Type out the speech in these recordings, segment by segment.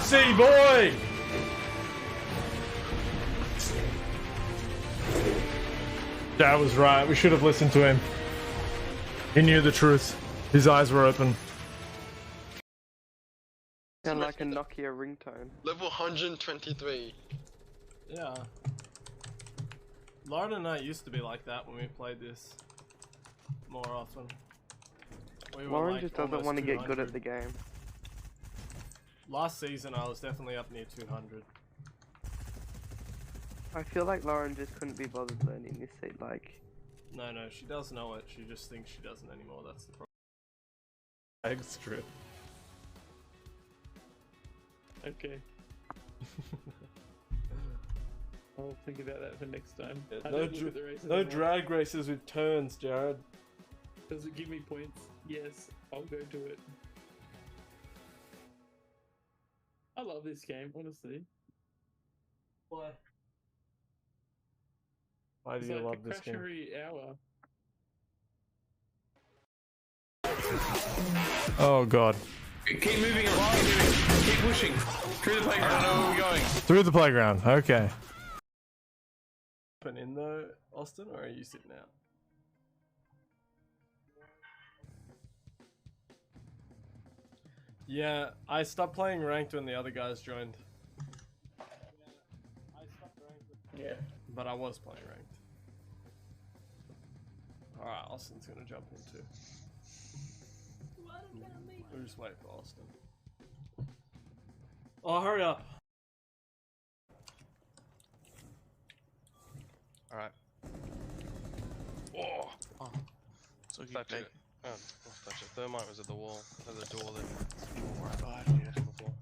Oopsie, boy! Dad was right. We should have listened to him. He knew the truth. His eyes were open. Sound like a Nokia ringtone. Level 123. Yeah. Lauren and I used to be like that when we played this more often. We were Lauren like just doesn't almost want to get 200. good at the game. Last season I was definitely up near 200. I feel like Lauren just couldn't be bothered learning this seat, like... No, she does know it. She just thinks she doesn't anymore. That's the problem. Extra. Okay. I'll think about that for next time. I No, don't look at the races no anymore. drag races with turns, Jared. Does it give me points? Yes, I'll go to it. I love this game, honestly. Why? Why do It's you like love a this crash game? every hour. Oh god. Keep moving along, keep pushing. Through the playground. I don't know where we're going. Through the playground, okay. Open in though, Austin, or are you sitting out? Yeah, I stopped playing ranked when the other guys joined. Yeah. But I was playing ranked. Alright, Austin's gonna jump in too. We'll just wait for Austin. Oh, hurry up! Alright. Oh! So you touch it. Oh, not touch it. Thermite was at the wall. There's a door there. More right behind you. Before.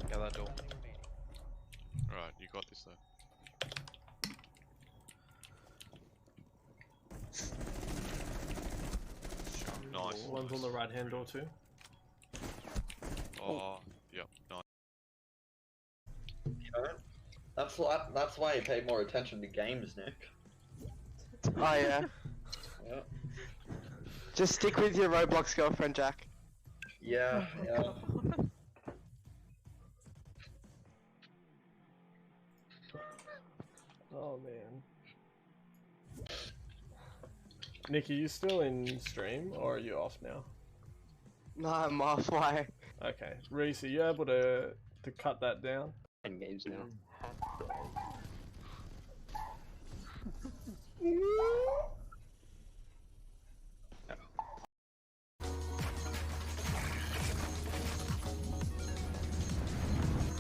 Yeah, that door. Right, you got this though. Nice. One's on the right hand door too. Oh, yep, nice. You know, that's why you pay more attention to games, Nick. Oh yeah. Yeah. Just stick with your Roblox girlfriend, Jack. Yeah, yeah. Oh man. Nick, are you still in stream or are you off now? No, I'm off. Why? Okay. Reese, are you able to cut that down? Games now.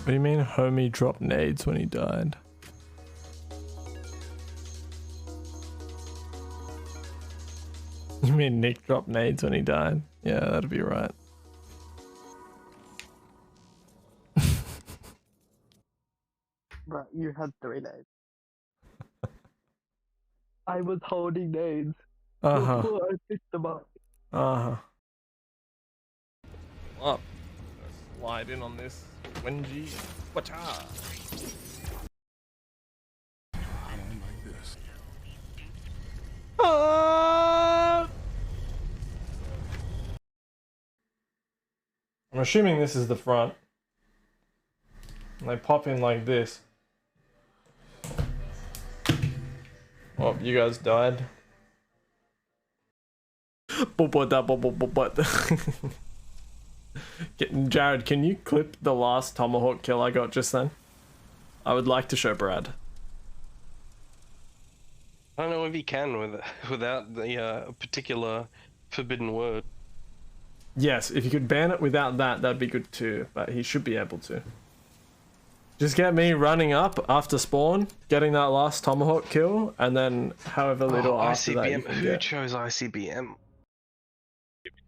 What do you mean homie dropped nades when he died? You mean Nick dropped nades when he died? Yeah, that'd be right. Bro, you had 3 nades. I was holding nades. Uh-huh. Before I picked them up. Uh-huh. Up. Let's slide in on this. Wenji. Wacha. I'm assuming this is the front. And they pop in like this. Oh, you guys died. Jared, can you clip the last tomahawk kill I got just then? I would like to show Brad. I don't know if he can without the particular forbidden word. Yes, if you could ban it without that, that'd be good too, but he should be able to. Just get me running up after spawn, getting that last tomahawk kill, and then however little after that you ICBM. can Who get. chose ICBM?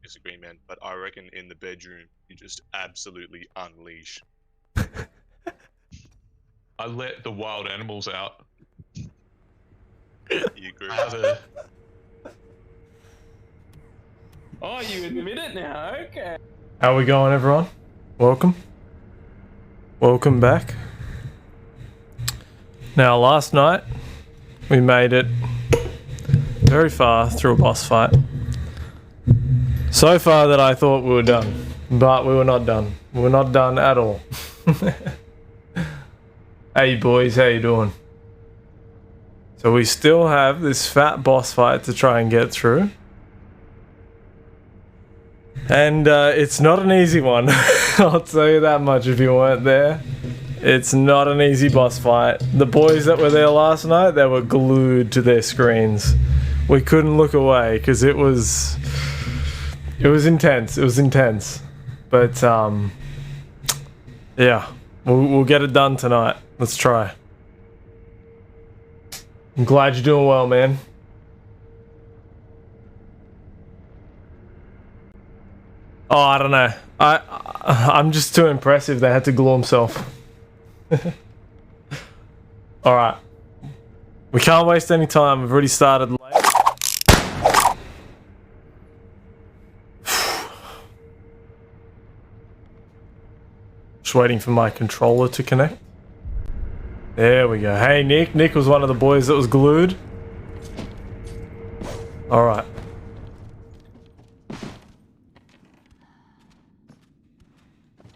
Disagree, man, but I reckon in the bedroom you just absolutely unleash. I let the wild animals out. You agree? Oh, you admit it now? Okay. How we going, everyone? Welcome. Welcome back. Now, last night we made it very far through a boss fight. So far that I thought we were done. But we were not done. We were not done at all. Hey boys, how you doing? So we still have this fat boss fight to try and get through. And it's not an easy one. I'll tell you that much if you weren't there. It's not an easy boss fight. The boys that were there last night, they were glued to their screens. We couldn't look away because it was intense. It was intense. But yeah, we'll get it done tonight. Let's try. I'm glad you're doing well, man. Oh, I don't know. I'm just too impressive. They had to glue himself. All right. We can't waste any time. We've already started late. Just waiting for my controller to connect. There we go. Hey, Nick. Nick was one of the boys that was glued. All right.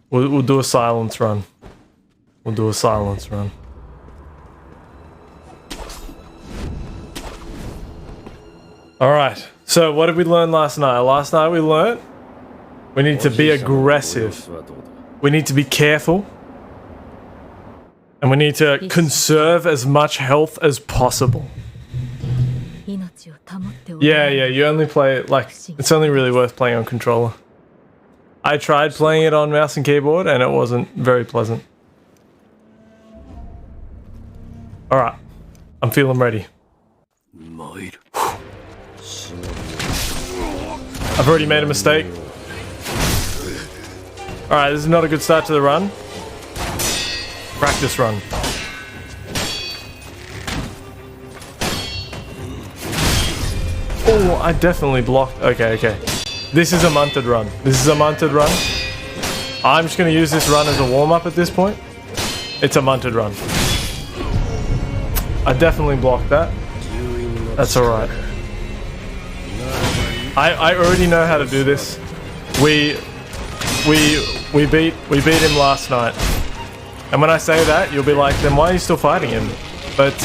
We'll do a silence run. We'll do a silence run. All right. So what did we learn last night? Last night we learned we need to be aggressive. We need to be careful. And we need to conserve as much health as possible. Yeah, you only play it, like, it's only really worth playing on controller. I tried playing it on mouse and keyboard and it wasn't very pleasant. Alright, I'm feeling ready. I've already made a mistake. Alright, this is not a good start to the run. Practice run. Oh, I definitely blocked. Okay. This is a munted run. This is a munted run. I'm just going to use this run as a warm-up at this point. It's a munted run. I definitely blocked that. That's alright. I already know how to do this. We beat him last night. And when I say that, you'll be like, then why are you still fighting him? But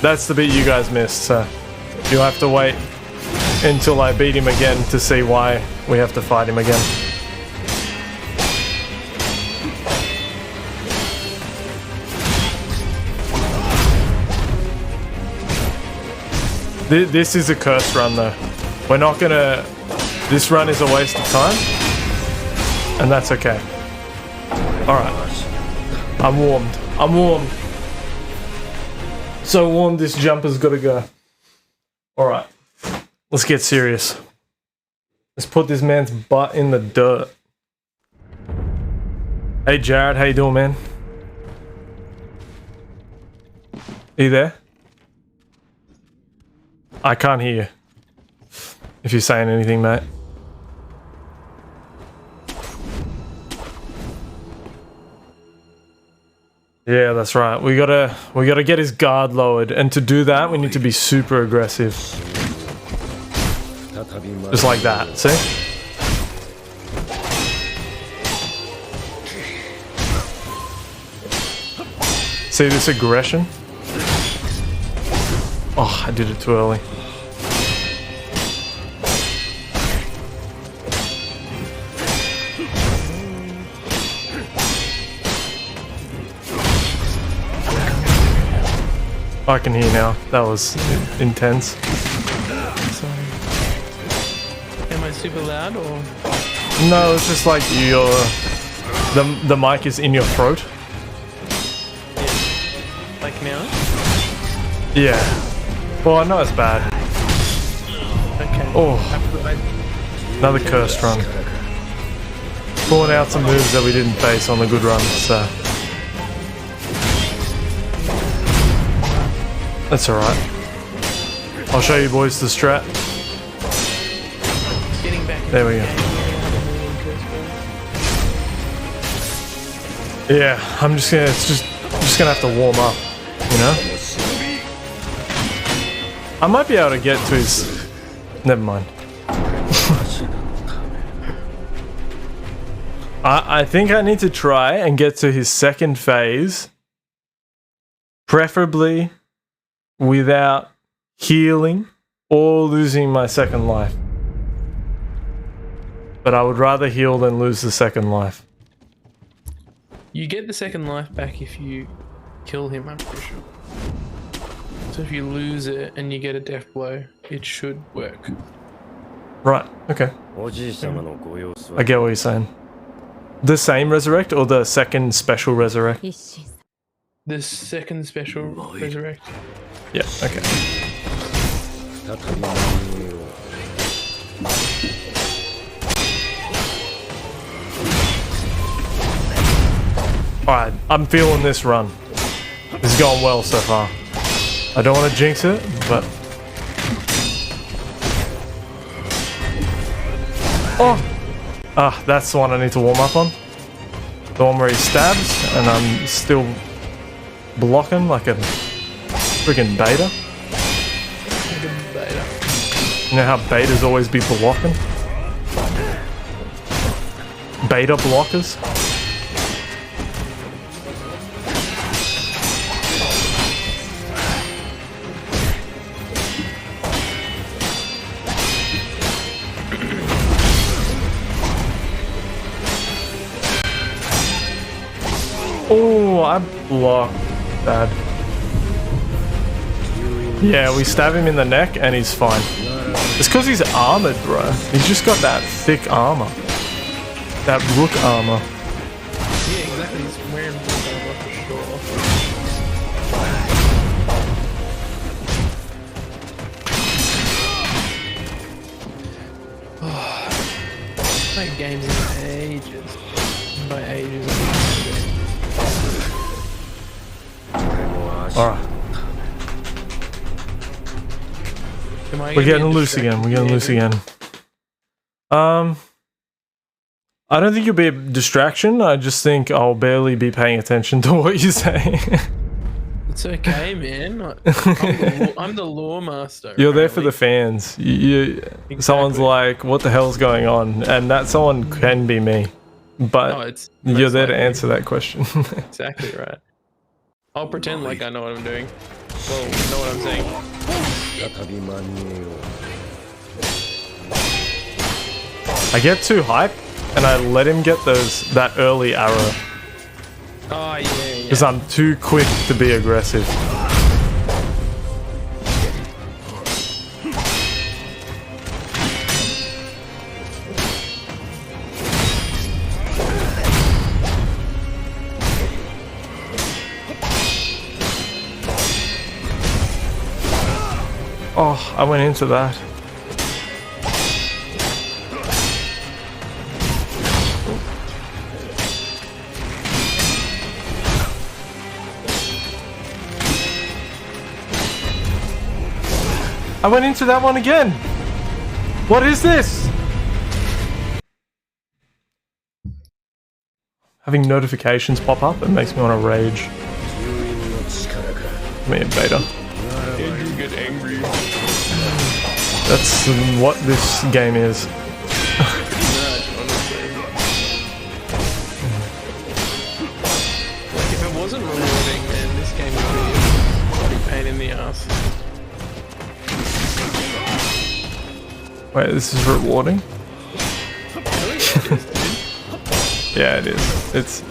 that's the bit you guys missed, so you'll have to wait until I beat him again to see why we have to fight him again. This is a cursed run though. We're not gonna... This run is a waste of time. And that's okay. Alright. I'm warmed. I'm warmed. So warm, this jumper's gotta go. Alright. Let's get serious. Let's put this man's butt in the dirt. Hey Jared, how you doing, man? Are you there? I can't hear you. If you're saying anything, mate. Yeah, that's right. We gotta get his guard lowered, and to do that, we need to be super aggressive. Just like that, see? See this aggression? Oh, I did it too early. I can hear now. That was intense. Sorry. Am I super loud or? No, it's just like your the mic is in your throat. Yeah. Like now? Yeah. Well, I know it's bad. Okay. Oh, another cursed run. Pulling out some moves that we didn't face on the good run, so that's alright. I'll show you boys the strat. There we go. Yeah, I'm just gonna have to warm up, you know? I might be able to get to his... Never mind. I think I need to try and get to his second phase, preferably without healing or losing my second life. But I would rather heal than lose the second life. You get the second life back if you kill him, I'm pretty sure. So if you lose it and you get a death blow, it should work. Right, okay. I get what you're saying. The same resurrect or the second special resurrect? The second special resurrect. Yeah, okay. Alright, I'm feeling this run. This is going well so far. I don't want to jinx it, but... Oh! Ah, that's the one I need to warm up on. The one where he stabs, and I'm still blocking like a freaking beta. You know how betas always be blocking? Beta blockers? Oh, I blocked that. Yeah, we stab him in the neck and he's fine. It's because he's armored, bro. He's just got that thick armor. That rook armor. Yeah, exactly. He's wearing rook armor for sure. Oh, played games in ages. By ages. Alright. We're getting loose again. We're getting loose again. I don't think you'll be a distraction. I just think I'll barely be paying attention to what you say. It's okay, man. I'm the lore master. You're there for the fans. Exactly. Someone's like, what the hell's going on? And that someone can be me. But you're there to answer that question. Exactly right. I'll pretend like I know what I'm doing. Well, know what I'm saying. I get too hype and I let him get that early arrow. Oh yeah. Because I'm too quick to be aggressive. Oh, I went into that. I went into that one again. What is this? Having notifications pop up, it makes me want to rage. Me and beta. Andrew get angry. That's what this game is. If it wasn't rewarding, then this game would be a bloody pain in the ass. Wait, this is rewarding? Yeah, it is.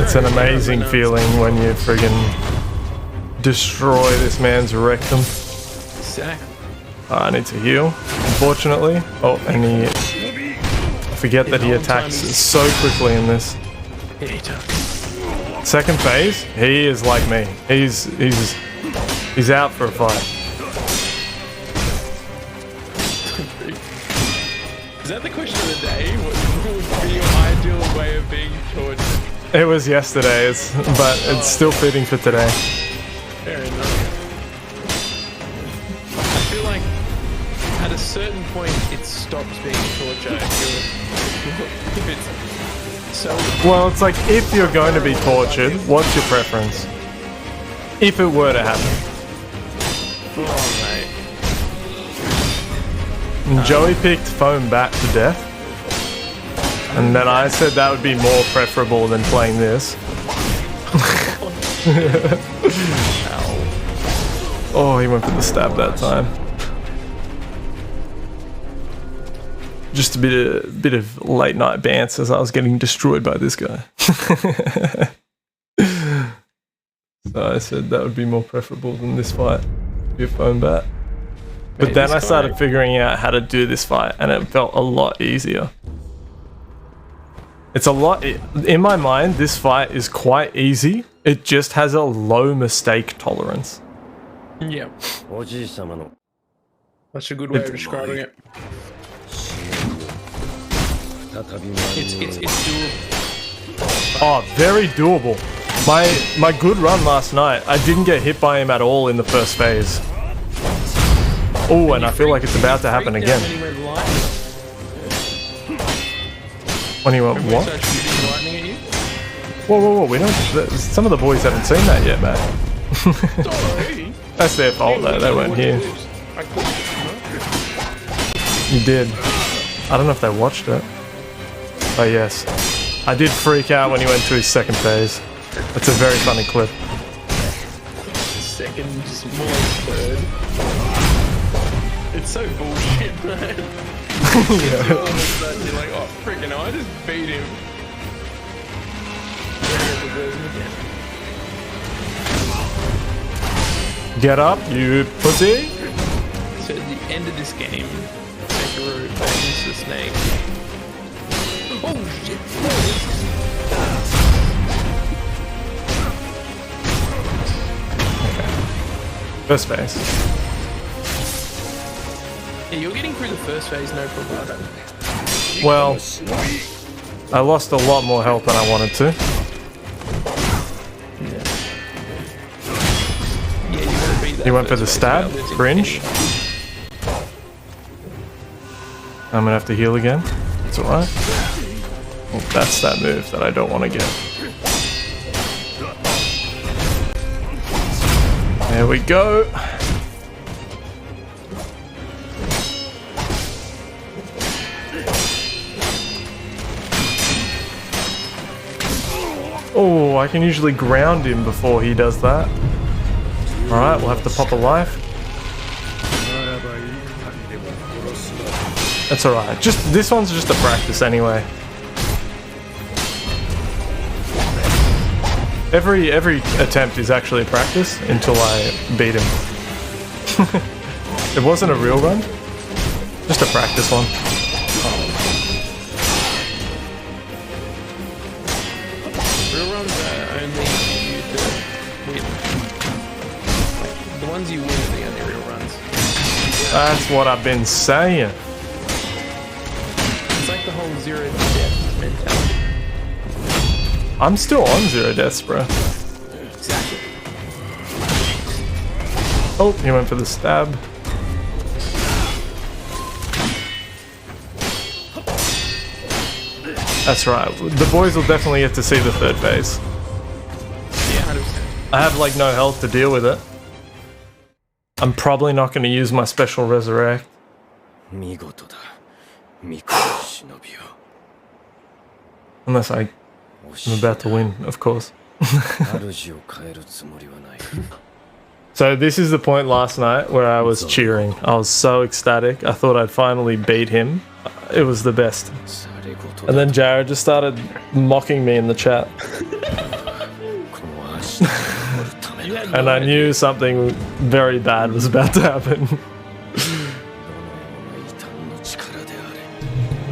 It's an amazing feeling when you friggin' destroy this man's rectum. Exactly. I need to heal, unfortunately. Oh, and I forget that he attacks so quickly in this. Yeah, he does. Second phase, he is like me. He's out for a fight. Is that the question of the day? What would be your ideal way of being tortured? It was yesterday, but it's still fitting for today. Fair enough. I feel like at a certain point it stops being torture if it's so... Well, it's like if you're going to be tortured, what's your preference? If it were to happen. Oh, mate. And Joey picked foam bat to death. And then I said that would be more preferable than playing this. Oh, he went for the stab that time. Just a bit of late night bants as I was getting destroyed by this guy. So I said that would be more preferable than this fight. Your phone bat. But then I started figuring out how to do this fight, and it felt a lot easier. It's a lot, in my mind, this fight is quite easy. It just has a low mistake tolerance. Yeah. That's a good way of describing it. It's doable. Oh, very doable. My good run last night, I didn't get hit by him at all in the first phase. Oh, and I feel like it's about to happen again. When he went what? Whoa, whoa, whoa, we don't... Some of the boys haven't seen that yet, man. That's their fault though, they weren't here. You did. I don't know if they watched it. Oh yes. I did freak out when he went to his second phase. That's a very funny clip. Second, just more like third. It's so bullshit, man. Yeah. All of a sudden you're like, oh freaking I just beat him. Get up, you pussy! So at the end of this game, Sekiro bangs the snake. Oh shit! First phase. Yeah, you're getting through the first phase, no problem. Well, I lost a lot more health than I wanted to. Yeah, you want to beat that. He went for the stab, cringe. I'm gonna have to heal again. It's alright. Well, that's that move that I don't want to get. There we go. Oh, I can usually ground him before he does that. Alright, we'll have to pop a life. That's alright. Just this one's just a practice anyway. Every attempt is actually a practice until I beat him. It wasn't a real run, just a practice one. Real runs are only you to win. Like, the ones you win are the only real runs. That's what I've been saying. It's like the whole zero death mentality. I'm still on 0 deaths, bro. Exactly. Oh, he went for the stab. That's right. The boys will definitely get to see the third phase. Yeah, 100%. I have like no health to deal with it. I'm probably not going to use my special resurrect. Unless I'm about to win, of course. So this is the point last night where I was cheering. I was so ecstatic. I thought I'd finally beat him. It was the best. And then Jared just started mocking me in the chat. And I knew something very bad was about to happen.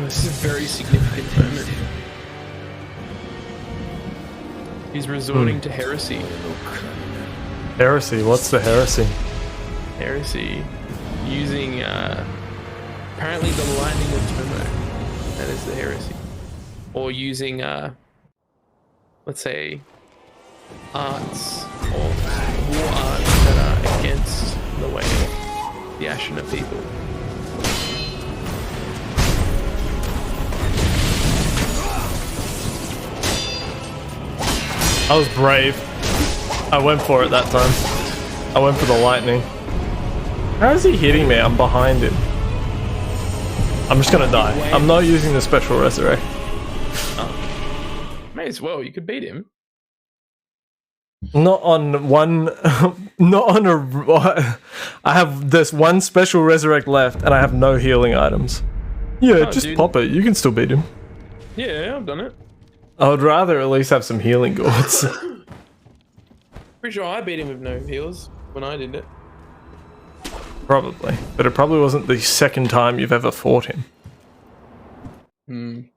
This is a very significant moment. He's resorting to heresy. Heresy? What's the heresy? Heresy. Using, apparently the lightning of Tomo. That is the heresy. Or using, let's say, arts or war arts that are against the way of the Ashina people. I was brave. I went for it that time. I went for the lightning. How is he hitting me? I'm behind him. I'm just gonna die. I'm not using the special resurrect. Might as well. You could beat him. Not on one. Not on a. I have this one special resurrect left, and I have no healing items. Yeah, Oh, just dude. pop it. You can still beat him. Yeah, I've done it. I would rather at least have some healing gourds. Pretty sure I beat him with no heals when I did it. Probably, but it probably wasn't the second time you've ever fought him.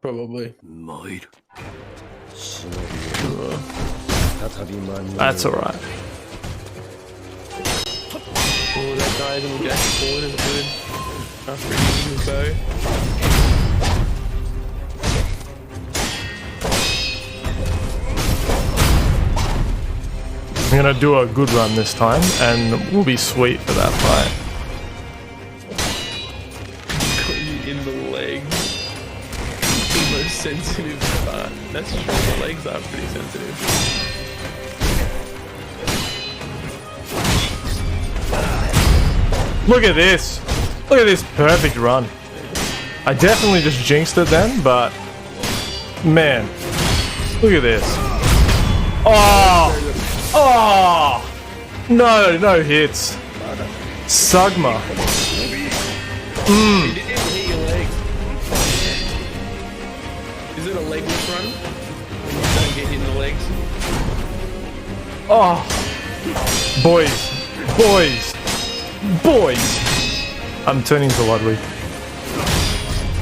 Probably. That's alright. Oh, that guy's in the jack forward is good. After using his bow. I'm gonna do a good run this time, and we'll be sweet for that fight. Got you in the legs. The most sensitive part. That's true, the legs are pretty sensitive. Look at this! Look at this perfect run. I definitely just jinxed it then, but man, look at this. Oh! Oh! No hits. Sugma. You didn't even hit your legs. Is it a legless run? When you don't get hit in the legs? Oh! Boys! I'm turning to Ludwig.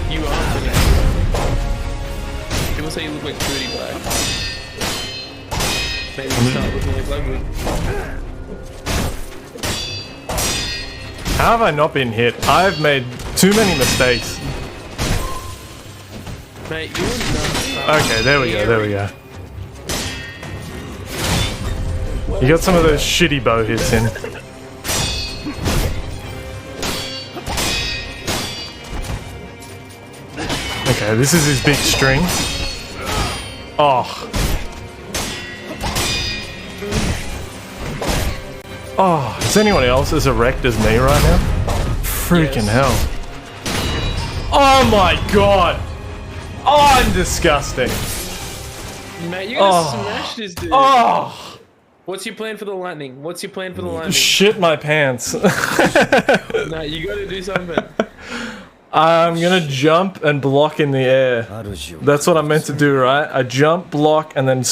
You are turning. People say you look like Booty Black. Maybe you start looking like Ludwig. How have I not been hit? I've made too many mistakes. Mate, you're nuts. Okay, there we go. You got some of those shitty bow hits in. Okay, this is his big string. Oh. Oh, is anyone else as erect as me right now? Freaking hell. Oh my god! Oh, I'm disgusting. Mate, you're gonna smash this dude. Oh! What's your plan for the lightning? What's your plan for the lightning? Shit my pants. No, you gotta do something. I'm gonna jump and block in the air. That's what I'm meant to do, right? I jump, block, and then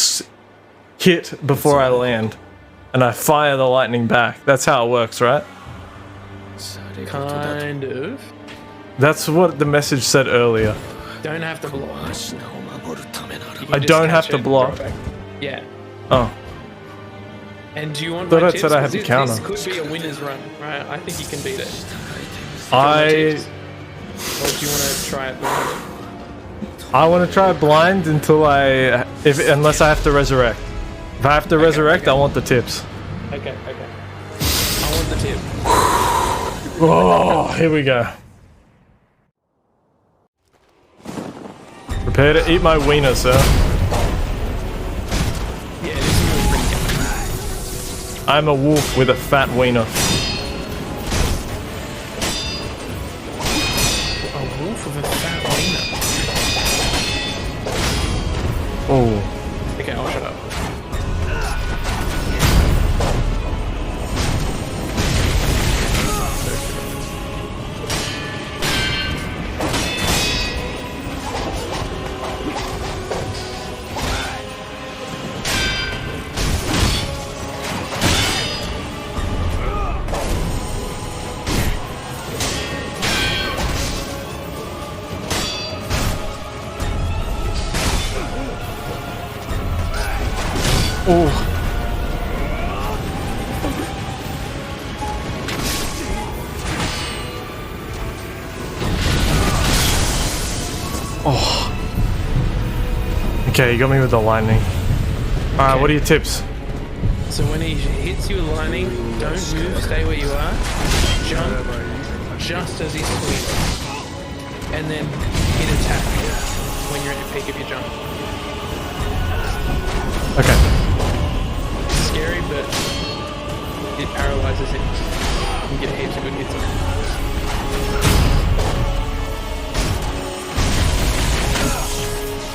hit before I land. And I fire the lightning back. That's how it works, right? Kind of. That's what the message said earlier. Don't have to block. I don't have to block. Yeah. Oh. And do you want Thought my I tips? said I had to This counter. could be a winner's run, right? I think you can beat it. Or do you want to try it blind? I want to try blind until unless I have to resurrect. If I have to resurrect, I want the tips. Okay. I want the tip. Oh, here we go. Prepare to eat my wiener, sir. Yeah, this is really pretty good. I'm a wolf with a fat wiener. A wolf with a fat wiener. Oh. Okay, I'll shut up. Oh. Oh. Okay, you got me with the lightning. Alright, what are your tips? So when he hits you with lightning, don't move, stay where you are. Jump just as he swings. And then hit attack when you're at the peak of your jump. Okay. It's scary, but it paralyzes him. You can get heaps of good hits on him.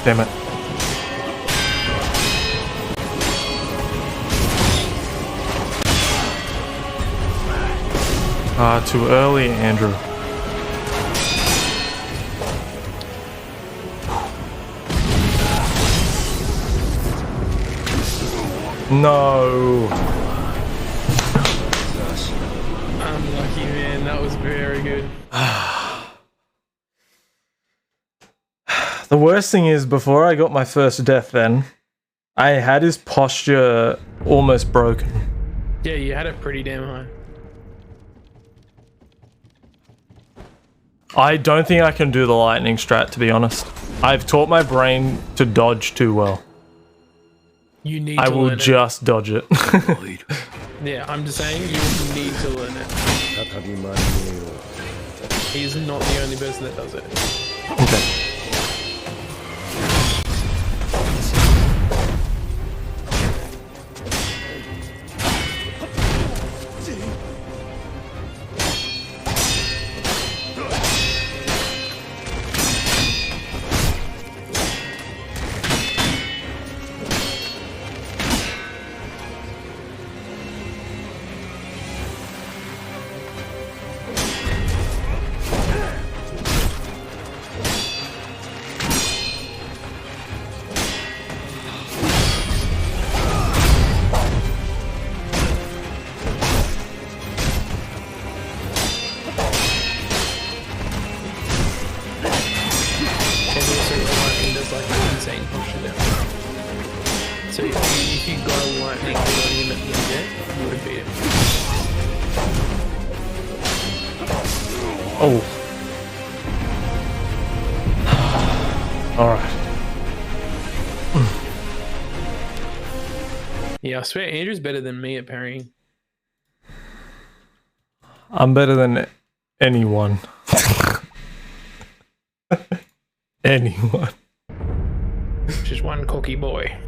Damn it. Too early, Andrew. No. Unlucky, man. That was very good. The worst thing is, before I got my first death then, I had his posture almost broken. Yeah, you had it pretty damn high. I don't think I can do the lightning strat, to be honest. I've taught my brain to dodge too well. You need I to will learn just dodge it. it. Yeah, I'm just saying you need to learn it. He's not the only person that does it. Okay. So if you got a lightning on him at the end, you would beat him. Oh. Alright. Yeah, I swear Andrew's better than me at parrying. I'm better than anyone. Anyone. Just one cocky boy.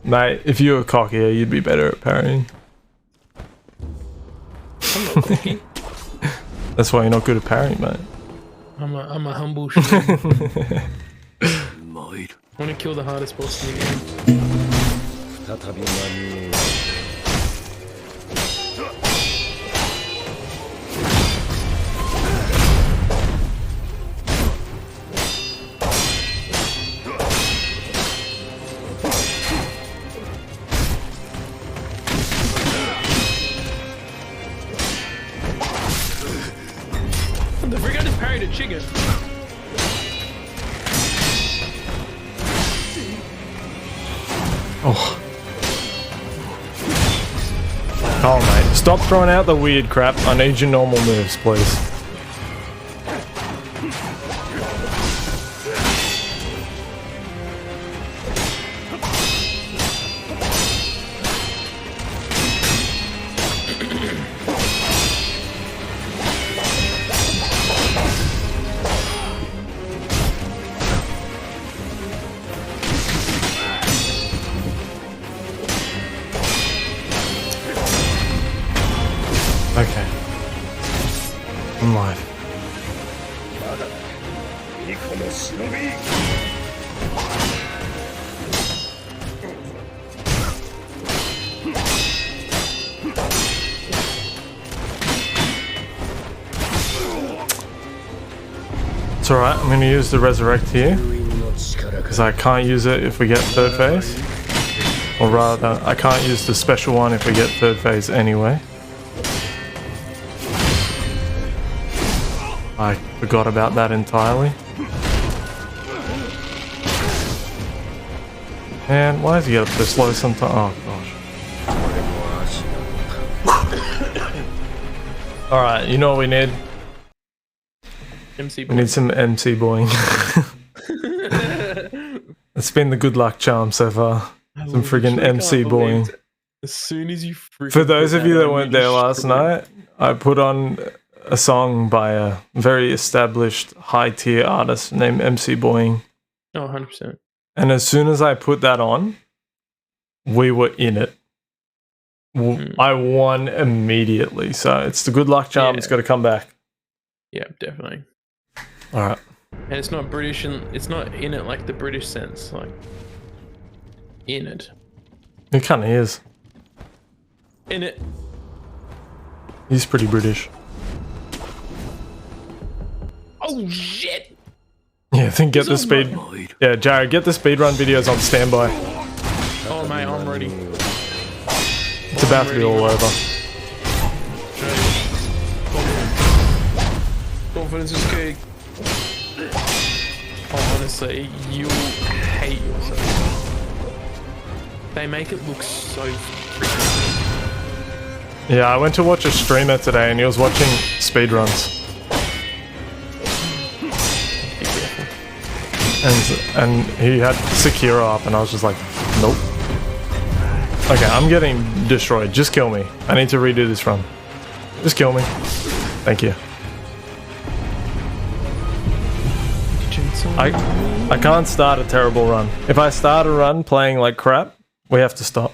Mate, if you were cockier, you'd be better at parrying. I'm not cocky. That's why you're not good at parrying, mate. I'm a humble shit. I want to kill the hardest boss in the game. The freak, I just parried a chicken. Oh. Oh, mate. Stop throwing out the weird crap. I need your normal moves, please. Okay. I'm live. It's alright, I'm gonna use the resurrect here. Because I can't use it if we get third phase. Or rather, I can't use the special one if we get third phase anyway. I forgot about that entirely. Man, why does he get up so slow sometimes? Oh gosh. Alright, you know what we need? MC We need some MC boying. It's been the good luck charm so far. Some friggin' MC boying. As soon as you For those of you that weren't there last night, I put on a song by a very established high-tier artist named MC Boying. Oh, 100%. And as soon as I put that on, we were in it. I won immediately. So it's the good luck charm. Yeah. It's got to come back. Yeah, definitely. All right. And it's not British, and it's not in it like the British sense, like in it. It kind of is. In it. He's pretty British. Oh shit! Yeah, I think get the speed. Yeah, Jared, get the speedrun videos on standby. Oh mate, I'm ready. It's about to be all over. Confidence is key. Oh, honestly, you hate yourself. They make it look so freaking. Yeah, I went to watch a streamer today and he was watching speedruns. And he had Sekiro up and I was just like, nope. Okay, I'm getting destroyed. Just kill me. I need to redo this run. Just kill me. Thank you. I can't start a terrible run. If I start a run playing like crap, we have to stop.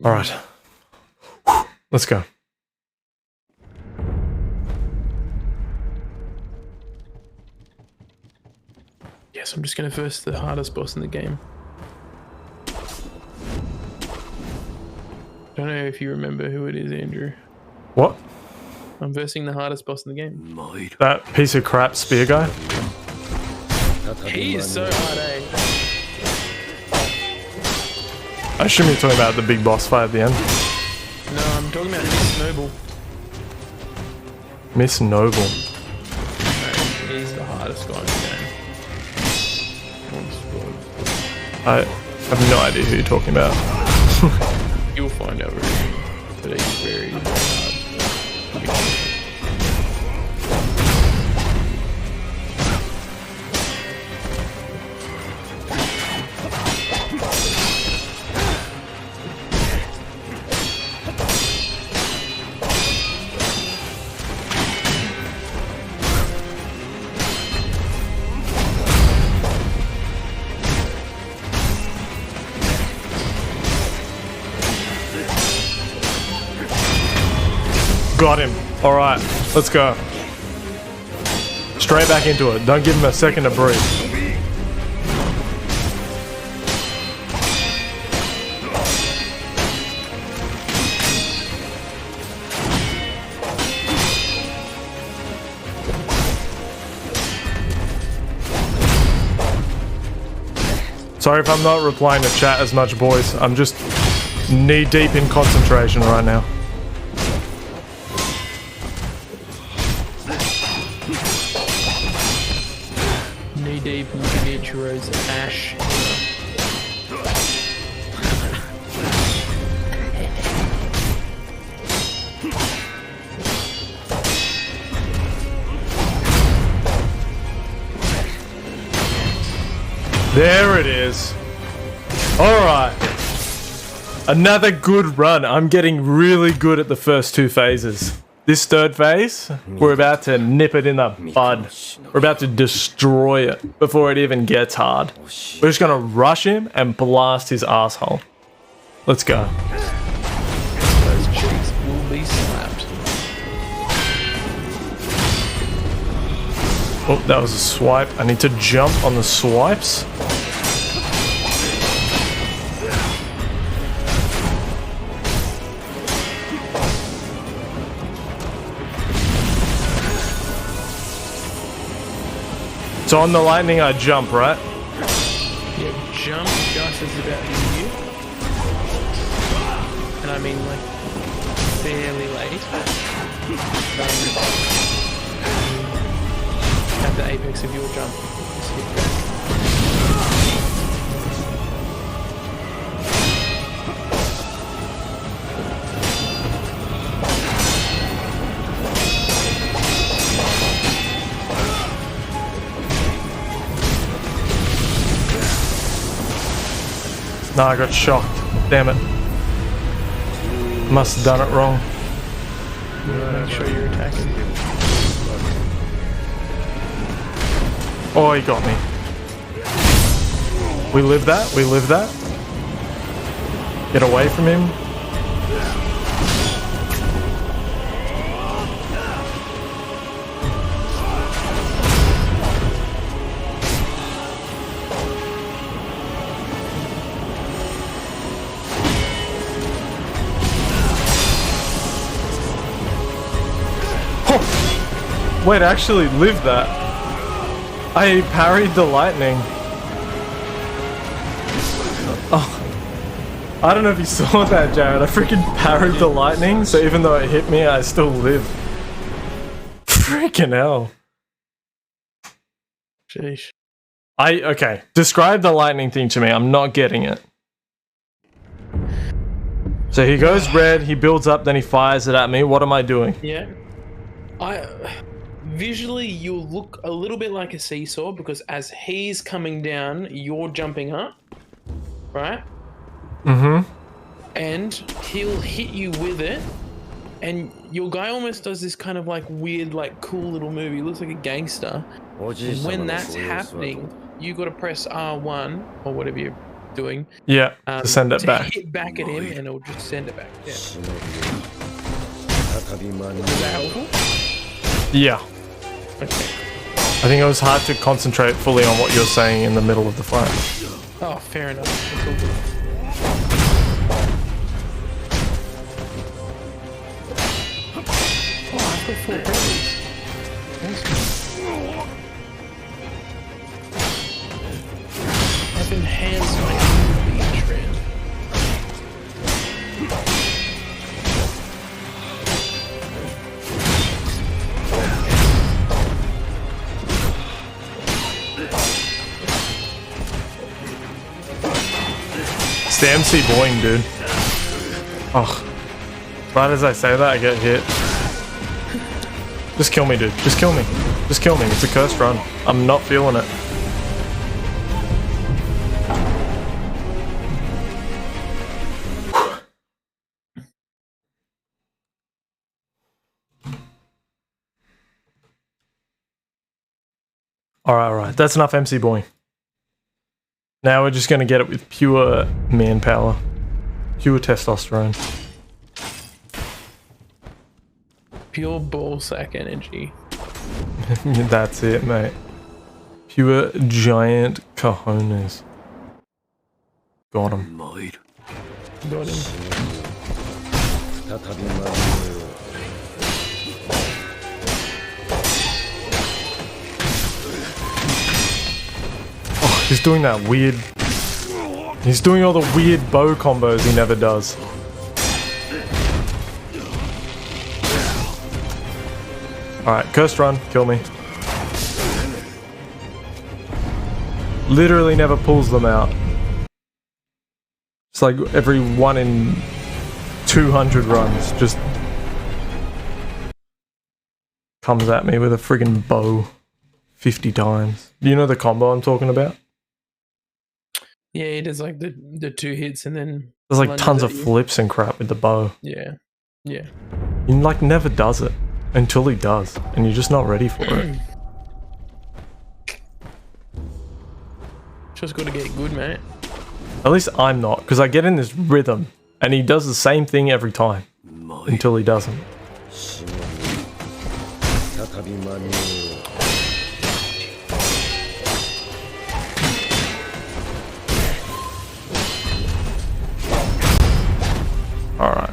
Alright. Let's go. Yes, I'm just gonna verse the hardest boss in the game. Don't know if you remember who it is, Andrew. What? I'm versing the hardest boss in the game. That piece of crap spear guy? He is so hard, eh? I assume you're talking about the big boss fight at the end. No, I'm talking about Miss Noble. Miss Noble. No, he's the hardest guy in the game. I have no idea who you're talking about. You'll find out very soon. But he's very hard. Got him. Alright, let's go. Straight back into it. Don't give him a second to breathe. Sorry if I'm not replying to chat as much, boys. I'm just knee deep in concentration right now. Knee deep in Nichiro's ash. There it is. Alright. Another good run. I'm getting really good at the first two phases. This third phase, we're about to nip it in the bud. We're about to destroy it before it even gets hard. We're just gonna rush him and blast his asshole. Let's go. Those cheeks will be slapped. Oh, that was a swipe. I need to jump on the swipes. So on the lightning, I jump, right? Yeah, jump just as about to you. And I mean, like, fairly late. At the apex of your jump. Just hit back. No, I got shocked. Damn it. Must have done it wrong. Make sure you're attacking. Oh, he got me. We live that. We live that. Get away from him. Wait, I actually lived that. I parried the lightning. Oh. I don't know if you saw that, Jared. I freaking parried the lightning, so even though it hit me, I still lived. Freaking hell. Sheesh. Okay, describe the lightning thing to me. I'm not getting it. So he goes red, he builds up, then he fires it at me. What am I doing? Yeah. Visually, you'll look a little bit like a seesaw because as he's coming down, you're jumping up, right? Mm-hmm. And he'll hit you with it, and your guy almost does this kind of like weird, like cool little move. He looks like a gangster. And when that's happening, you got to press R1 or whatever you're doing. Yeah, to send it back. Hit back at him, and it'll just send it back. Yeah. Is that helpful? Yeah. Okay. I think it was hard to concentrate fully on what you're saying in the middle of the fight. Oh, fair enough. That's all good. Oh, I've got 4 berries. Awesome. I've enhanced my speed trend. It's the MC boing, dude. Oh. Right as I say that, I get hit. Just kill me, dude. Just kill me. Just kill me. It's a cursed run. I'm not feeling it. Alright. That's enough MC boing. Now we're just gonna get it with pure manpower. Pure testosterone. Pure ballsack energy. That's it, mate. Pure giant cojones. Got him. Got him. Oh, he's doing that weird... He's doing all the weird bow combos he never does. Alright, cursed run, kill me. Literally never pulls them out. It's like every 1 in 200 runs just comes at me with a friggin' bow 50 times. Do you know the combo I'm talking about? Yeah, he does like the 2 hits and then There's like lunges tons at of you. flips and crap with the bow. Yeah. Yeah. He like never does it until he does, and you're just not ready for it. Just gotta get good, mate. At least I'm not, because I get in this rhythm, and he does the same thing every time until he doesn't. Alright.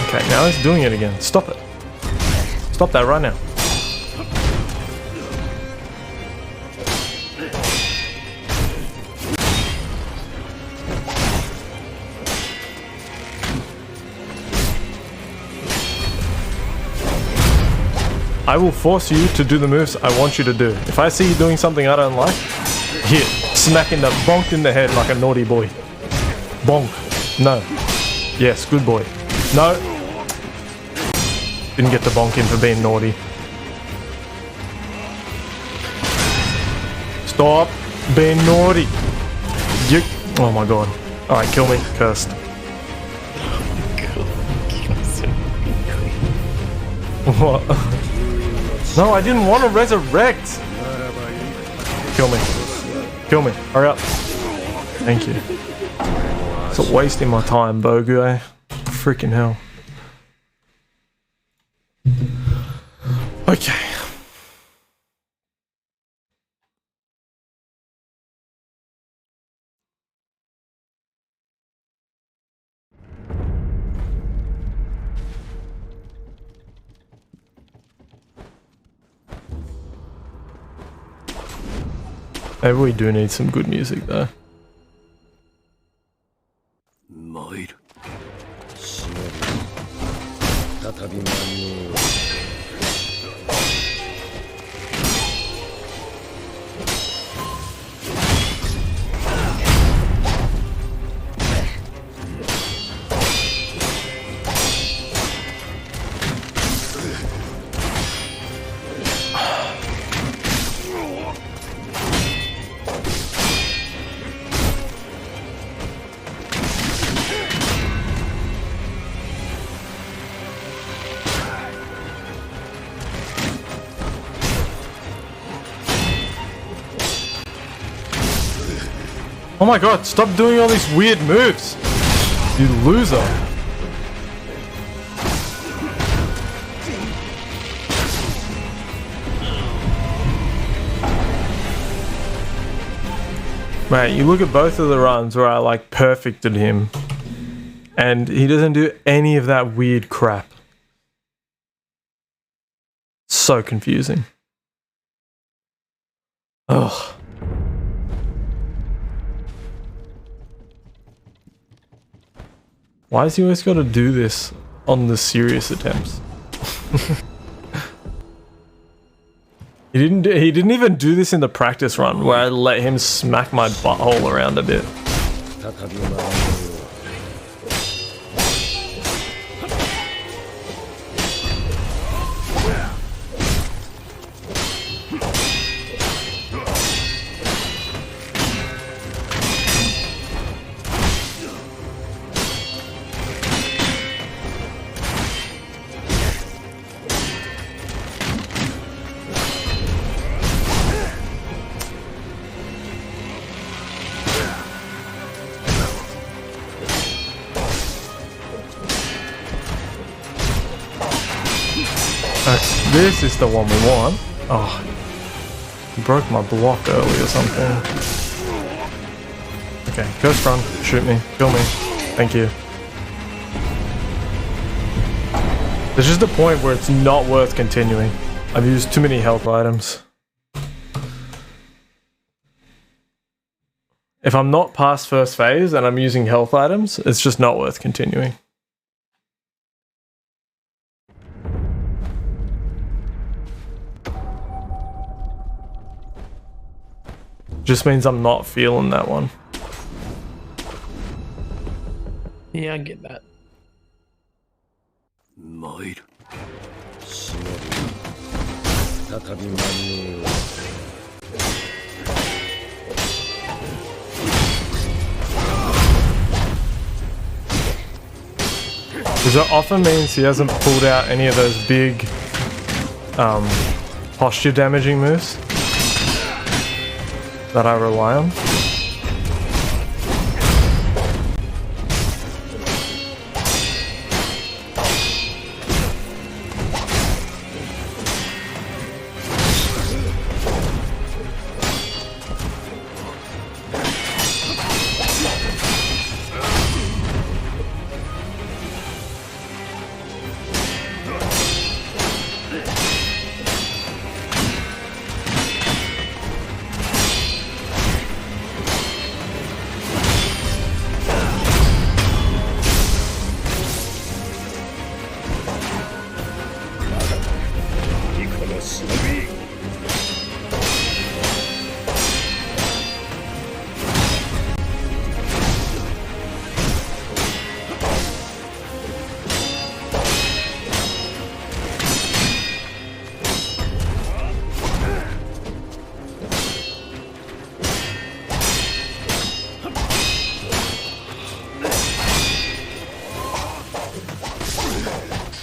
Okay, now he's doing it again. Stop it. Stop that right now. I will force you to do the moves I want you to do. If I see you doing something I don't like, hit. Smack in the bonk in the head like a naughty boy. Bonk. No. Yes, good boy. No. Didn't get the bonk in for being naughty. Stop being naughty. You. Oh my god. Alright, kill me. Cursed. What? No, I didn't want to resurrect. Kill me. Kill me. Hurry up. Thank you. It's wasting my time, Bogu, eh? Freaking hell. Okay. Maybe we do need some good music though. Oh my god, stop doing all these weird moves! You loser! Mate, you look at both of the runs where I like perfected him, and he doesn't do any of that weird crap. So confusing. Ugh. Why has he always got to do this on the serious attempts? He didn't even do this in the practice run where I let him smack my butthole around a bit. This is the one we want. Oh, he broke my block early or something. Okay, ghost run, shoot me, kill me. Thank you. There's just a point where it's not worth continuing. I've used too many health items. If I'm not past first phase and I'm using health items, it's just not worth continuing. Just means I'm not feeling that one. Yeah, I get that. Because it often means he hasn't pulled out any of those big posture damaging moves that I rely on.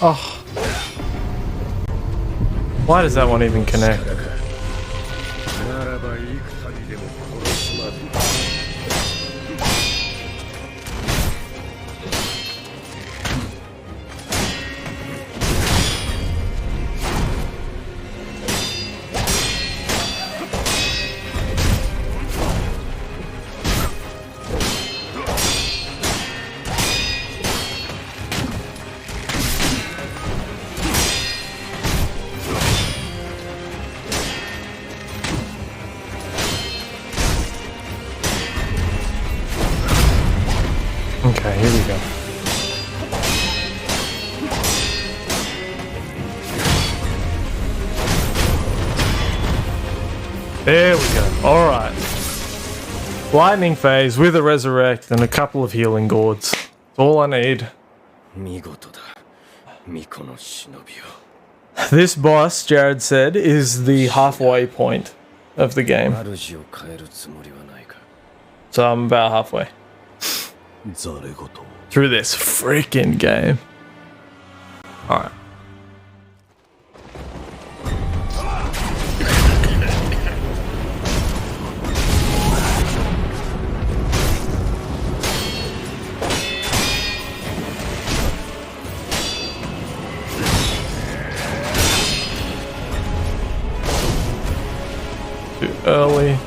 Oh. Why does that one even connect? Okay, here we go. There we go. Alright. Lightning phase with a resurrect and a couple of healing gourds. That's all I need. This boss, Jared said, is the halfway point of the game. So I'm about halfway through this freaking game. Alright. Too early.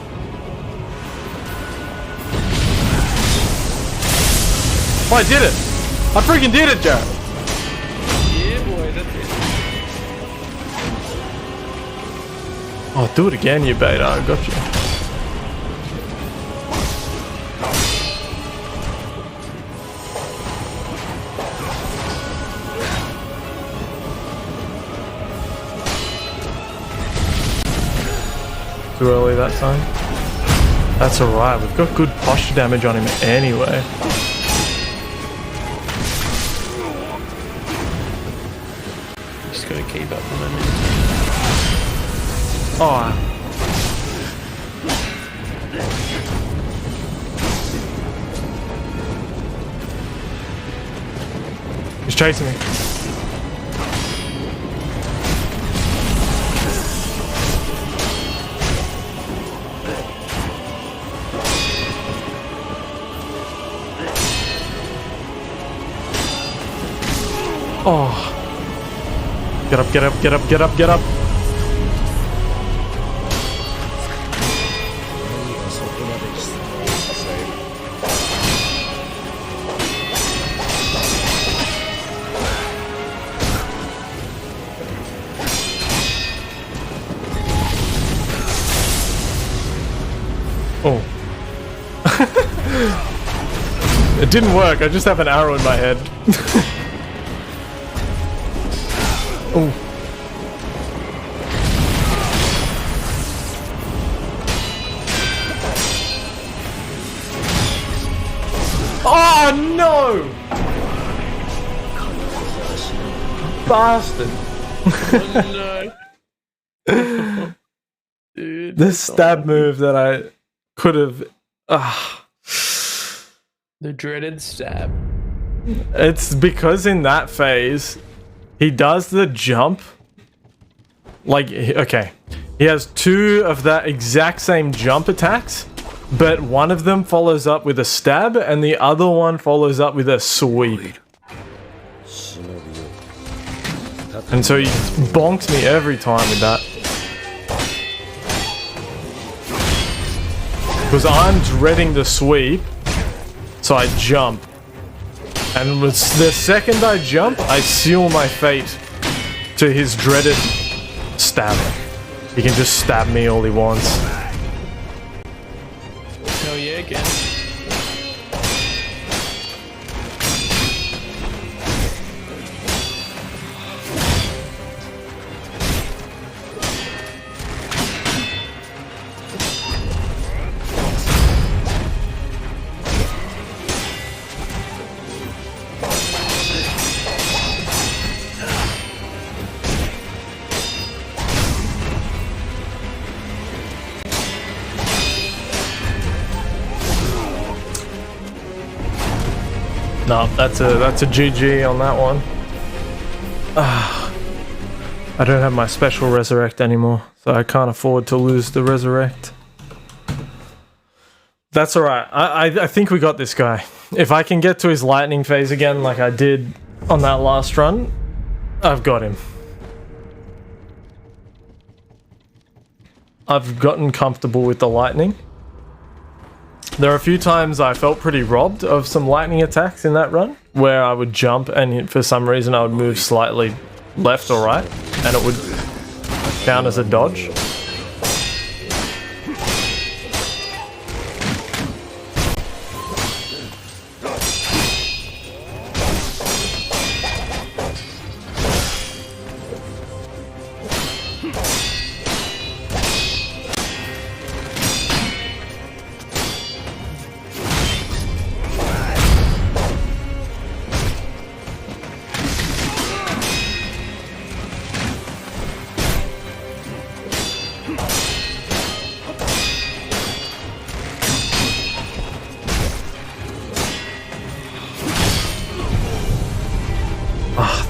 Oh, I did it! I freaking did it, Jared! Yeah, boy, that's it. Oh, do it again, you beta. I got you. Too early that time. That's alright. We've got good posture damage on him anyway. Just gotta keep up the momentum. Oh. He's chasing me. Oh. Get up, get up, get up, get up, get up. Oh. It didn't work, I just have an arrow in my head. Oh. Oh no! Bastard. No. Dude, This stab move that I could have. The dreaded stab. It's because in that phase, he does the jump. Like, okay. He has two of that exact same jump attacks, but one of them follows up with a stab, and the other one follows up with a sweep. And so he bonks me every time with that. Because I'm dreading the sweep, so I jump. And the second I jump, I seal my fate to his dreaded stab. He can just stab me all he wants. Hell yeah, again. No, that's a GG on that one. I don't have my special resurrect anymore, so I can't afford to lose the resurrect. That's alright. I think we got this guy. If I can get to his lightning phase again like I did on that last run, I've got him. I've gotten comfortable with the lightning. There are a few times I felt pretty robbed of some lightning attacks in that run, where I would jump and for some reason I would move slightly left or right, and it would count as a dodge.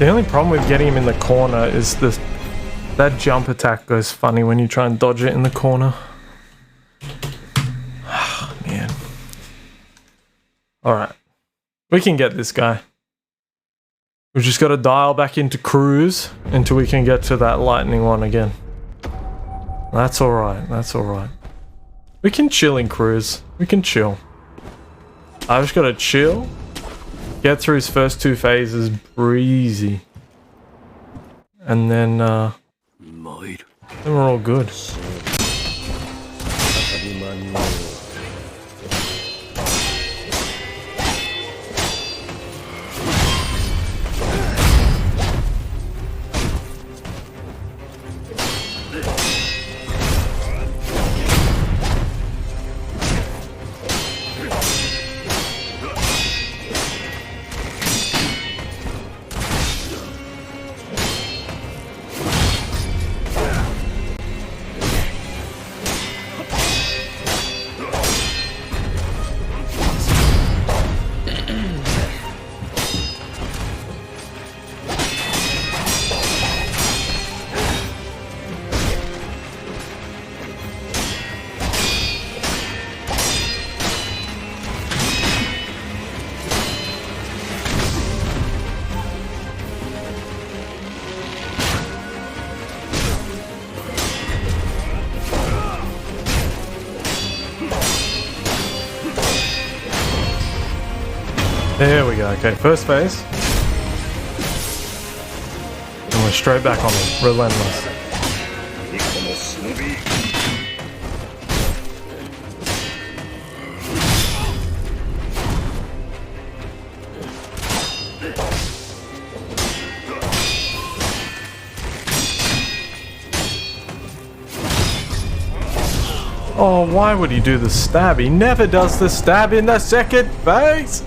The only problem with getting him in the corner is that jump attack goes funny when you try and dodge it in the corner. Oh, man. Alright. We can get this guy. We've just got to dial back into cruise until we can get to that lightning one again. That's alright, that's alright. We can chill in cruise. We can chill. I've just got to chill. Get through his first 2 phases breezy. And then we're all good. There we go. Okay, first phase. And we're straight back on him. Relentless. Oh, why would he do the stab? He never does the stab in the second phase!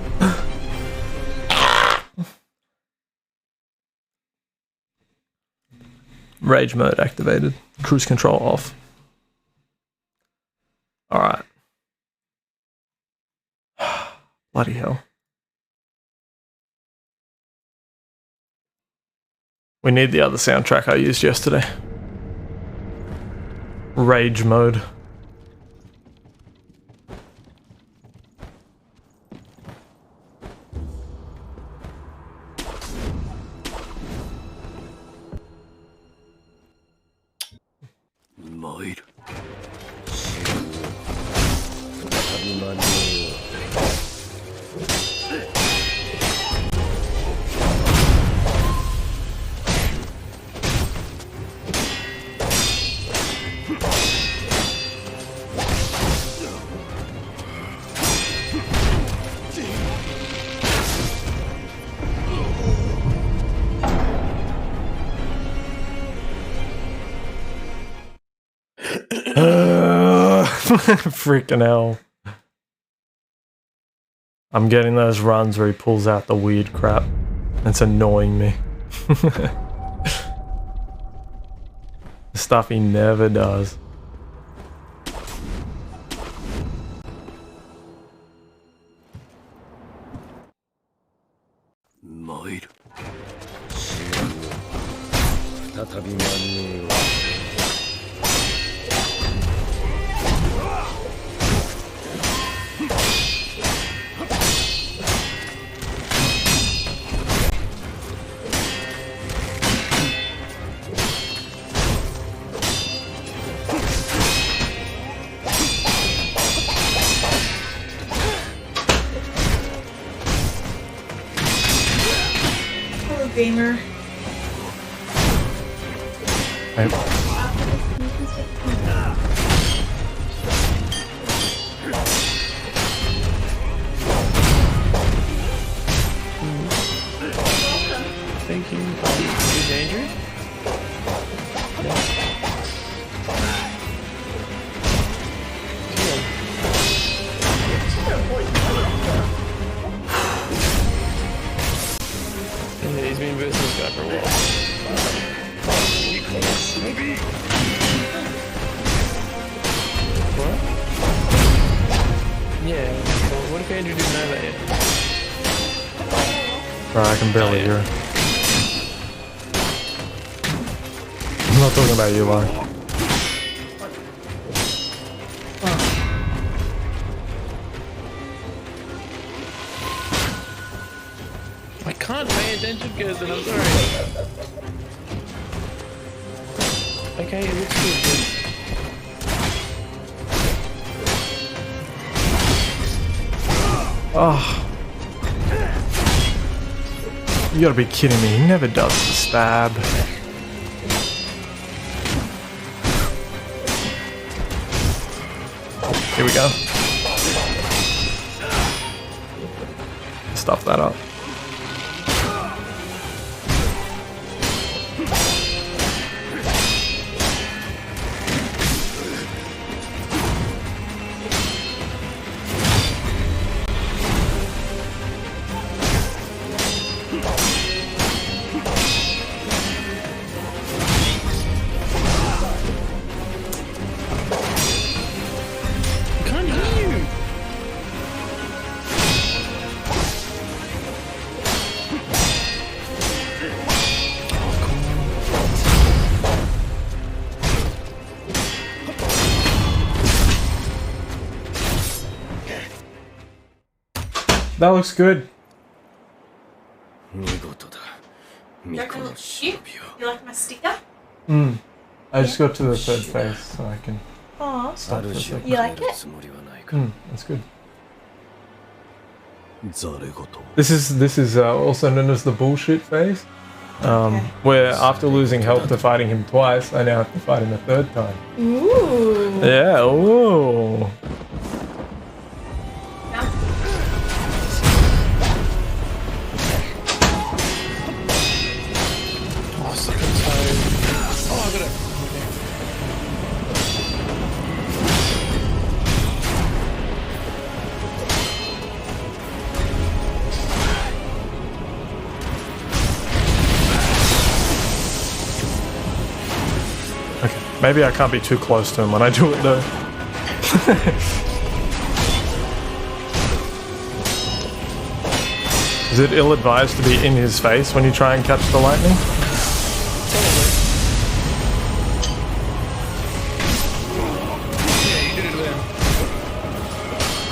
Rage mode activated. Cruise control off. Alright. Bloody hell. We need the other soundtrack I used yesterday. Rage mode. Freaking hell. I'm getting those runs where he pulls out the weird crap. It's annoying me. The stuff he never does. Gamer. Right. Thank you. You danger? Yeah, he's been versing this guy for a while. What? Yeah, well, what if Andrew didn't know that yet? Bro, I can barely hear. not talking about you, Lauren. I can't pay attention, Kirsten, I'm sorry. Okay, it looks good. Oh. You gotta be kidding me. He never does the stab. Here we go. Stuff that up. That looks good. You like my sticker? I just got to the third phase, so I can Aw, start for a second. you like it? That's good. This is also known as the bullshit phase, where after losing health to fighting him twice, I now have to fight him a third time. Ooh. Yeah, ooh. Maybe I can't be too close to him when I do it though. Is it ill-advised to be in his face when you try and catch the lightning? Yeah, you did it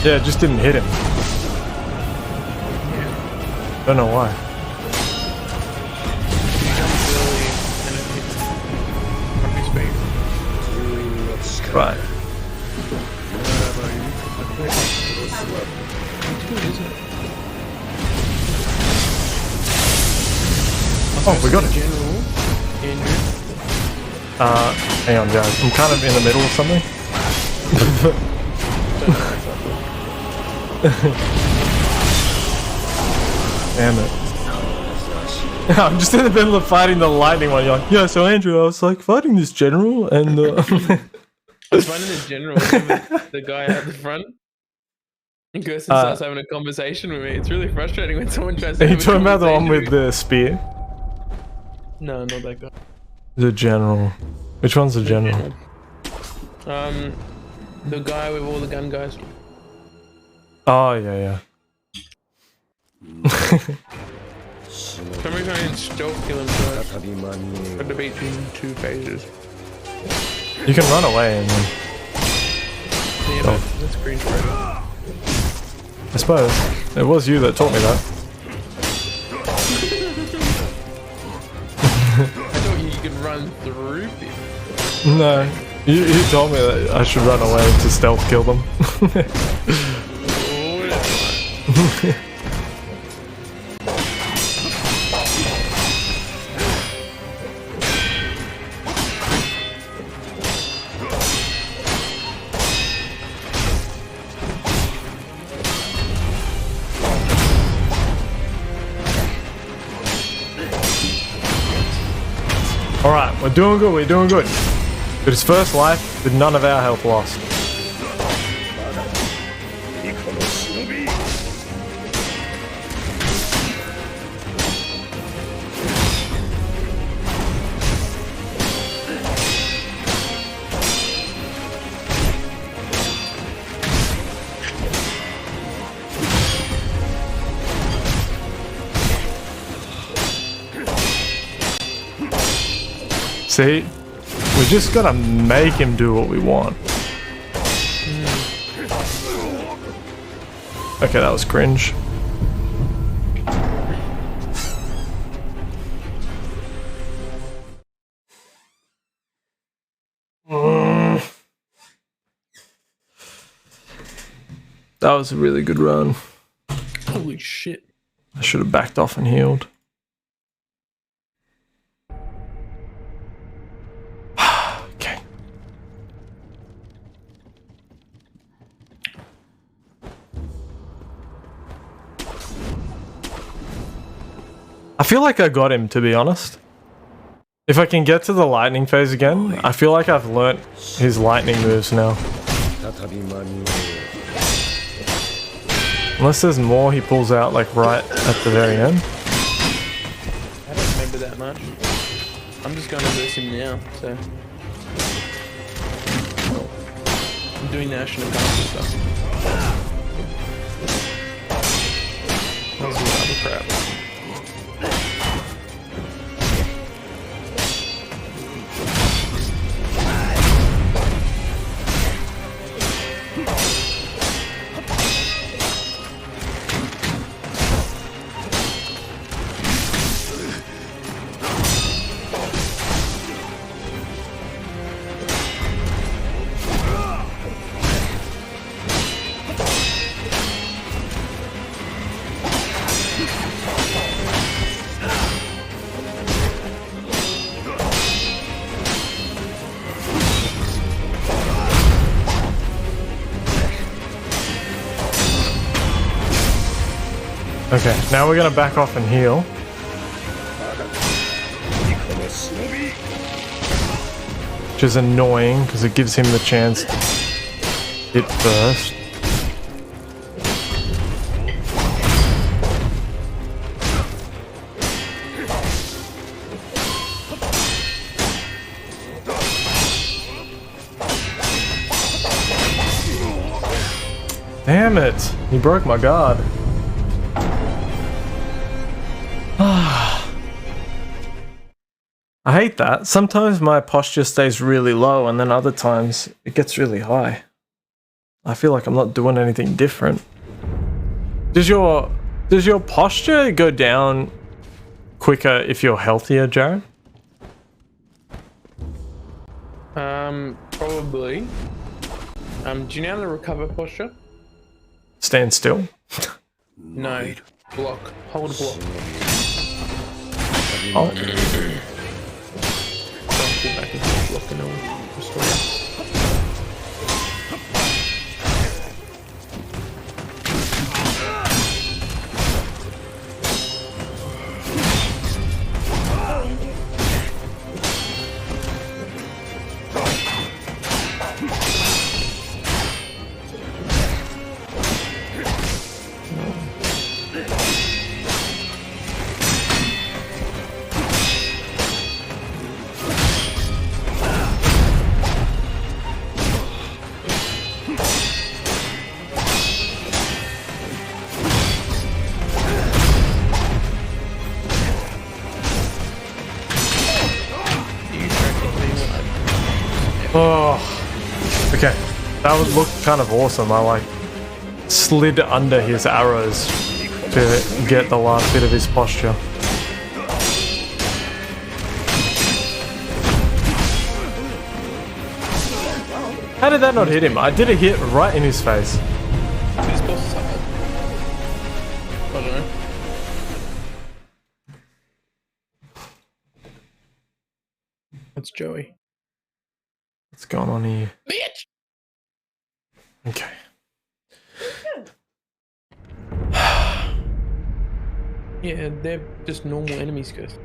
there. Yeah, it just didn't hit him. Don't know why. Right. Oh, we got it. Hang on, guys. I'm kind of in the middle of something. Damn it. I'm just in the middle of fighting the lightning one. You're like, yeah, so Andrew, I was like fighting this general and I was finding this general, the guy out the front. And Gerson starts having a conversation with me. It's really frustrating when someone tries to. Are you talking about the one with the spear? No, not that guy. The general. Which one's the general? The guy with all the gun guys. Oh yeah, Somebody's trying to stealth kill him first. Had to beat in 2 phases. You can run away and then. Yeah, but that's green for it. I suppose. It was you that taught me that. I thought you could run through people. No. You told me that I should run away to stealth kill them. Alright, we're doing good, we're doing good. But his first life with none of our health lost. See? We just gotta make him do what we want. Okay, that was cringe. That was a really good run. Holy shit. I should have backed off and healed. Okay. I feel like I got him, to be honest. If I can get to the lightning phase again, I feel like I've learnt his lightning moves now. Unless there's more he pulls out like right at the very end. I don't remember that much. I'm just going to verse him now, so. I'm doing national casting stuff. That was a lot of crap. Okay, now we're gonna back off and heal. Which is annoying because it gives him the chance to hit first. Damn it! He broke my guard. I hate that. Sometimes my posture stays really low and then other times it gets really high. I feel like I'm not doing anything different. Does your posture go down quicker if you're healthier, Jared? Probably. Do you know how to recover posture? Stand still. No. Block. Hold a block. Oh. Pull back into the block and it'll restore it. Oh, okay. That would look kind of awesome. I like slid under his arrows to get the last bit of his posture. How did that not hit him? I did a hit right in his face. These bosses have it. I don't know. That's Joey. What's going on here? Bitch! Okay. Yeah, they're just normal enemies, guys.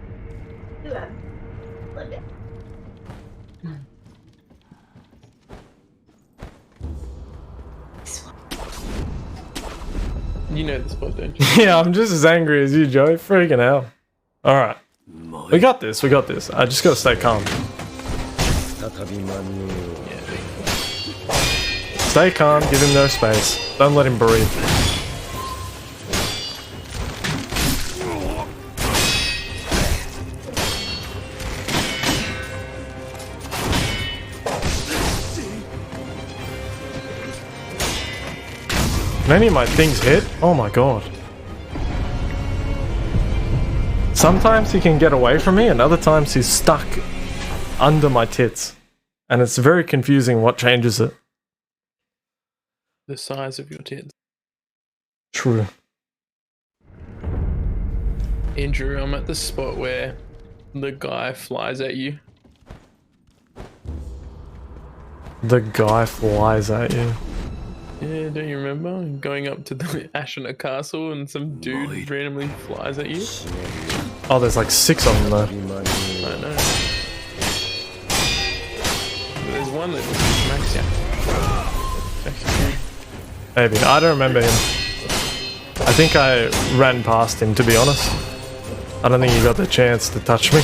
You know the spot, don't you? Yeah, I'm just as angry as you, Joey. Freaking hell. Alright. We got this, we got this. I just gotta stay calm. Stay calm, give him no space. Don't let him breathe. Can any of my things hit? Oh my god. Sometimes he can get away from me, and other times he's stuck under my tits. And it's very confusing what changes it. The size of your tits. True. Andrew, I'm at the spot where the guy flies at you. The guy flies at you. Yeah, don't you remember? Going up to the Ashina castle and some dude randomly flies at you? Oh, there's like 6 of them though. I know. But there's one that smacks you. It's actually good. Maybe. I don't remember him. I think I ran past him, to be honest. I don't think he got the chance to touch me.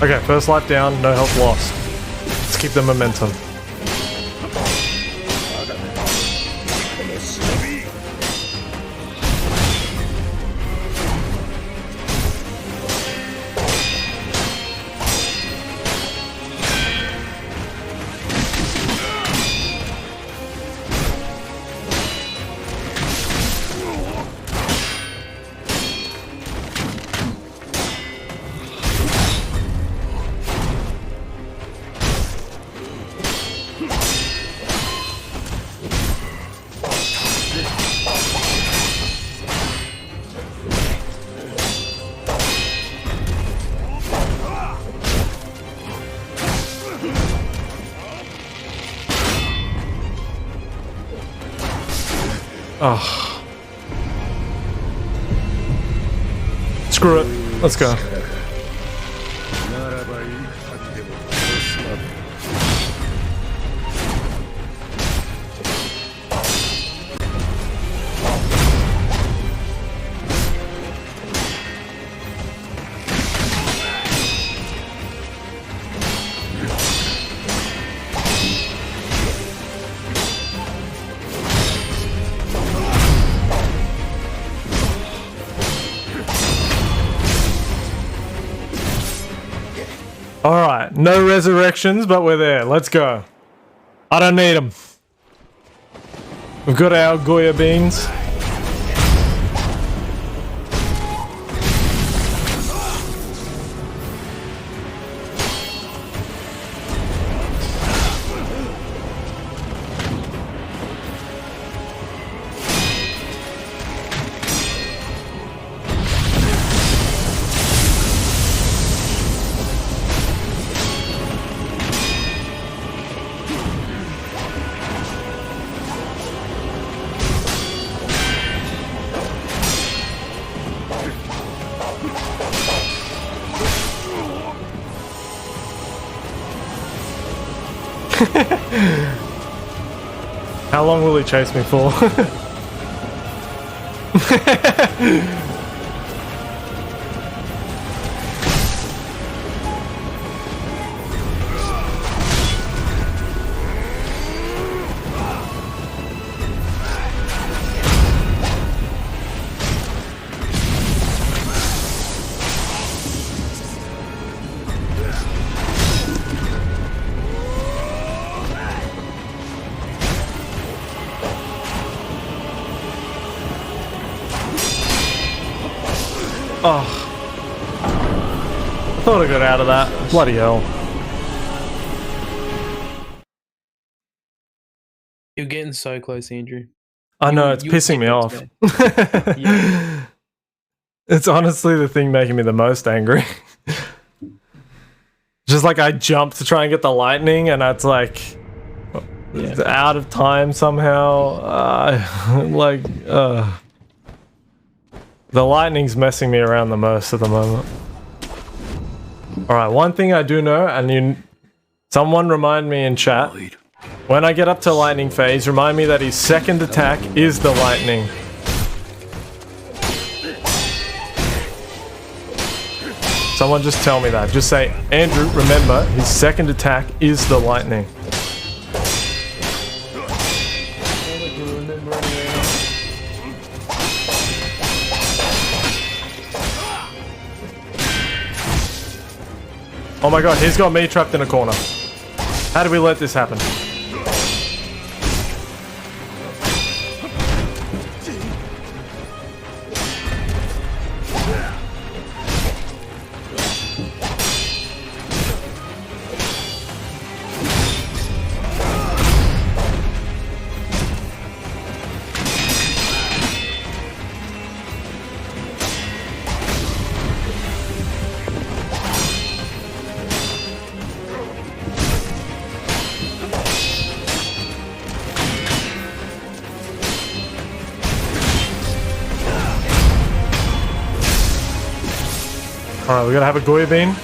Okay, first life down, no health lost. Let's keep the momentum. Oh. Screw it. Let's go. Alright, no resurrections, but we're there. Let's go. I don't need them. We've got our Goya beans. How long will he chase me for? Oh. I thought I got out of that. Bloody hell. You're getting so close, Andrew. I know, it's pissing me off. Yeah. It's honestly the thing making me the most angry. Just like I jumped to try and get the lightning and it's like it's out of time somehow. The lightning's messing me around the most at the moment. Alright, one thing I do know, and someone remind me in chat, When I get up to lightning phase, remind me that his second attack is the lightning. Someone just tell me that. Just say, Andrew, remember, his second attack is the lightning. Oh my god, he's got me trapped in a corner. How do we let this happen? Alright, we gotta have a Goya bean.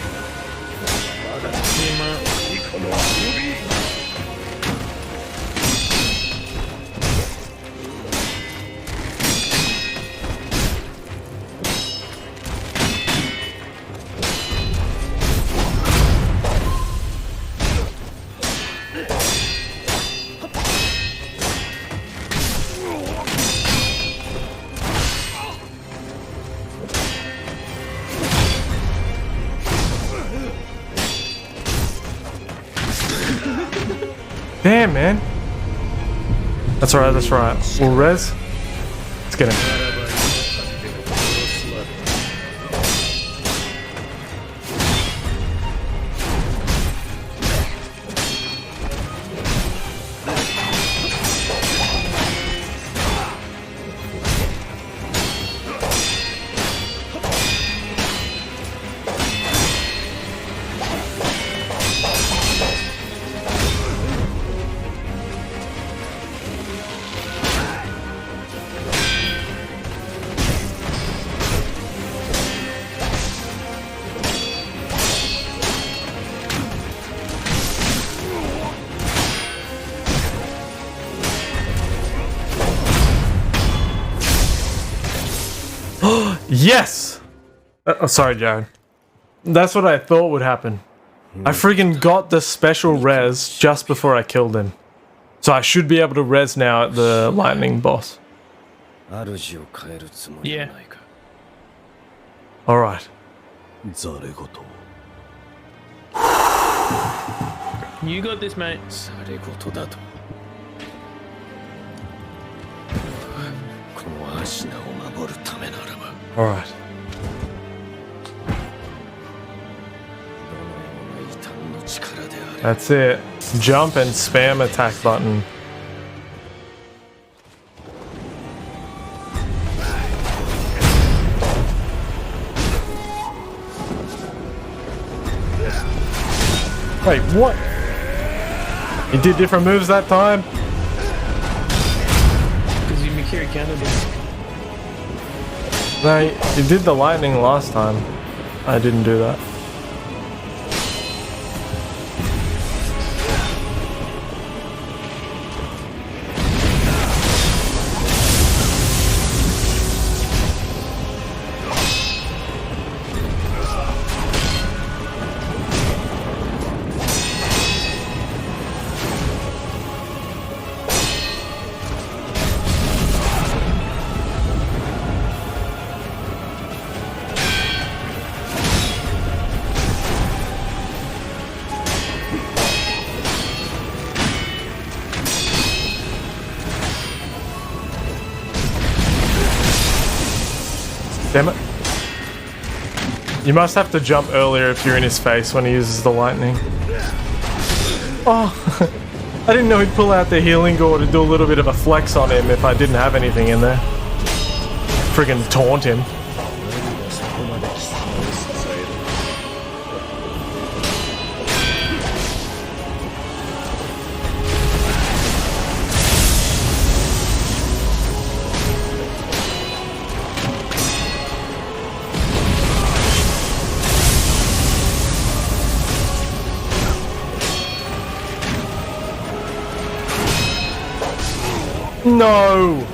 Damn, man. That's alright, that's right. We'll res. Let's get him. Yes! Oh, sorry, Jared. That's what I thought would happen. I friggin' got the special res just before I killed him. So I should be able to res now at the lightning boss. Yeah. Alright. You got this, mate. Alright. That's it. Jump and spam attack button. Wait, what? You did different moves that time? Because you Mikiri counted it. No, you did the lightning last time. I didn't do that. Damn it. You must have to jump earlier if you're in his face when he uses the lightning. Oh, I didn't know he'd pull out the healing gore to do a little bit of a flex on him if I didn't have anything in there. Friggin' taunt him. No!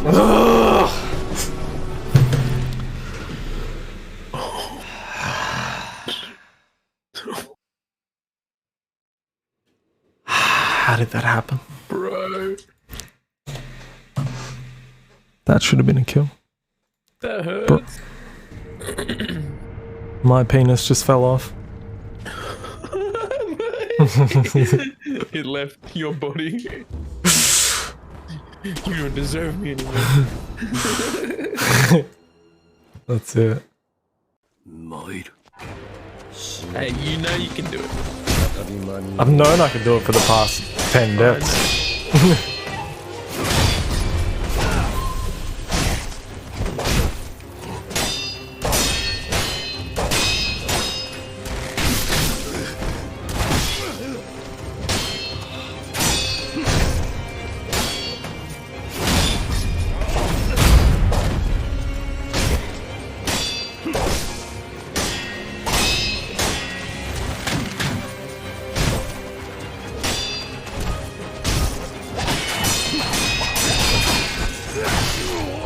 Ugh. How did that happen? Bro. That should have been a kill. That hurts. My penis just fell off. It left your body. You don't deserve me anymore. That's it. Hey, you know you can do it. I've known I could do it for the past 10 deaths.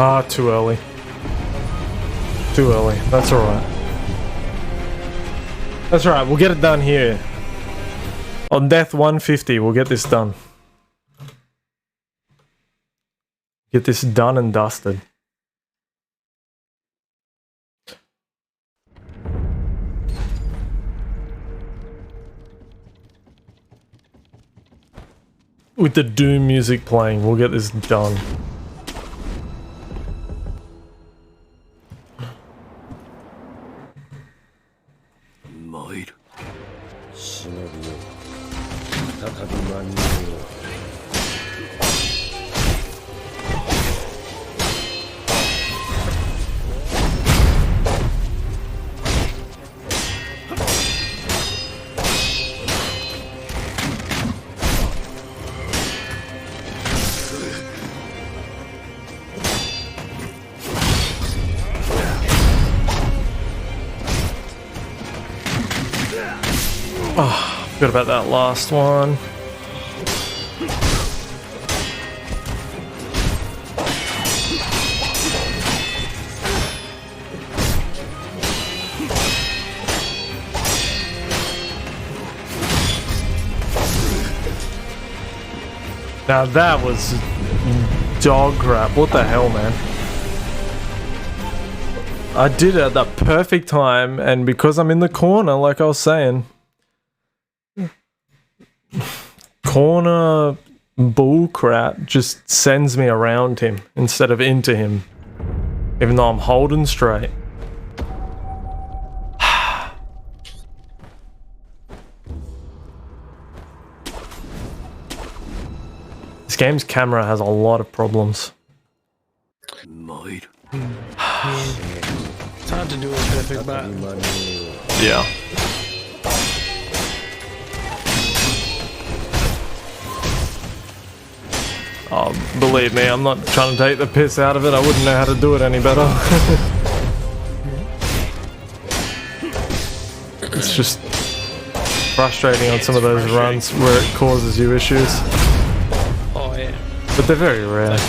Ah, too early. Too early. That's alright. That's alright, we'll get it done here. On death 150, we'll get this done. Get this done and dusted. With the Doom music playing, we'll get this done. Oh, forgot about that last one. Now that was dog crap. What the hell, man? I did it at the perfect time, and because I'm in the corner, like I was saying. Corner bullcrap just sends me around him instead of into him, even though I'm holding straight. This game's camera has a lot of problems. It's hard to do a perfect bat. Yeah. Oh, believe me, I'm not trying to take the piss out of it. I wouldn't know how to do it any better. It's just frustrating on some of those runs where it causes you issues. Oh yeah. But they're very rare.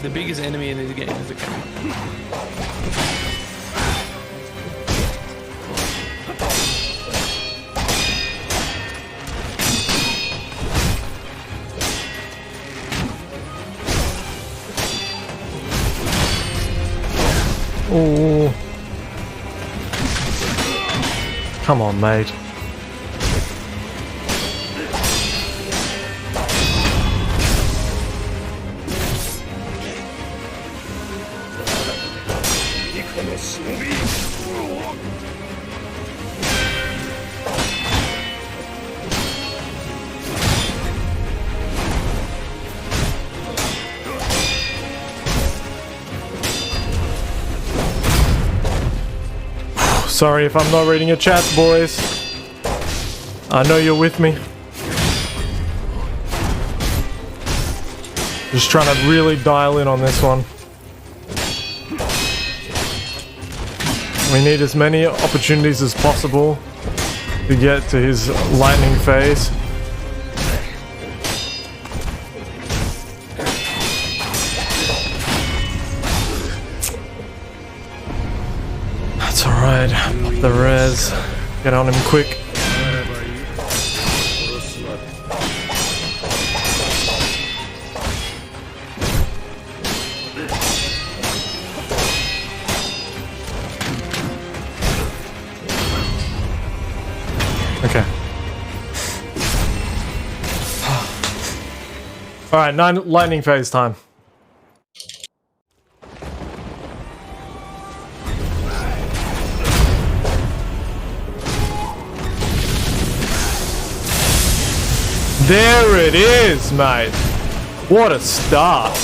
The biggest enemy in this game is the camera. Oh, come on, mate. Sorry if I'm not reading your chats, boys. I know you're with me. Just trying to really dial in on this one. We need as many opportunities as possible to get to his lightning phase. the res. Get on him quick. Okay. Alright, lightning phase time. There it is, mate. What a start.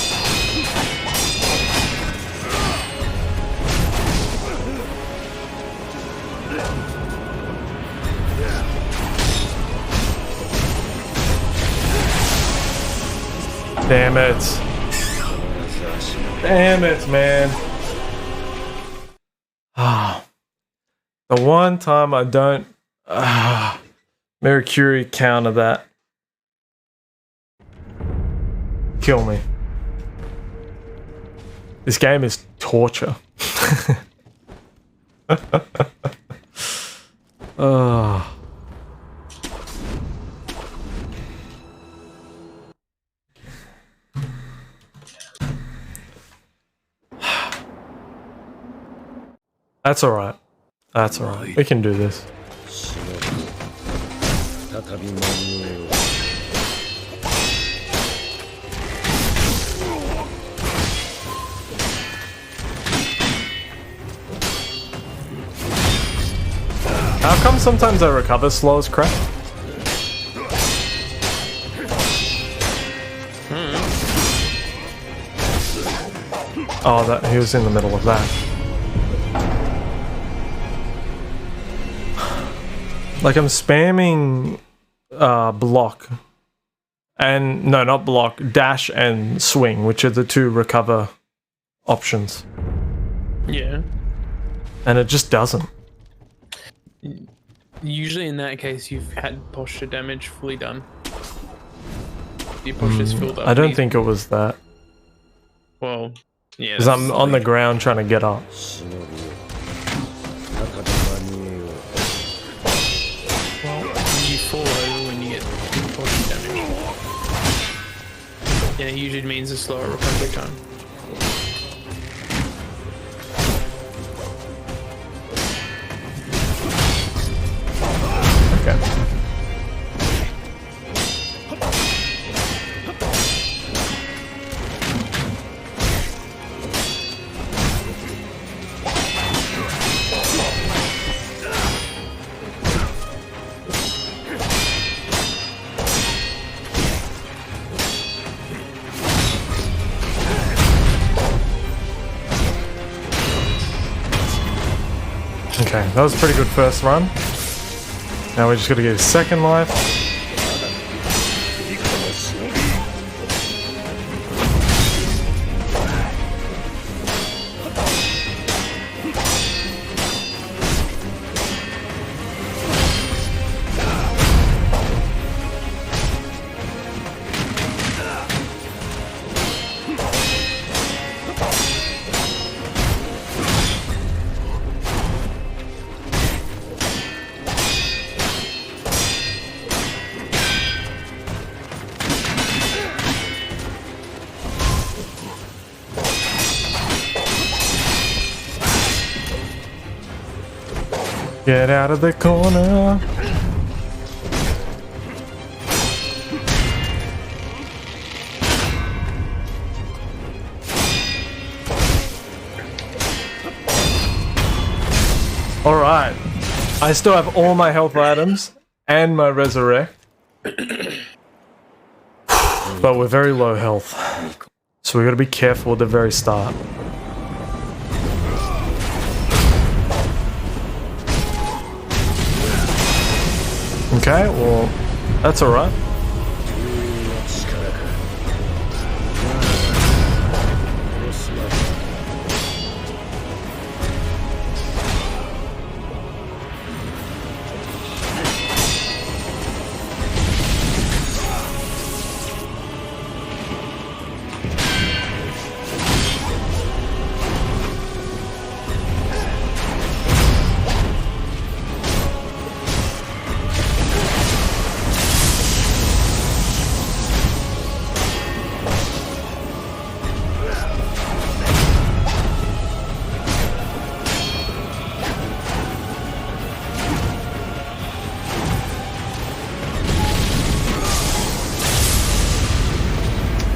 Damn it. Damn it, man. Ah. The one time I don't Mercury counter that. Kill me. This game is torture. Oh. That's alright. That's alright. We can do this. How come sometimes I recover slow as crap? Oh, that he was in the middle of that. Like I'm spamming block and no, not block, dash and swing, which are the two recover options. Yeah. And it just doesn't. Usually in that case, you've had posture damage fully done. Your posture's filled up. I don't think it was that. Well, yeah. Because I'm on the ground trying to get up. Well, you fall over when you get posture damage. Yeah, it usually means a slower recovery time. Okay. Okay, that was a pretty good first run. Now we just got to get a second life. Get out of the corner. All right. I still have all my health items and my resurrect. But we're very low health. So we got to be careful at the very start. Okay, well, that's alright.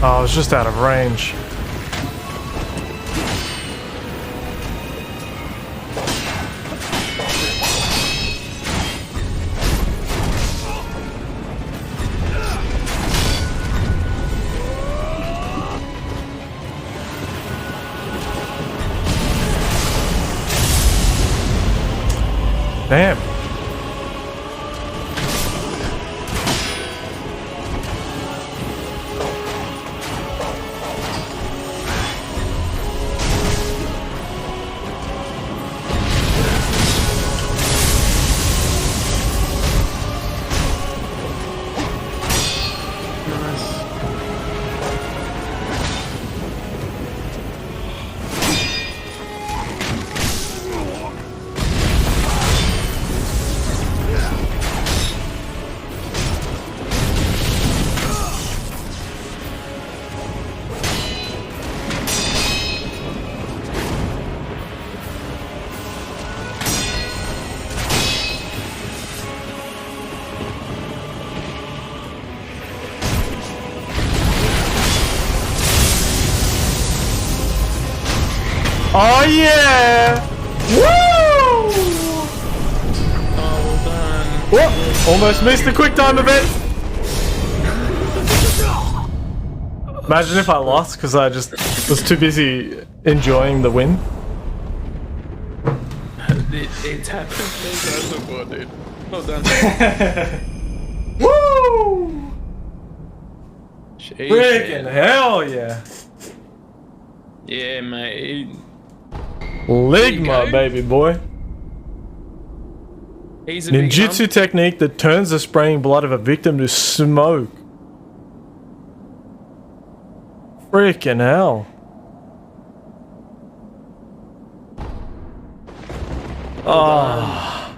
Oh, I was just out of range. Damn. Oh yeah! Woo! Oh, well done. Whoop! Almost missed the quick time event. Imagine if I lost because I just was too busy enjoying the win. It's happened many times before, dude. Well done. Woo! Jeez, Freaking man. hell yeah! Yeah, mate. Ligma, baby boy. He's a big Ninjutsu hump. technique that turns the spraying blood of a victim to smoke. Freaking hell. Oh.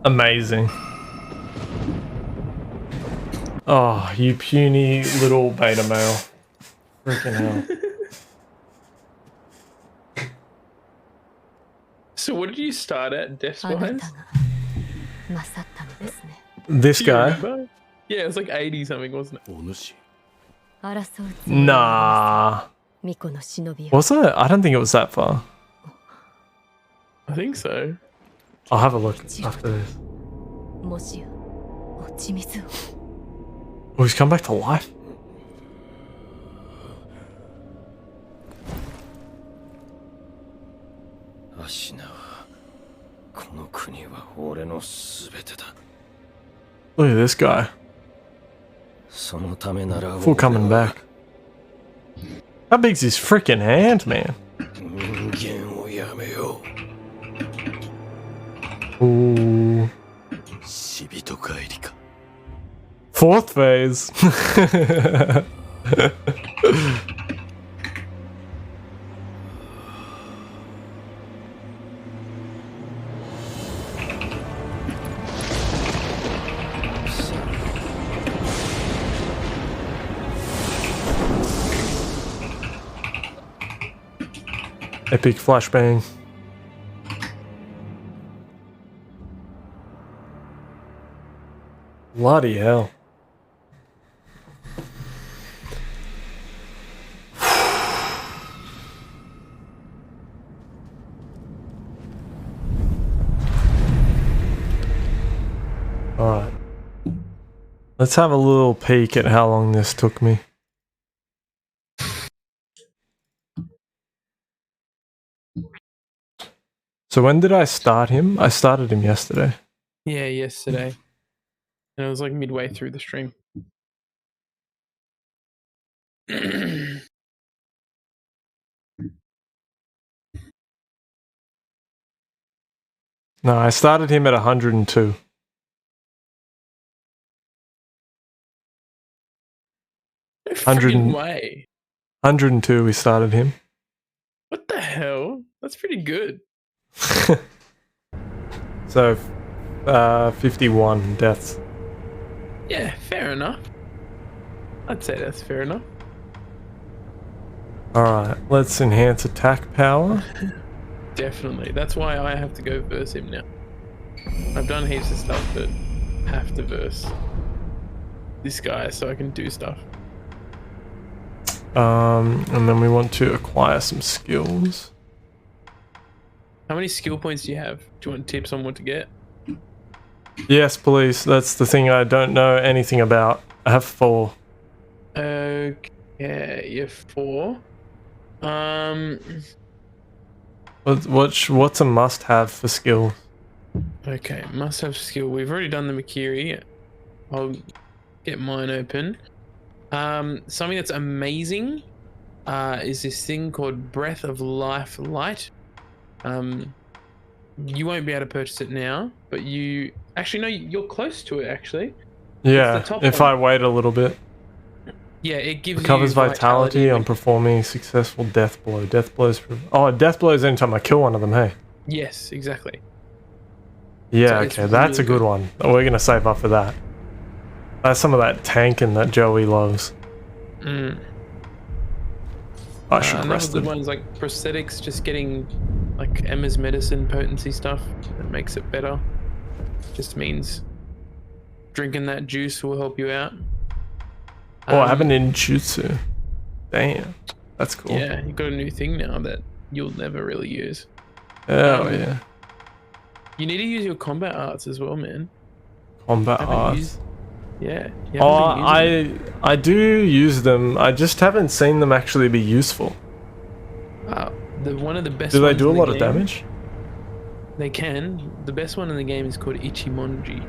Amazing. Oh, you puny little beta male. Freaking hell. So what did you start at, death-wise? This Do you guy? remember? Yeah, it was like 80 something, wasn't it? Nah. Was it? I don't think it was that far. I think so. I'll have a look after this. Oh, he's come back to life? Look at this guy. Full coming back. How big's his freaking hand, man? Ooh. Fourth phase. Epic flashbang. Bloody hell. Alright. Let's have a little peek at how long this took me. So when did I start him? I started him yesterday. Yeah, yesterday. And it was like midway through the stream. No, I started him at 102. No 100 freaking way. 102 we started him. What the hell? That's pretty good. So, 51 deaths. Yeah, fair enough. I'd say that's fair enough. Alright, let's enhance attack power. Definitely. That's why I have to go verse him now. I've done heaps of stuff, but have to verse. this guy so I can do stuff. And then we want to acquire some skills. How many skill points do you have? Do you want tips on what to get? Yes, please. That's the thing I don't know anything about. I have 4. Okay, you have 4. What's a must-have for skill? Okay, must have skill. We've already done the Makiri. I'll get mine open. Something that's amazing is this thing called Breath of Life Light. You won't be able to purchase it now, but you actually no, you're close to it actually. Yeah, It's the top if one. I wait a little bit. Yeah, it gives Recovers you vitality on performing successful death blow. Death blows. Death blows anytime I kill one of them. Hey. Yes, exactly. Yeah, So it's okay, that's really a good one. We're gonna save up for that. That's some of that tanking that Joey loves. I should another rest good it. one is like prosthetics, just getting like Emma's medicine potency stuff that makes it better. Just means drinking that juice will help you out. Oh, I have an ninjutsu. Damn, that's cool. Yeah, you got a new thing now that you'll never really use. Oh yeah. You need to use your combat arts as well, man. Combat Haven't arts. used- Yeah. you Oh, haven't been using them. I do use them. I just haven't seen them actually be useful. One of the best. Do they ones do a in the lot of game- damage? They can. The best one in the game is called Ichimonji.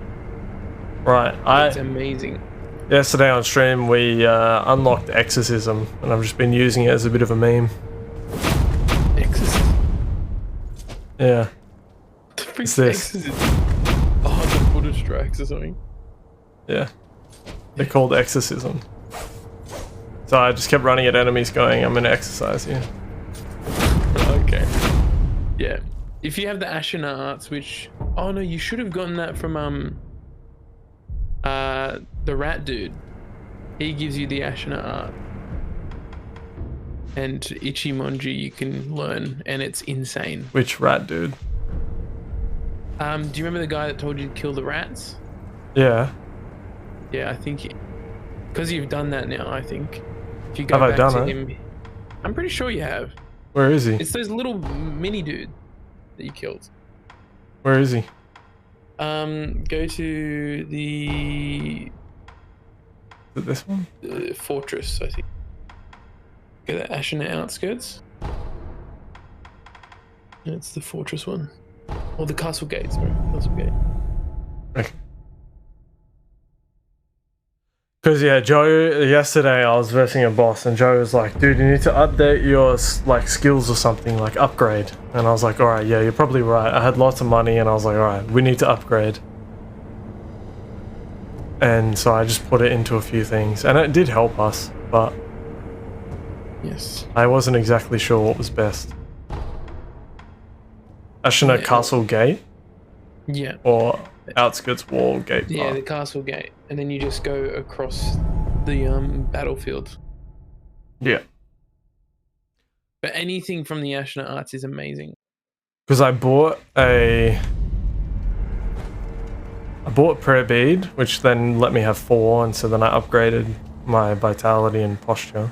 Right. It's amazing. Yesterday on stream we unlocked Exorcism, and I've just been using it as a bit of a meme. Exorcism. Yeah. What's this? Oh, the Buddha strikes or something. Yeah. They're called Exorcism. So I just kept running at enemies going, I'm gonna exercise you. Okay. Yeah. If you have the Ashina arts, which oh no, you should have gotten that from the rat dude. He gives you the Ashina art. And Ichimonji you can learn, and it's insane. Which rat dude? Do you remember the guy that told you to kill the rats? Yeah. Yeah, I think because you've done that now. I think if you go Have I back done to it? him, I'm pretty sure you have. Where is he? It's those little mini dude that you killed. Where is he? Go to the Is it this one? fortress, I think. Go to Ashina outskirts. It's the fortress one. Or the castle gate, sorry. Castle gate. Okay. Because yeah, Joe, yesterday I was versing a boss and Joe was like, dude, you need to update your like skills or something, like upgrade. And I was like, alright, yeah, you're probably right. I had lots of money and I was like, alright, we need to upgrade. And so I just put it into a few things and it did help us, but Yes. I wasn't exactly sure what was best. Ashina Yeah. Castle Gate Yeah. or Outskirts Wall Gate Yeah, Path? the castle gate. And then you just go across the battlefield. Yeah. But anything from the Ashina arts is amazing. Because I bought Prayer Bead, which then let me have 4, and so then I upgraded my vitality and posture.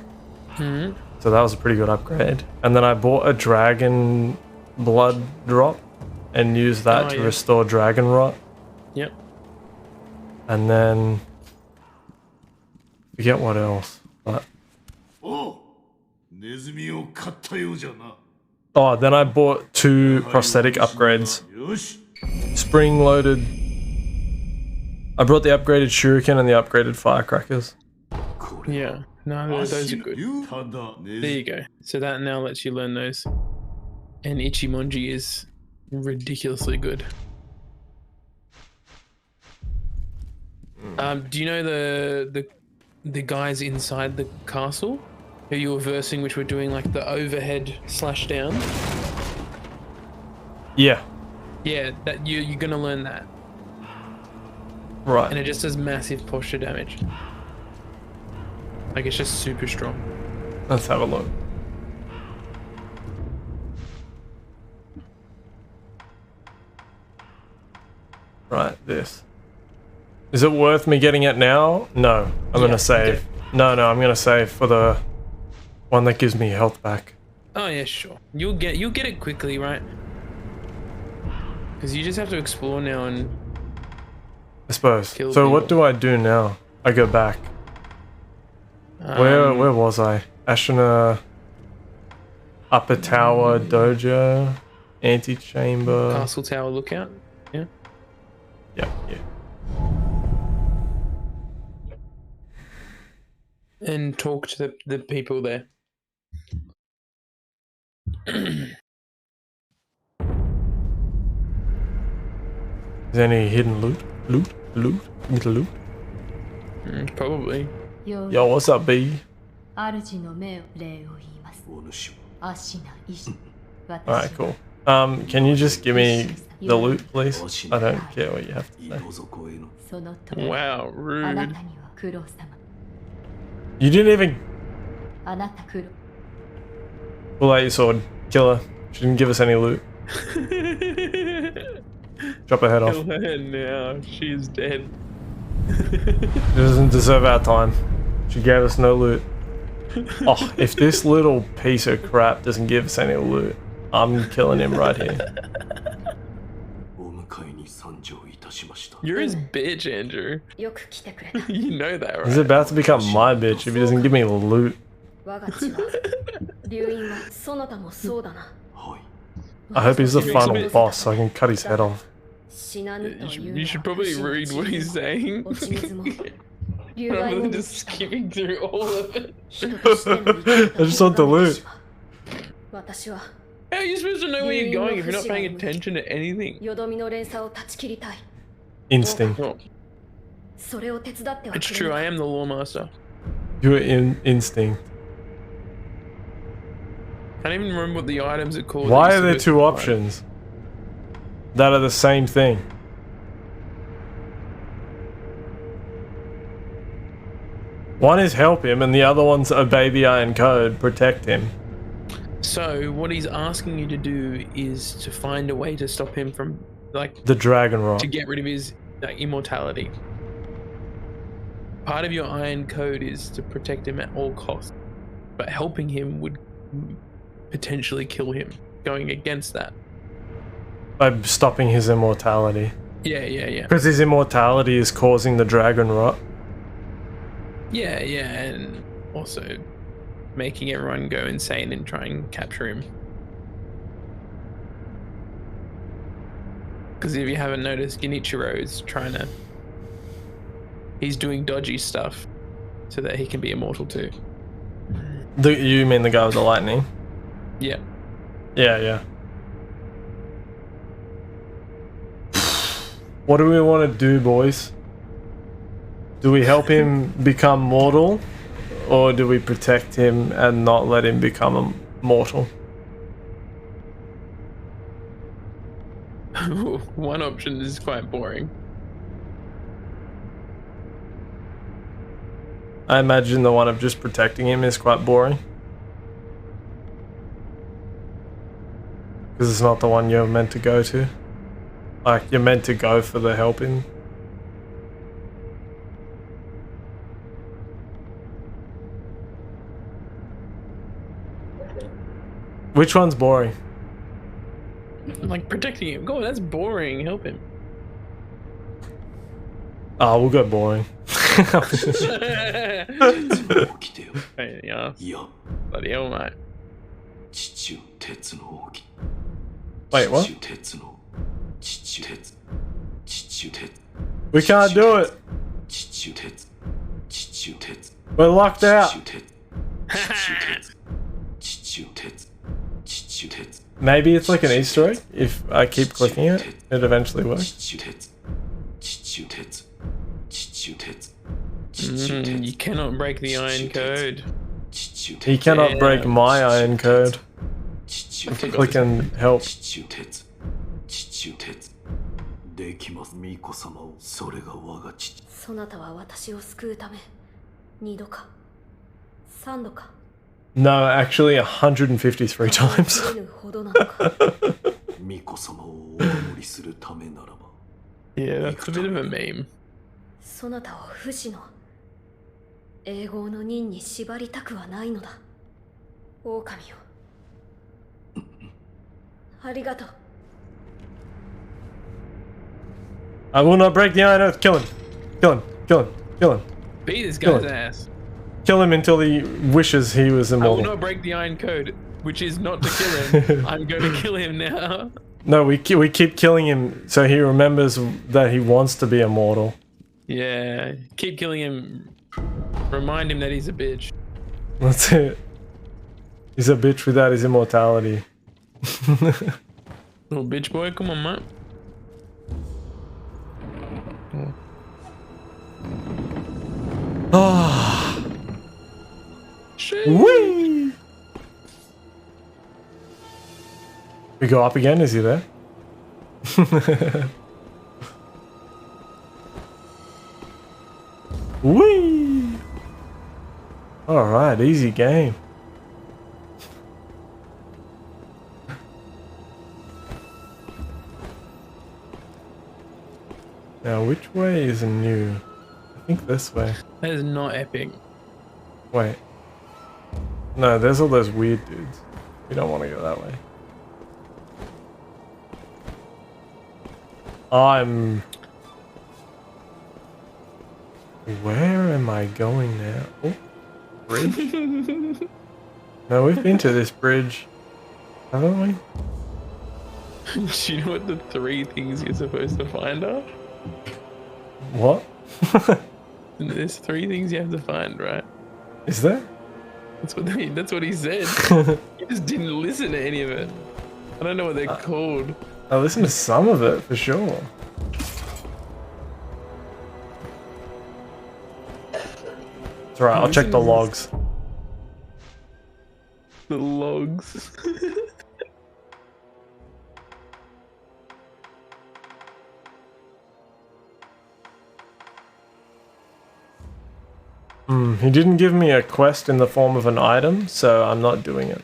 Mm-hmm. So that was a pretty good upgrade. And then I bought a Dragon Blood Drop and used that to restore Dragon Rot. Yep. And then forget what else. But oh, then I bought 2 prosthetic upgrades. Spring loaded. I brought the upgraded shuriken and the upgraded firecrackers. Yeah. No, those are good. There you go. So that now lets you learn those. And Ichimonji is ridiculously good. Do you know the guys inside the castle who you were versing, which were doing like the overhead slash down? Yeah. Yeah, that you're gonna learn that, Right. and it just does massive posture damage. Like it's just super strong. Let's have a look. Right, this. Is it worth me getting it now? No. I'm Yeah, gonna save. No, I'm gonna save for the one that gives me health back. Oh yeah, sure. You'll get it quickly, right? Because you just have to explore now and I suppose. Kill So what people. do I do now? I go back. Where was I? Ashina, Upper Tower, Dojo, Antechamber. Castle Tower Lookout. Yeah. Yeah. And talk to the people there. Is there any hidden loot? Little loot? Probably. Yo, what's up, B? Alright, cool. Can you just give me the loot, please? I don't care what you have to say. Wow, rude. You didn't even pull out your sword. Kill her. She didn't give us any loot. Chop her head off. Kill her now. She is dead. She doesn't deserve our time. She gave us no loot. Oh, if this little piece of crap doesn't give us any loot, I'm killing him right here. You're his bitch, Andrew. You know that, right? He's about to become my bitch if he doesn't give me loot. I hope he's the final boss so I can cut his head off. You should probably read what he's saying. Rather than just skipping through all of it. I just want the loot. How are you supposed to know where you're going if you're not paying attention to anything? Instinct. Oh, it's true, I am the law master. You're in instinct. Can't even remember what the items are called. Why are there two options that are the same thing? One is help him and the other one's obey the Iron Code, protect him. So what he's asking you to do is to find a way to stop him from, like, The dragon rot. to get rid of his immortality. Part of your Iron Code is to protect him at all costs, but helping him would potentially kill him. Going against that. By stopping his immortality. Yeah. Because his immortality is causing the dragon rot. Yeah, and also making everyone go insane and try and capture him. Because if you haven't noticed, Genichiro is he's doing dodgy stuff so that he can be immortal too. You mean the guy with the lightning? Yeah. Yeah. What do we want to do, boys? Do we help him become mortal? Or do we protect him and not let him become mortal? One option is quite boring. I imagine the one of just protecting him is quite boring. Because it's not the one you're meant to go to. Like, you're meant to go for the helping. Which one's boring? Like protecting him. Go on, that's boring. Help him. Ah, we'll go boring. Yeah. Bloody hell, mate. Wait, what? We can't do it. We're locked out. Maybe it's like an Easter egg. If I keep clicking it, it eventually works. You cannot break the Iron Code. He cannot break my Iron Code. Click and help. そなたは私を救うため2度か3度か No, actually 153 times. 出ぬほどなのか Yeah, that's a bit of a meme. そなたを不死の永劫の任に縛りたくはないのだ。狼よ。ありがとう。 I will not break the iron oath. Kill him. Kill him. Kill him. Kill him. Beat this Kill guy's him. ass. Kill him until he wishes he was I will immortal. not break the iron code, which is not to kill him. I'm going to kill him now. No, we keep killing him so he remembers that he wants to be immortal. Yeah, keep killing him. Remind him that he's a bitch. That's it. He's a bitch without his immortality. Little bitch boy, come on, mate. Ah. Shit. Whee! We go up again, is he there? Whee! Alright, easy game. Now, which way is new? I think this way. That is not epic. Wait. No, there's all those weird dudes. We don't want to go that way. Where am I going now? Oh, bridge? No, we've been to this bridge, haven't we? Do you know what the 3 things you're supposed to find are? What? There's 3 things you have to find, right? Is there? That's what he said. You just didn't listen to any of it. I don't know what they're called. I listened to some of it for sure. It's alright, I'll check the logs. The logs. He didn't give me a quest in the form of an item, so I'm not doing it.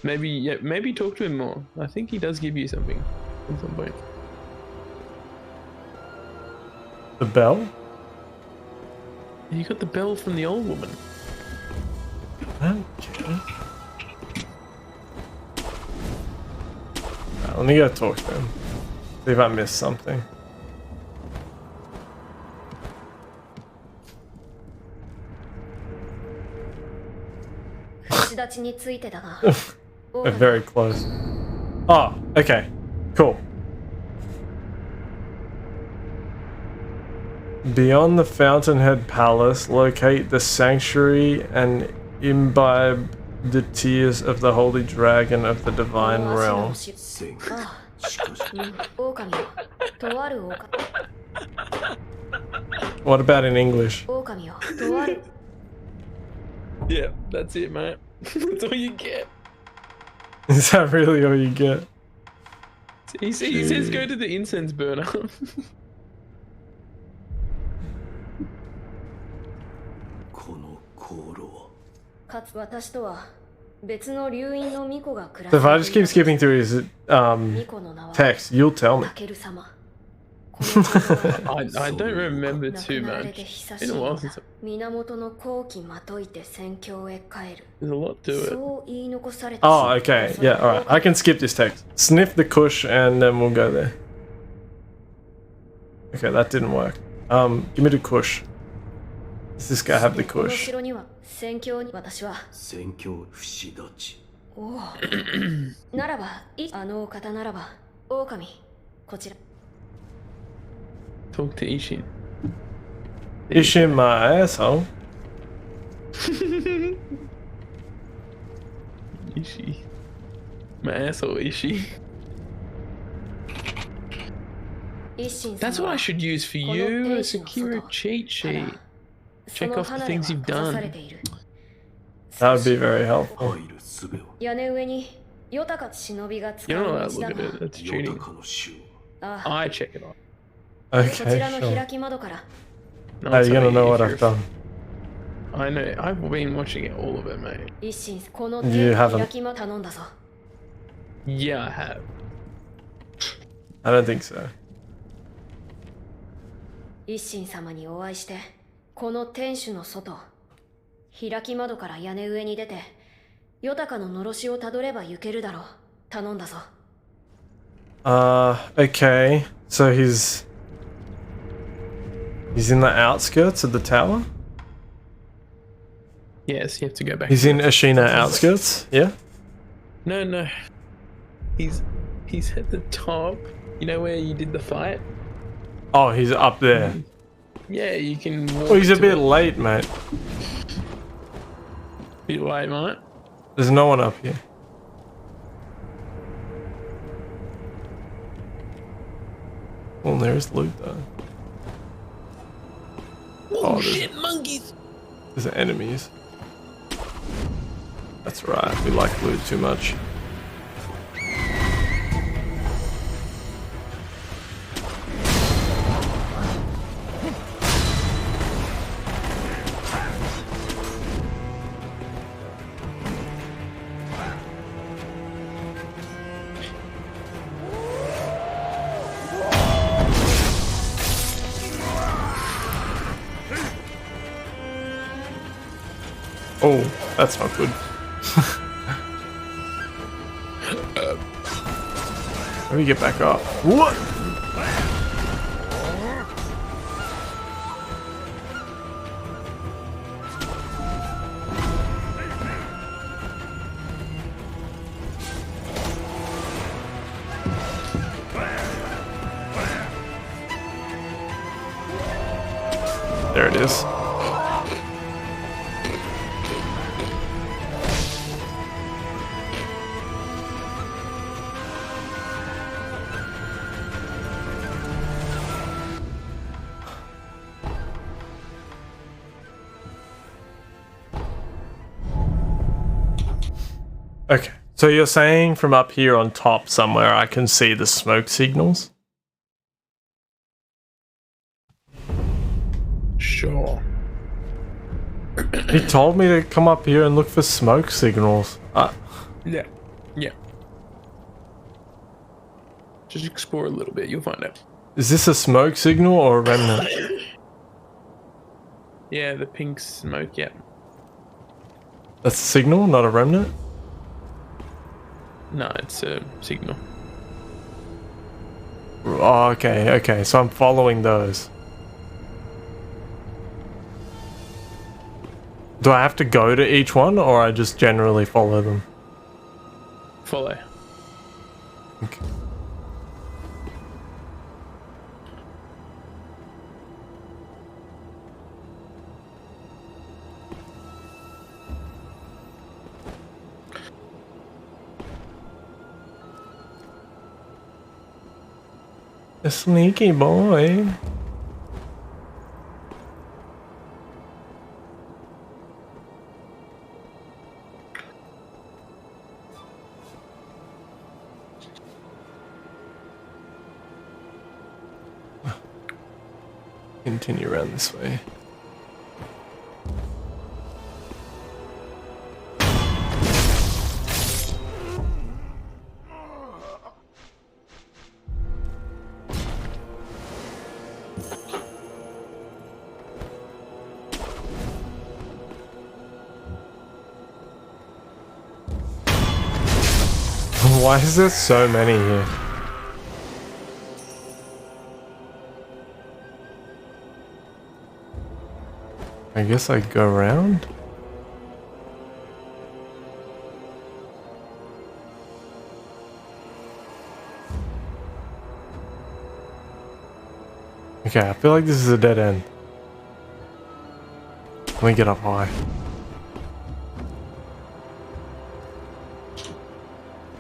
Maybe talk to him more. I think he does give you something at some point. The bell? You got the bell from the old woman. Okay. Let me go talk to him. See if I missed something. They're very close. Oh, okay. Cool. Beyond the Fountainhead Palace, locate the sanctuary and imbibe the tears of the holy dragon of the divine realm. What about in English? Yeah, that's it, mate. That's all you get. Is that really all you get? He says go to the incense burner. So if I just keep skipping through his text, you'll tell me. I don't remember too much. It's been a while since. There's a lot to it. Oh, okay. Yeah, alright. I can skip this text. Sniff the kush and then we'll go there. Okay, that didn't work. Give me the kush. Does this guy have the kush? Talk to Ishin. Ishin my asshole. Ishi. My asshole, Ishi. That's what I should use for you, a Sekiro cheat sheet. Check off the things you've done. That would be very helpful. You're not allowed to look at it, that's cheating. I check it off. Okay, sure. How No, are you gonna know what if I've done? I know, I've been watching it, all of it, mate. You haven't. Yeah, I have. I don't think so. 一心様にお会いして、この天守の外、開き窓から屋根上に出て、ヨタカののろしをたどれば行けるだろう。頼んだぞ。Okay. So he's in the outskirts of the tower? Yes, you have to go back. He's in Ashina outskirts? Yeah? No. He's at the top. You know where you did the fight? Oh, he's up there. Yeah, you can walk. Oh, he's a to bit it. late, mate. Bit late, mate. There's no one up here. Well, there is loot though. Oh shit, monkeys! There's enemies. That's right, we like loot too much. Oh, that's not good. Let me get back up. What? There it is. Okay, so you're saying from up here on top somewhere I can see the smoke signals? Sure. He told me to come up here and look for smoke signals. Yeah. Just explore a little bit, you'll find out. Is this a smoke signal or a remnant? Yeah, the pink smoke, yeah. That's a signal, not a remnant? No, it's a signal. Oh, okay, so I'm following those. Do I have to go to each one, or I just generally follow them? Follow. Okay. A sneaky boy. Continue around this way. Why is there so many here? I guess I go around? Okay, I feel like this is a dead end. Let me get up high.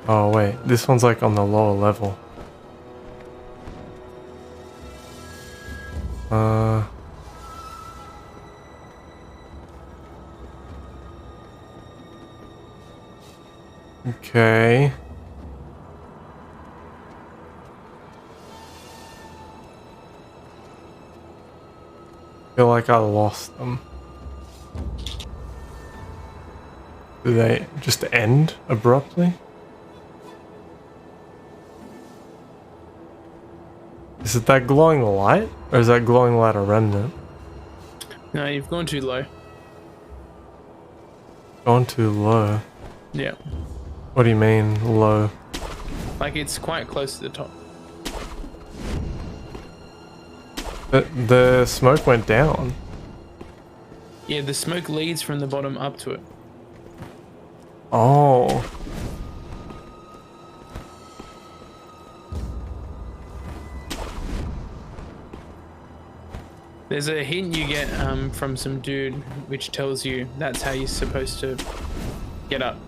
Oh wait, this one's like on the lower level. Okay. Feel like I lost them. Do they just end abruptly? This Is it that glowing light? Or is that glowing light a remnant? No, you've gone too low. Gone too low. Yeah. What do you mean, low? Like it's quite close to the top. The smoke went down. Yeah, the smoke leads from the bottom up to it. Oh. There's a hint you get from some dude which tells you that's how you're supposed to get up.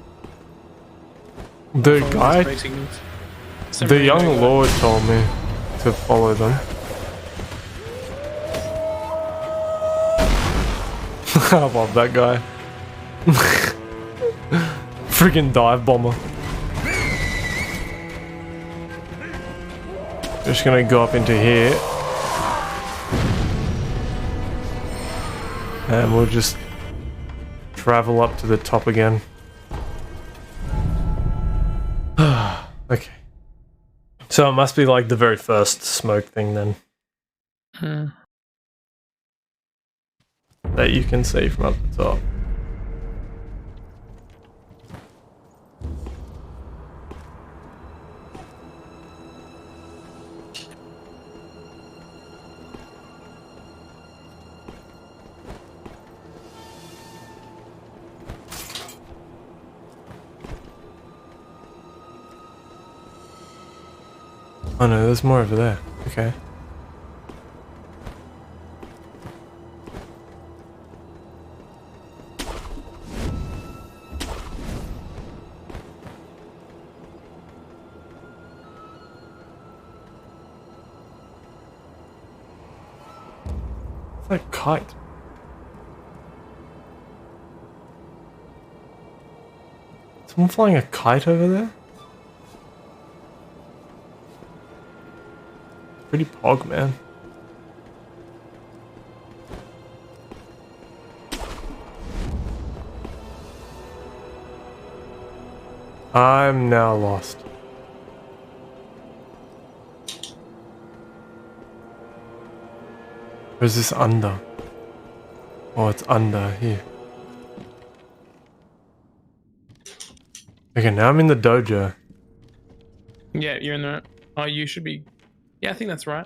The Follow guy, smoke signals. Some the rando young guy. lord told me to follow them. I love that guy. Freaking dive bomber. Just gonna go up into here. And we'll just travel up to the top again. Okay. So it must be like the very first smoke thing then. That you can see from up the top. Oh no, there's more over there. Okay. It's like a kite. Someone flying a kite over there? Pretty pog, man. I'm now lost. Where's this under? Oh, it's under here. Okay, now I'm in the dojo. Yeah, you're in the. Oh, you should be. Yeah, I think that's right.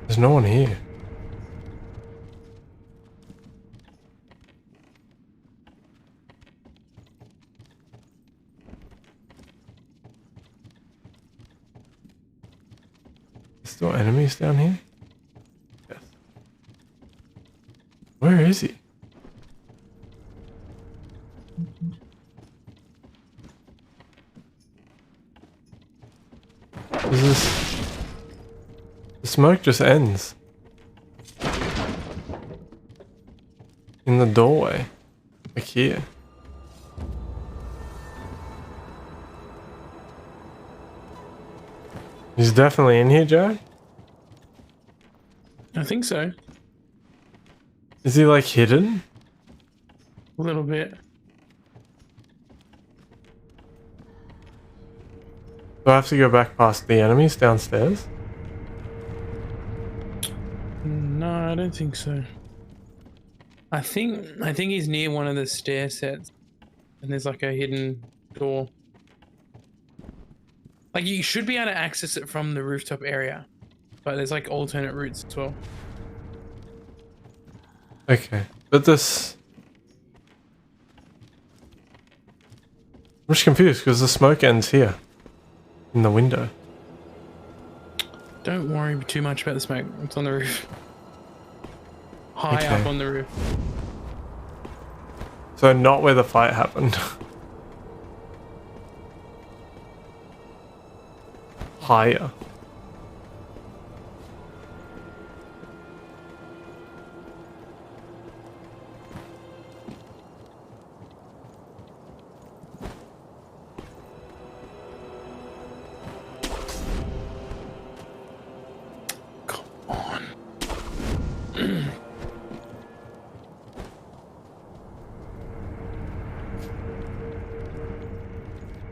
There's no one here. There's still enemies down here? Yes. Where is he? Is this... The smoke just ends. In the doorway. Like here. He's definitely in here, Joe? I think so. Is he like hidden? A little bit. Do I have to go back past the enemies downstairs? No, I don't think so. I think he's near one of the stair sets, and there's like a hidden door. Like you should be able to access it from the rooftop area, but there's like alternate routes as well. Okay, but this... I'm just confused because the smoke ends here. In the window. Don't worry too much about the smoke. It's on the roof. High up on the roof. So not where the fight happened. Higher.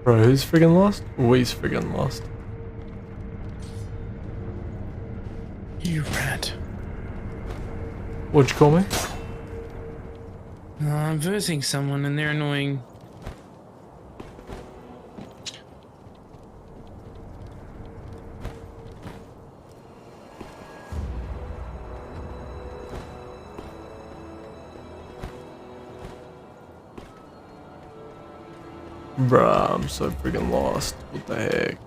Bro, who's friggin' lost? We's friggin' lost. You rat. What'd you call me? I'm versing someone and they're annoying. Bruh, I'm so friggin' lost. What the heck?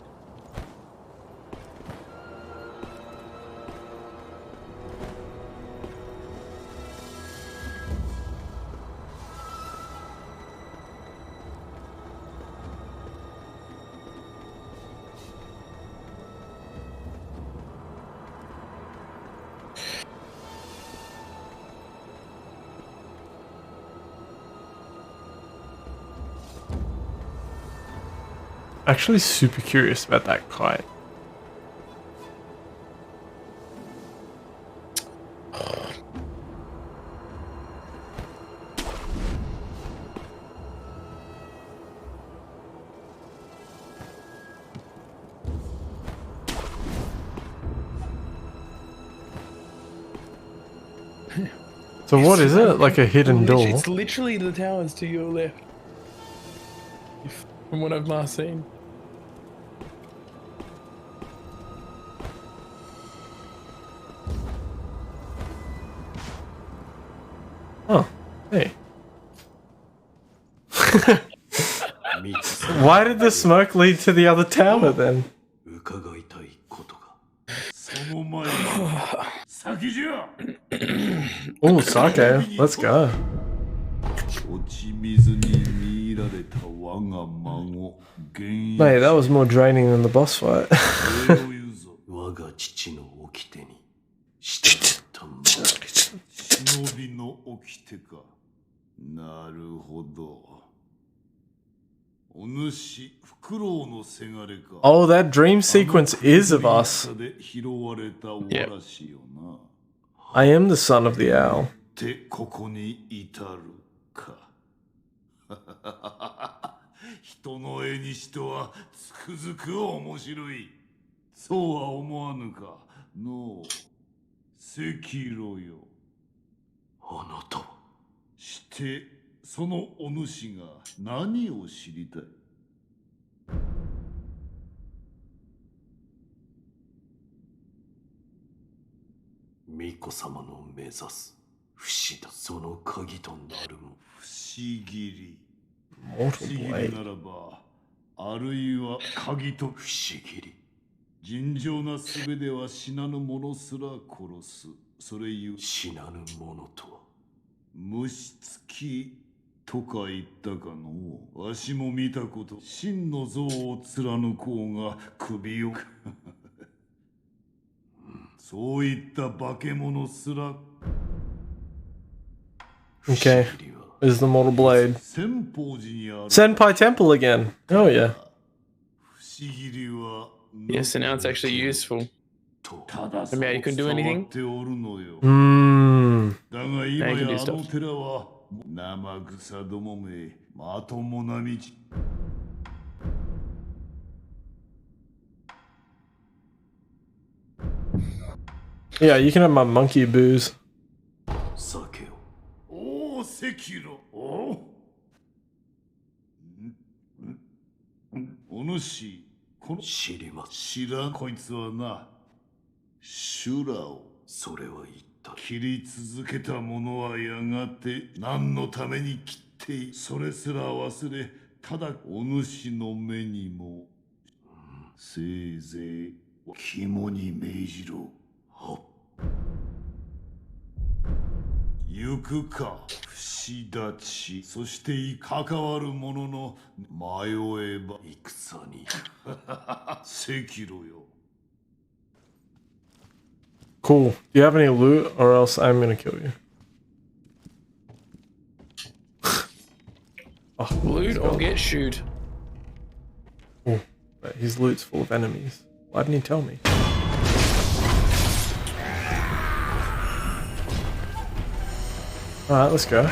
Actually super curious about that kite. So what is it? Like a hidden door? It's literally the towers to your left. From what I've last seen. Oh, hey. Why did the smoke lead to the other tower then? Oh, sake. Let's go. Mate, that was more draining than the boss fight. Oh, that dream sequence is of us. Yep. I am the son of the owl. 人の絵にしてはつくづく面白い。そうは思わぬか。のう、赤炉よ。あなたは。して、そのお主が何を知りたい。巫女様の目指す不死だ。その鍵となるも不思議り。 Mortal Blade. ならば、あるいは鍵と不思議り。尋常なすべでは死なぬ者すら殺す。それゆ死なぬ者とは。虫つきとか言ったかのう。わしも見たこと。真の像を貫こうが首を。そういった化け物すら。Okay. Is the Mortal Blade. Senpai Temple again. Oh yeah. Yes, and now it's actually useful. Maybe you couldn't do anything? Hmm. Now you can do stuff. Yeah, you can have my monkey booze. Sekiro. Oh? お主、この知りま知らんこいつはな、修羅をそれは言った切り続けた者はやがて何のために切ってそれすら忘れただお主の目にも、せいぜい肝に銘じろ。はっ行くか不死立ちそして関わる者の迷えば戦に赤炉よ Cool. Do you have any loot or else I'm gonna kill you? Oh, loot or get shoot. Oh, but his loot's full of enemies. Why didn't he tell me? Alright, let's go.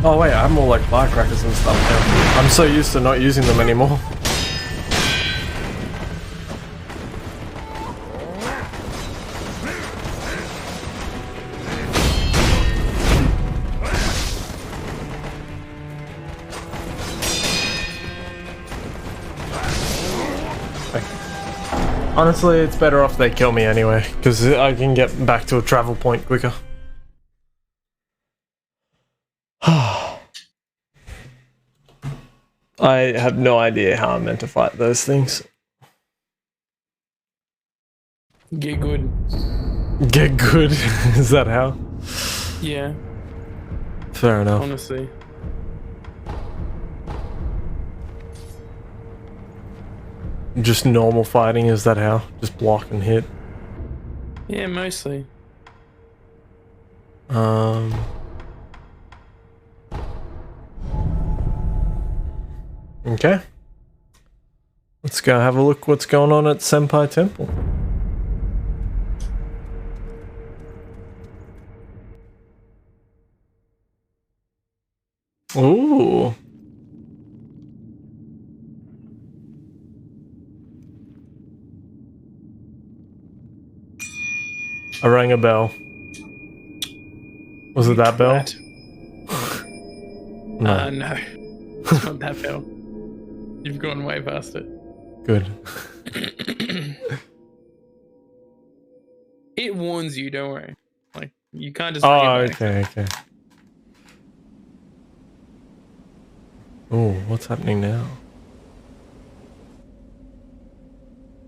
Oh wait, I have more like firecrackers and stuff now. I'm so used to not using them anymore. Honestly, it's better off they kill me anyway, because I can get back to a travel point quicker. I have no idea how I'm meant to fight those things. Get good. Get good? Is that how? Yeah. Fair enough. Honestly. Just normal fighting, is that how? Just block and hit? Yeah, mostly. Okay. Let's go have a look what's going on at Senpai Temple. Ooh. I rang a bell. Was it that bell? No. No. It's not that bell. You've gone way past it. Good. It warns you, don't worry. Like, you can't just Oh, ring it back. okay. Oh, what's happening now?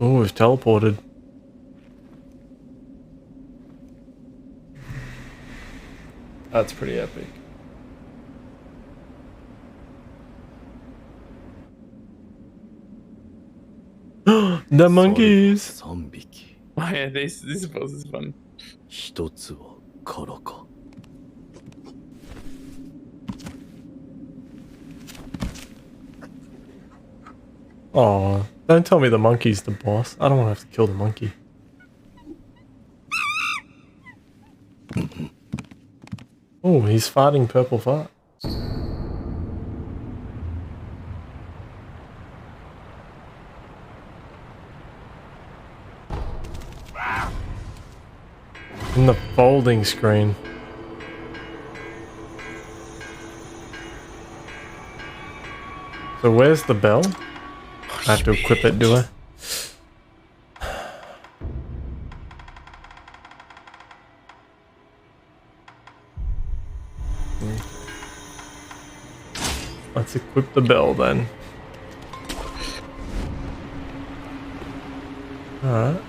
Oh, we've teleported. That's pretty epic. The monkeys! Oh yeah, this boss is fun. Oh, don't tell me the monkey's the boss. I don't want to have to kill the monkey. Oh, he's farting purple fart. In the folding screen. So where's the bell? I have to equip it, do I? Let's equip the bell then. Alright.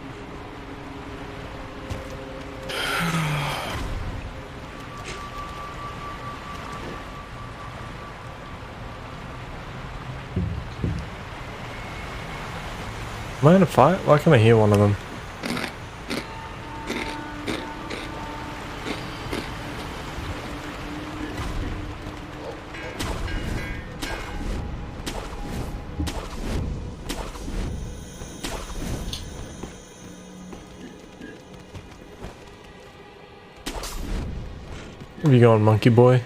Am I in a fight? Why can't I hear one of them? Where you going, monkey boy?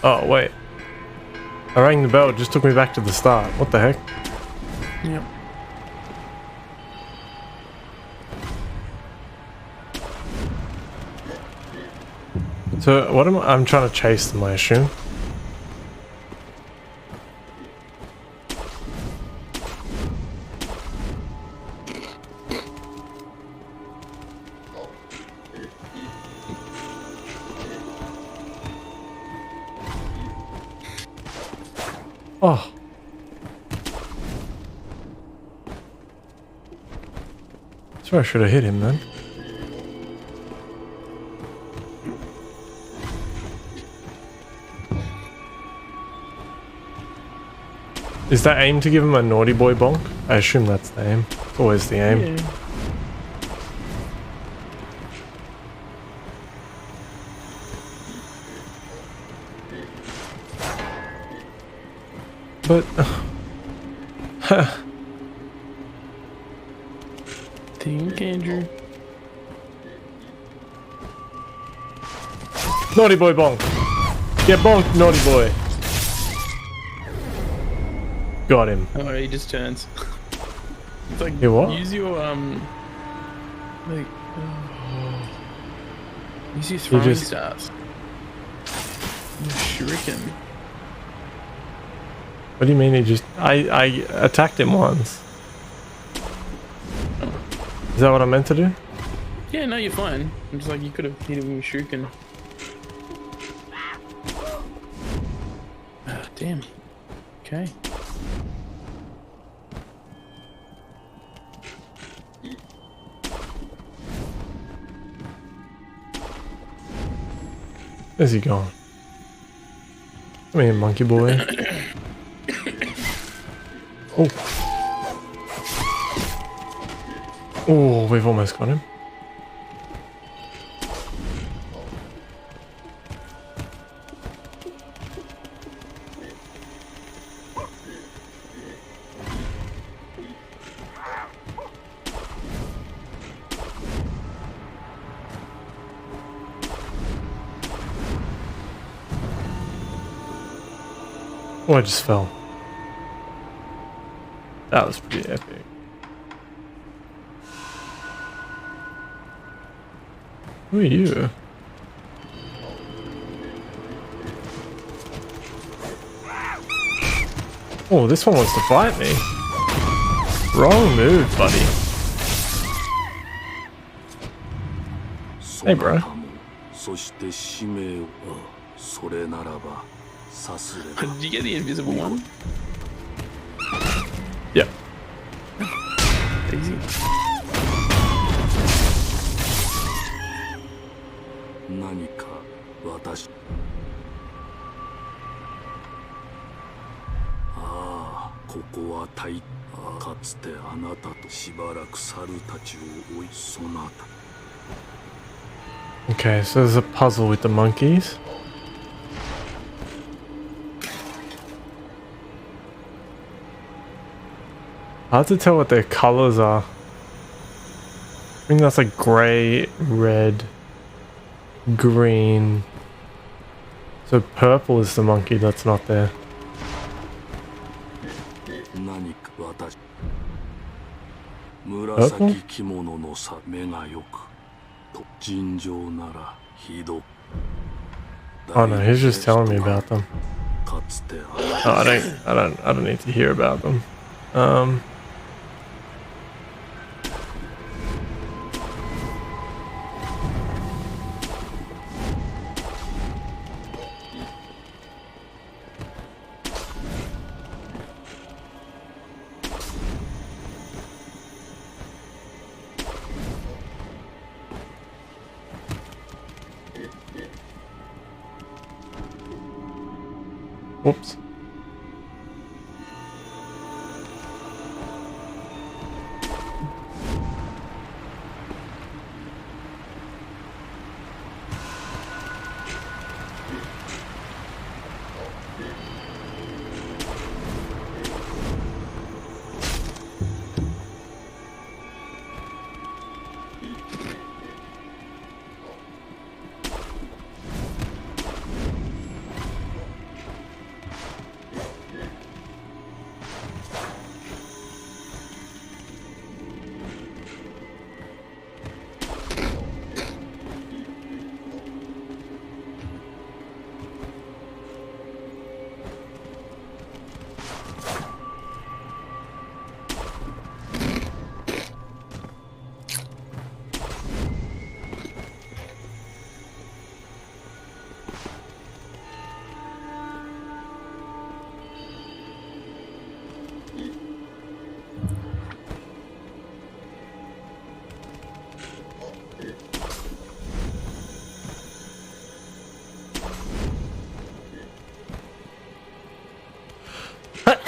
Oh, wait. I rang the bell, it just took me back to the start. What the heck? Yep. So, what am I'm trying to chase them, I assume? Oh. So I should have hit him then. Is that aim to give him a naughty boy bonk? I assume that's the aim. It's always the aim. Yeah. But Think, Andrew. naughty boy bonk. Get bonked, naughty boy. Got him. Oh, he just turns. It's like You what? use your like use your throwing just- stars. Your shuriken. What do you mean he just... I attacked him once. Is that what I meant to do? Yeah, no, you're fine. I'm just like you could have hit him with your shuriken. Ah, damn. Okay. Where's he gone? Come here, monkey boy. Oh. Oh, we've almost got him. Oh, I just fell. That was pretty epic. Who are you? Oh, this one wants to fight me. Wrong move, buddy. Hey, bro. Did you get the invisible one? Yep. Easy. Okay, so there's a puzzle with the monkeys. Hard to tell what their colors are. I think that's like gray, red, green. So purple is the monkey that's not there. Purple? Oh no, he's just telling me about them. Oh, I don't need to hear about them. Whoops.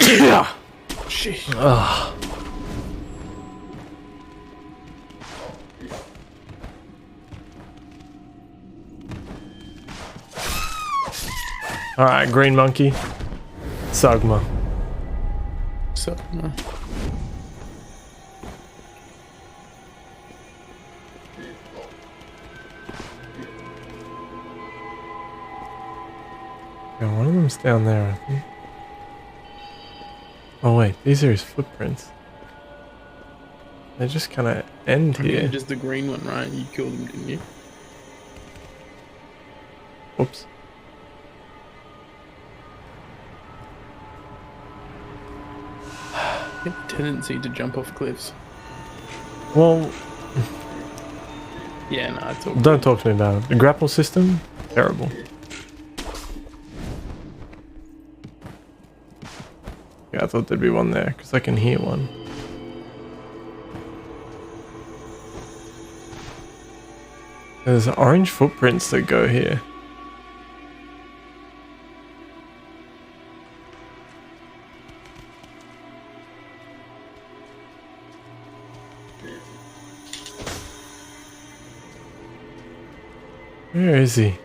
Yeah. Sheesh. Ugh. All right, green monkey, Sagma. So, no. Yeah, one of them's down there, I think. Oh wait, these are his footprints. They just kind of end I here. mean, just the green one, right? You killed him, didn't you? Oops. You have a tendency to jump off cliffs. Well, Yeah, no, it's all don't talk to me about it. The grapple system, terrible. Yeah, I thought there'd be one there because I can hear one. There's orange footprints that go here. Where is he? Is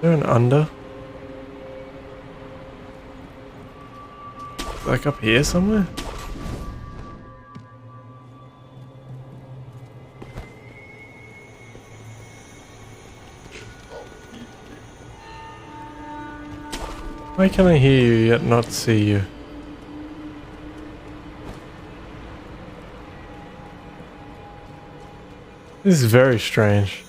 there an under? Like up here somewhere? Why can I hear you yet not see you? This is very strange.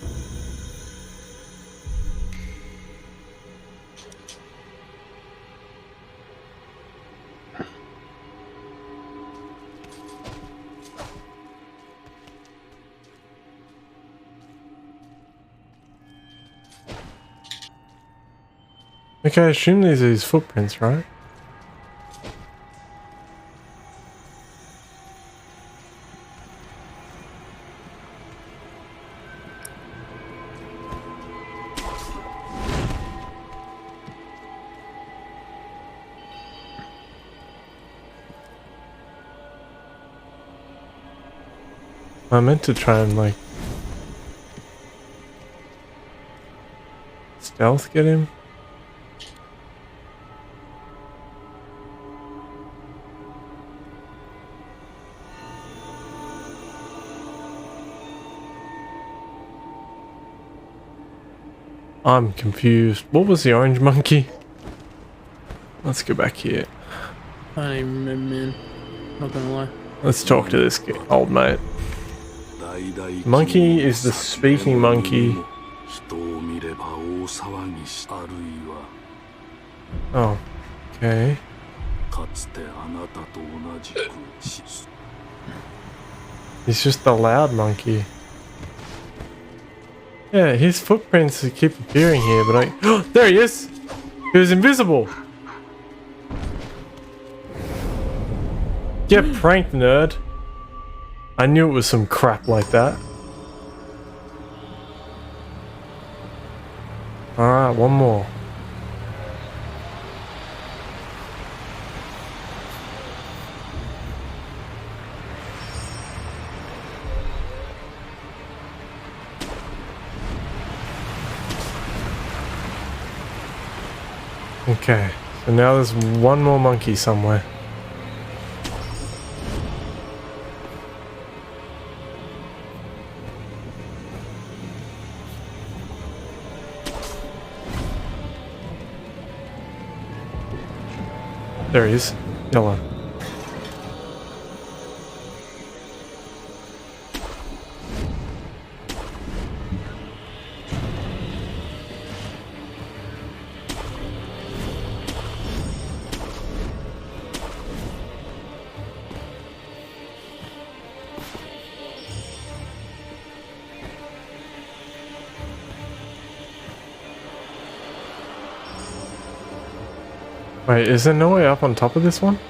Okay, I assume these are his footprints, right? I meant to try and like stealth get him. I'm confused. What was the orange monkey? Let's go back here. I don't even remember, man. Not gonna lie. Let's talk to this old mate. Monkey is the speaking monkey. Oh, okay. He's just the loud monkey. Yeah, his footprints keep appearing here, but I... Oh, there he is! He was invisible! Get pranked, nerd. I knew it was some crap like that. Alright, one more. Okay, so now there's one more monkey somewhere. There he is. Yellow. Wait, is there no way up on top of this one?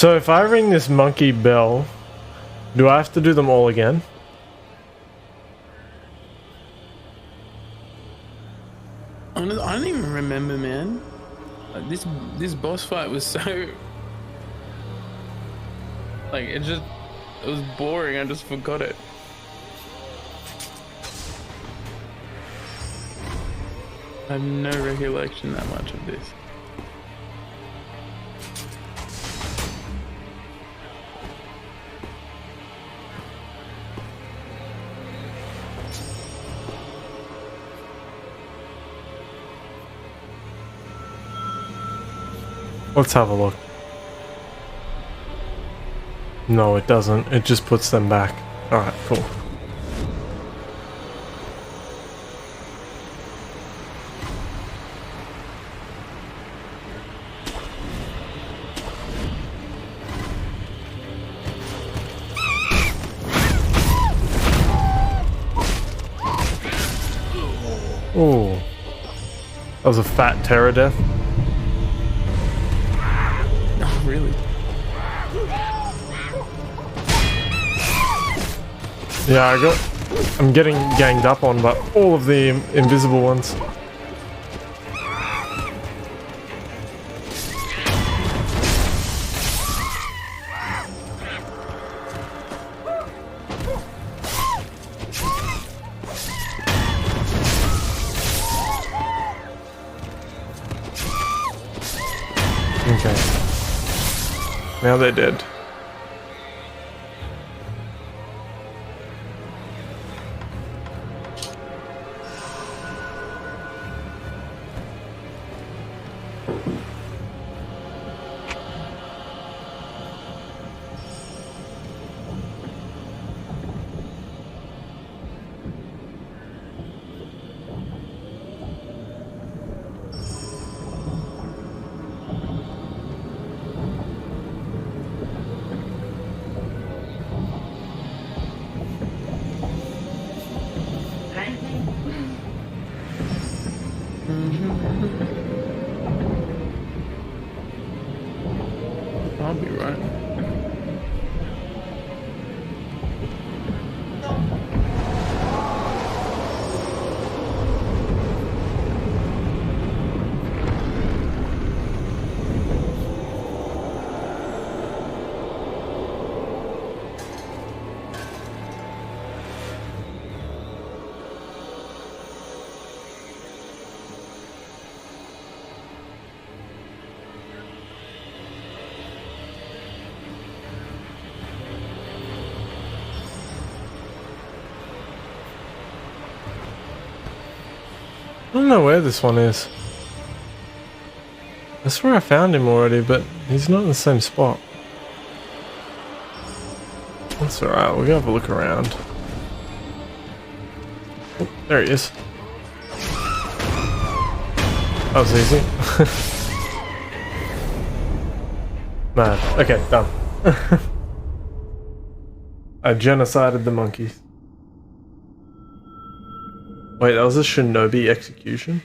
So if I ring this monkey bell, do I have to do them all again? I don't even remember, man. Like, this boss fight was so like it was boring. I just forgot it. I have no recollection that much of this. Let's have a look. No, it doesn't. It just puts them back. Alright, cool. Ooh. That was a fat terror death. Oh, really? Yeah, I'm getting ganged up on by all of the invisible ones. Okay. Now they're dead. I'll be right. I don't know where this one is. I swear I found him already, but he's not in the same spot. That's alright, we're gonna have a look around. Oh, there he is. That was easy. Mad. Okay, done. I genocided the monkeys. Wait, that was a shinobi execution?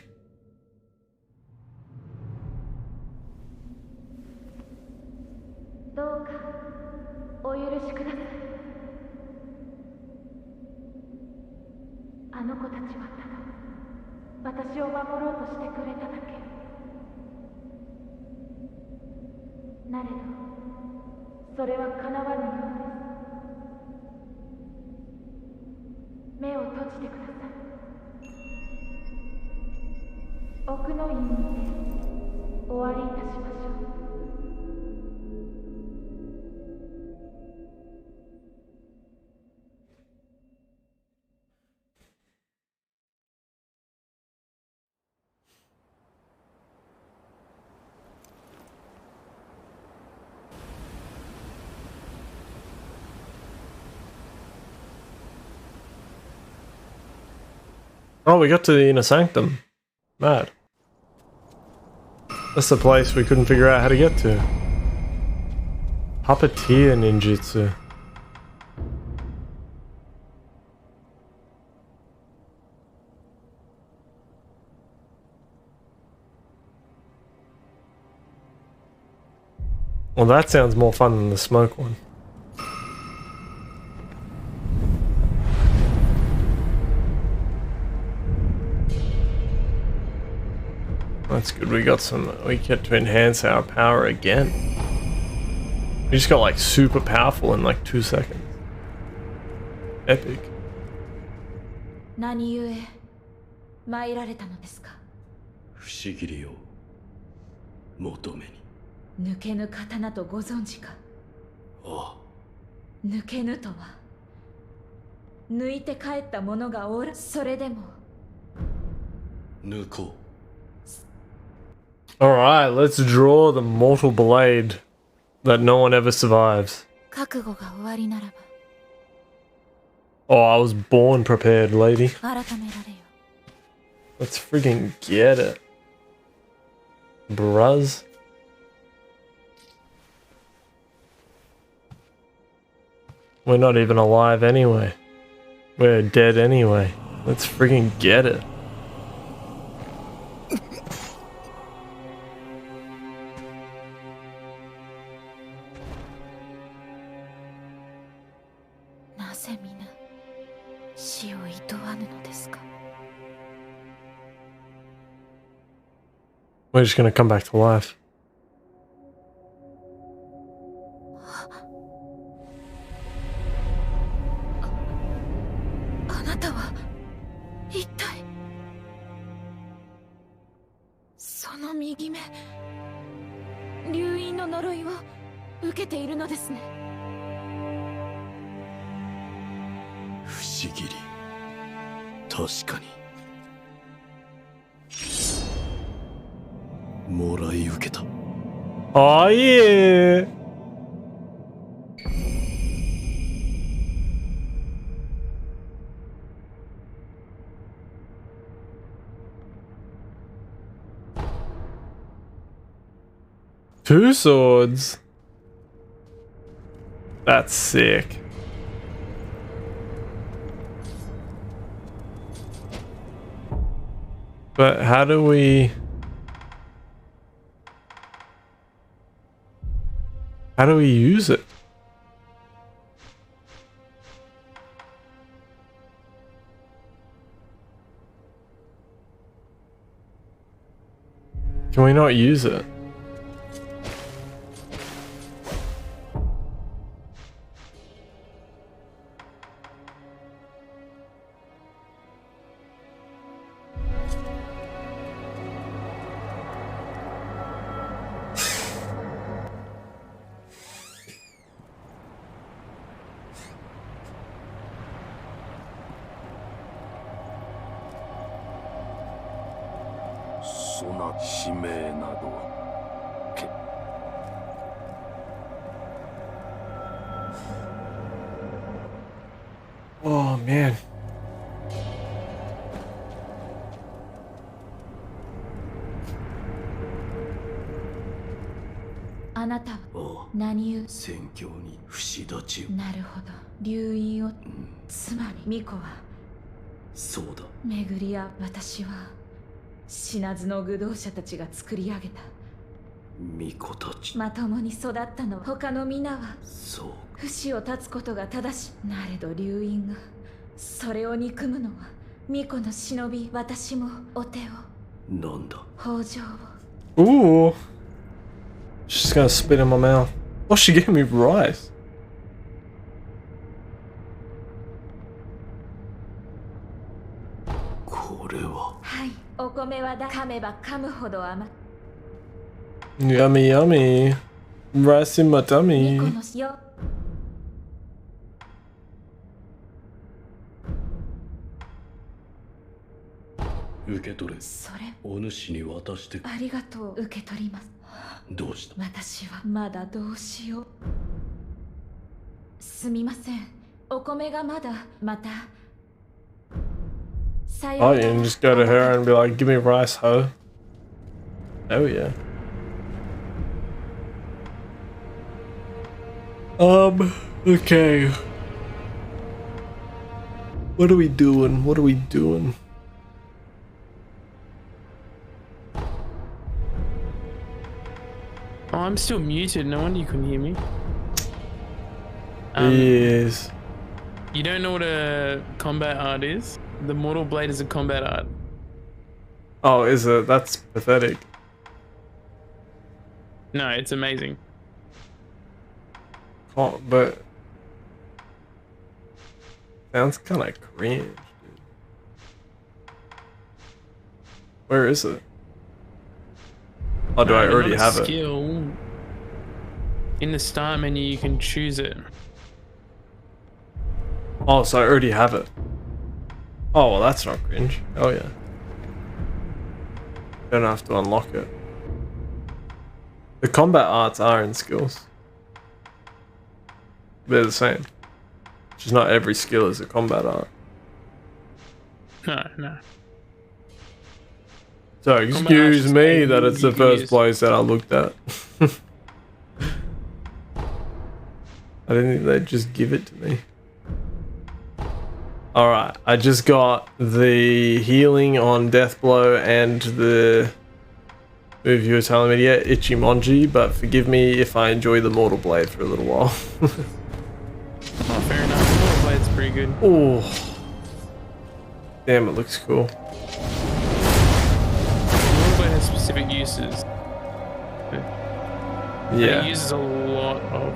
Oh, we got to the inner sanctum. Mad. That's the place we couldn't figure out how to get to. Puppeteer ninjutsu. Well, that sounds more fun than the smoke one. That's good. We got some. We get to enhance our power again. We just got like super powerful in like 2 seconds. Epic. 何故参られたのですか。不思議りを求めに。抜けぬ刀とご存知か。ああ。抜けぬとは抜いて帰った者がおら。それでも抜こう。 Alright, let's draw the mortal blade that no one ever survives. 覚悟が終わりならば Oh, I was born prepared, lady. 改められよ。 Let's friggin' get it. Bruz. We're not even alive anyway. We're dead anyway. Let's friggin' get it. We're just gonna come back to life. Oh yeah! Two swords. That's sick. But how do we... How do we use it? Can we not use it? Oh man. Ooh. She's gonna spit in my mouth. Oh, she gave me rice. Yummy, yummy. Rice in my tummy. Oh, you can just go to her and be like, give me rice, ho. Oh yeah. Okay. What are we doing? What are we doing? Oh, I'm still muted. No wonder you couldn't hear me. Yes. You don't know what a combat art is? The Mortal Blade is a combat art. Oh, is it? That's pathetic. No, it's amazing. Oh, but sounds kind of cringe, dude. Where is it? Oh, do I already have it? Skill. In the start menu, you can choose it. Oh, so I already have it. Oh, well, that's not cringe. Oh, yeah. Don't have to unlock it. The combat arts are in skills. They're the same. Just not every skill is a combat art. No. So excuse me that it's the first place that I looked at. I didn't think they'd just give it to me. Alright, I just got the healing on Death Blow and the move you were telling me to get, Ichimonji, but forgive me if I enjoy the Mortal Blade for a little while. Oh, fair enough. Mortal Blade's pretty good. Oh, damn, it looks cool. Mortal Blade has specific uses. Yeah. It uses a lot of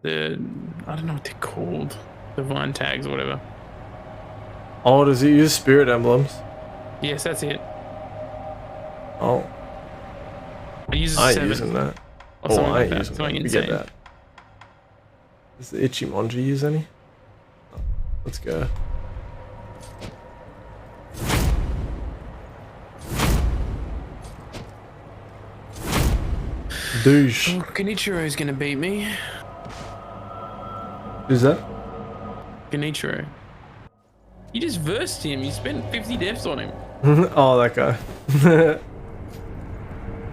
the, I don't know what they're called, divine tags or whatever. Oh, does it use spirit emblems? Yes, that's it. Oh, It uses I ain't 7. using that. Or Oh, something I like ain't that. using that. Something Forget insane. that. Does the Ichimonji use any? Oh, let's go. Douche. Oh, Genichiro's gonna beat me. Who's that? Genichiro. You just versed him. You spent 50 deaths on him. Oh, that guy.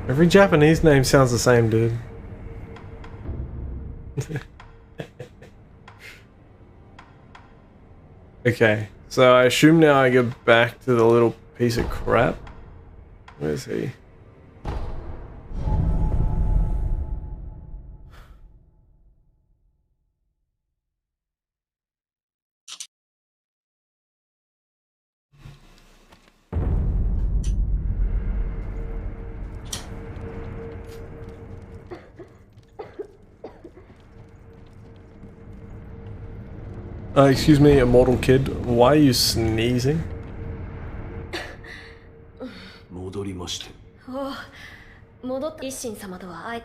Every Japanese name sounds the same, dude. Okay, so I assume now I go back to the little piece of crap. Where's he? Excuse me, immortal kid. Why are you sneezing? 戻りまして。戻った一心様とは会え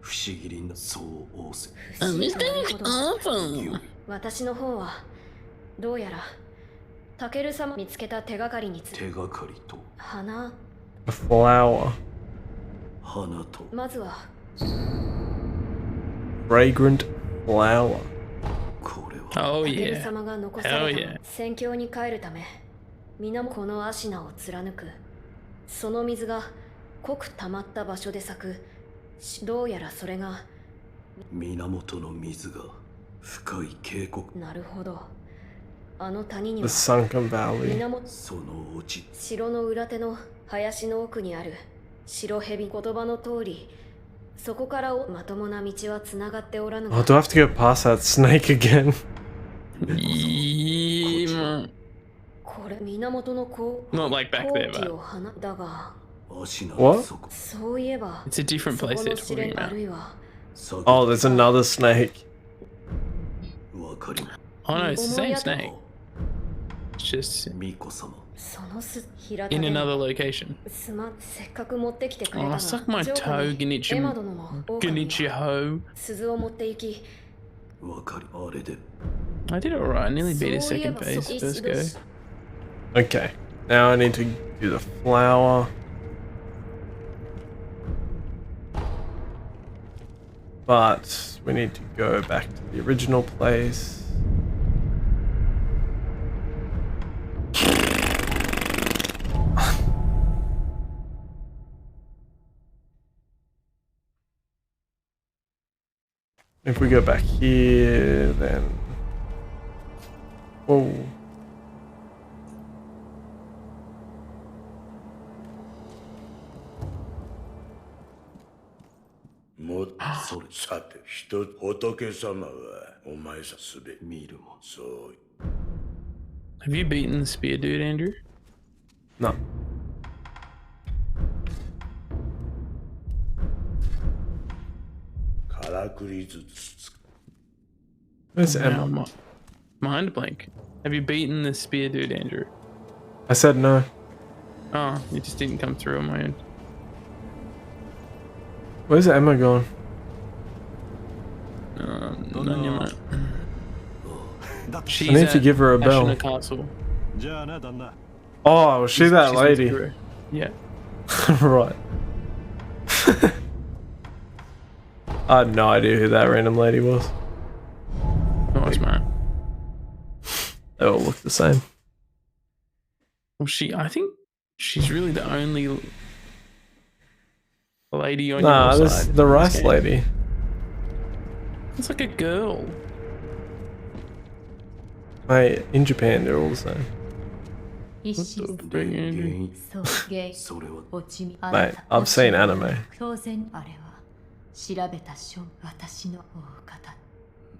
不思議なそう仰せ。私の方はどうやらタケル様見つけた手がかりについて手がかりと 花 A flower. 花とまずは Fragrant flower. これは Oh タケル yeah. 様が残さ Hell れた yeah. 宣教に帰るため皆もこのアシナを貫くその水が濃く溜まった場所で咲くどうやらそれが源の水が深い渓谷なるほどあの谷に The は sunken valley. 源その落ち城の裏手の林の奥にある白蛇言葉の通りそこからまともな道はつながっておらぬ Oh, が do I have to go past that snake again? これ源のこう Not like back 好 there, 機 but を放だが足な What? そこそういえば it's a different そこ place の they're 試 talking 練あ about. るいは Oh, there's another snake. わかり Oh no, it's the same snake. ま It's just 巫女様そのす平田 in で another location. すまんせっかく持ってきてくれた Oh, が suck my 城下 toe, に Genichi. エマ殿も狼も Genichiho. 鈴を持って行きわかりあれで I did alright. I nearly beat a そういえ second ば pace そ first 一 go. 度 Okay, now I need to do the flower. But we need to go back to the original place. If we go back here, then... Whoa. もそれさて一つ仏様はお前さすべ見るもそう Have you beaten the spear dude, Andrew? No. Where's Now Emma? mind blank. Have you beaten the spear dude, Andrew? I said no. Oh, it just didn't come through on my end. Where's Emma gone? None yet, mate. She's I need to at give her a bell. Ashina Castle. Oh, was she that She's lady? Sekiro. Yeah. Right. I had no idea who that random lady was. Nice, man. They all look the same. Well, I think she's really the only lady on Nah, your this side. the in this rice game. lady. It's like a girl. Mate, in Japan they're all the same. What the frick, Andrew? Mate, I've seen anime. 調べた書私の大方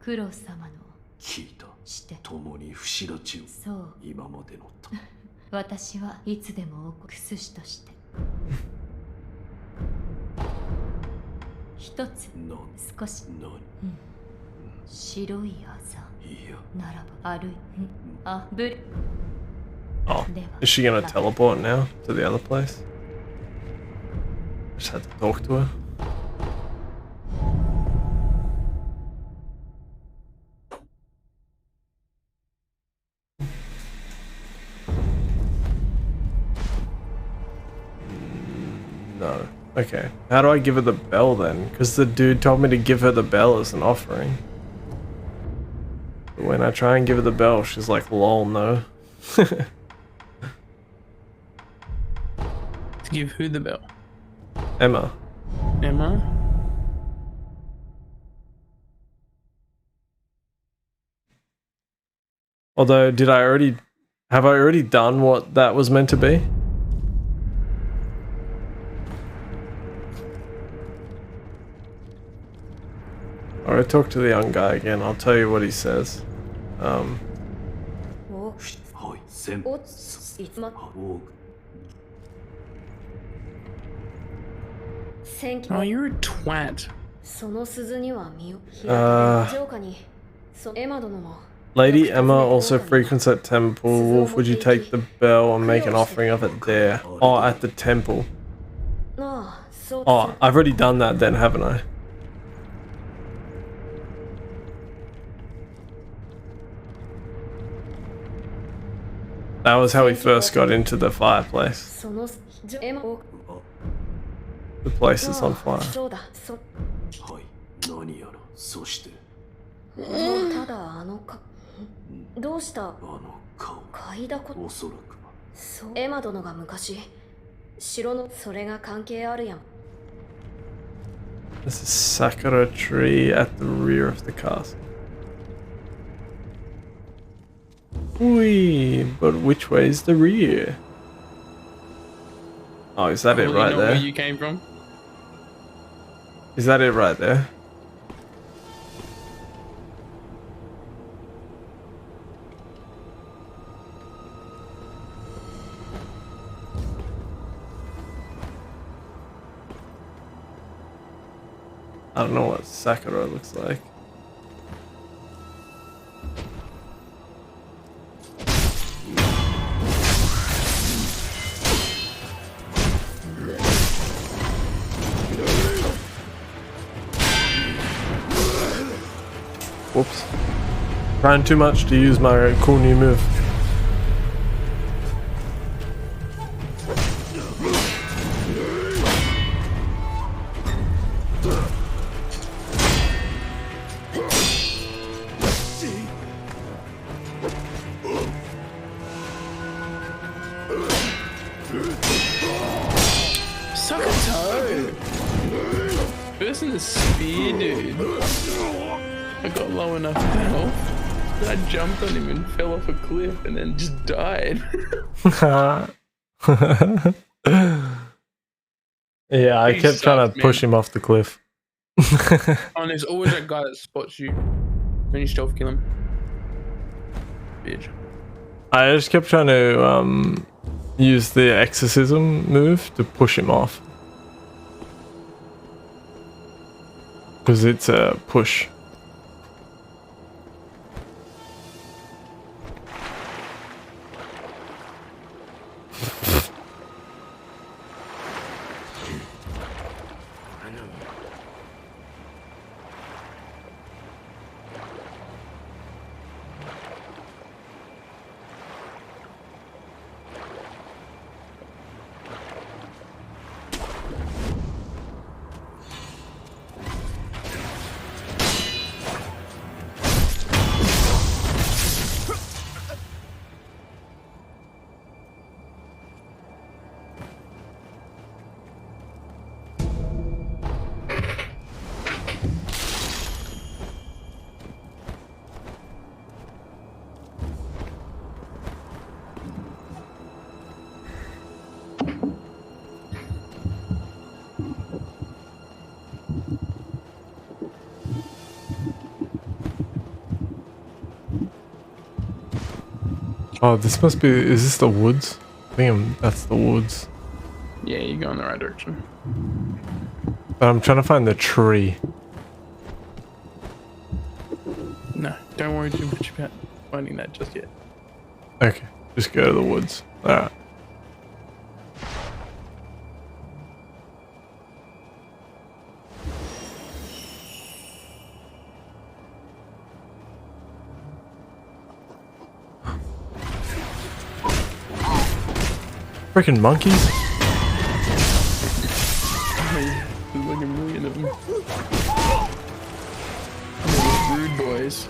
九郎様の聞いたして共に不死立ちをそう今までのと私はいつでも王国寿司として一つ少し白いあざならば歩いあぶり Oh, is she gonna teleport now to the other place? Just had to talk to her. No. Okay. How do I give her the bell then? Because the dude told me to give her the bell as an offering. But when I try and give her the bell, she's like, lol, no. To give who the bell? Emma. Emma? Although, have I already done what that was meant to be? Alright, talk to the young guy again. I'll tell you what he says. Oh, you're a twat. Lady Emma also frequents that temple. Wolf, would you take the bell and make an offering of it there? Oh, at the temple. Oh, I've already done that then, haven't I? That was how we first got into the fireplace. The place is on fire. 何やらそしてただあのかどうしたあの顔嗅いだことおそらくそうエマ殿が昔城のそれが関係あるやん There's a sakura tree at the rear of the castle. Wee, but which way is the rear? Oh, is that it right Where there? you came from? Is that it right there? I don't know what Sakura looks like. Whoops. Trying too much to use my cool new move. Suck a toe! First in the spear, dude. I got low enough health that I jumped on him and fell off a cliff and then just died. Yeah, I He kept trying sucks, to push man. him off the cliff. And there's always that guy that spots you when you stealth kill him. Bitch. I just kept trying to use the exorcism move to push him off. Because it's a push. Oh, this must be. Is this the woods? I think that's the woods. Yeah, you're going the right direction. But I'm trying to find the tree. No, don't worry too much about finding that just yet. Okay, just go to the woods. Alright. Freaking monkeys. There's like a million of them. Rude boys.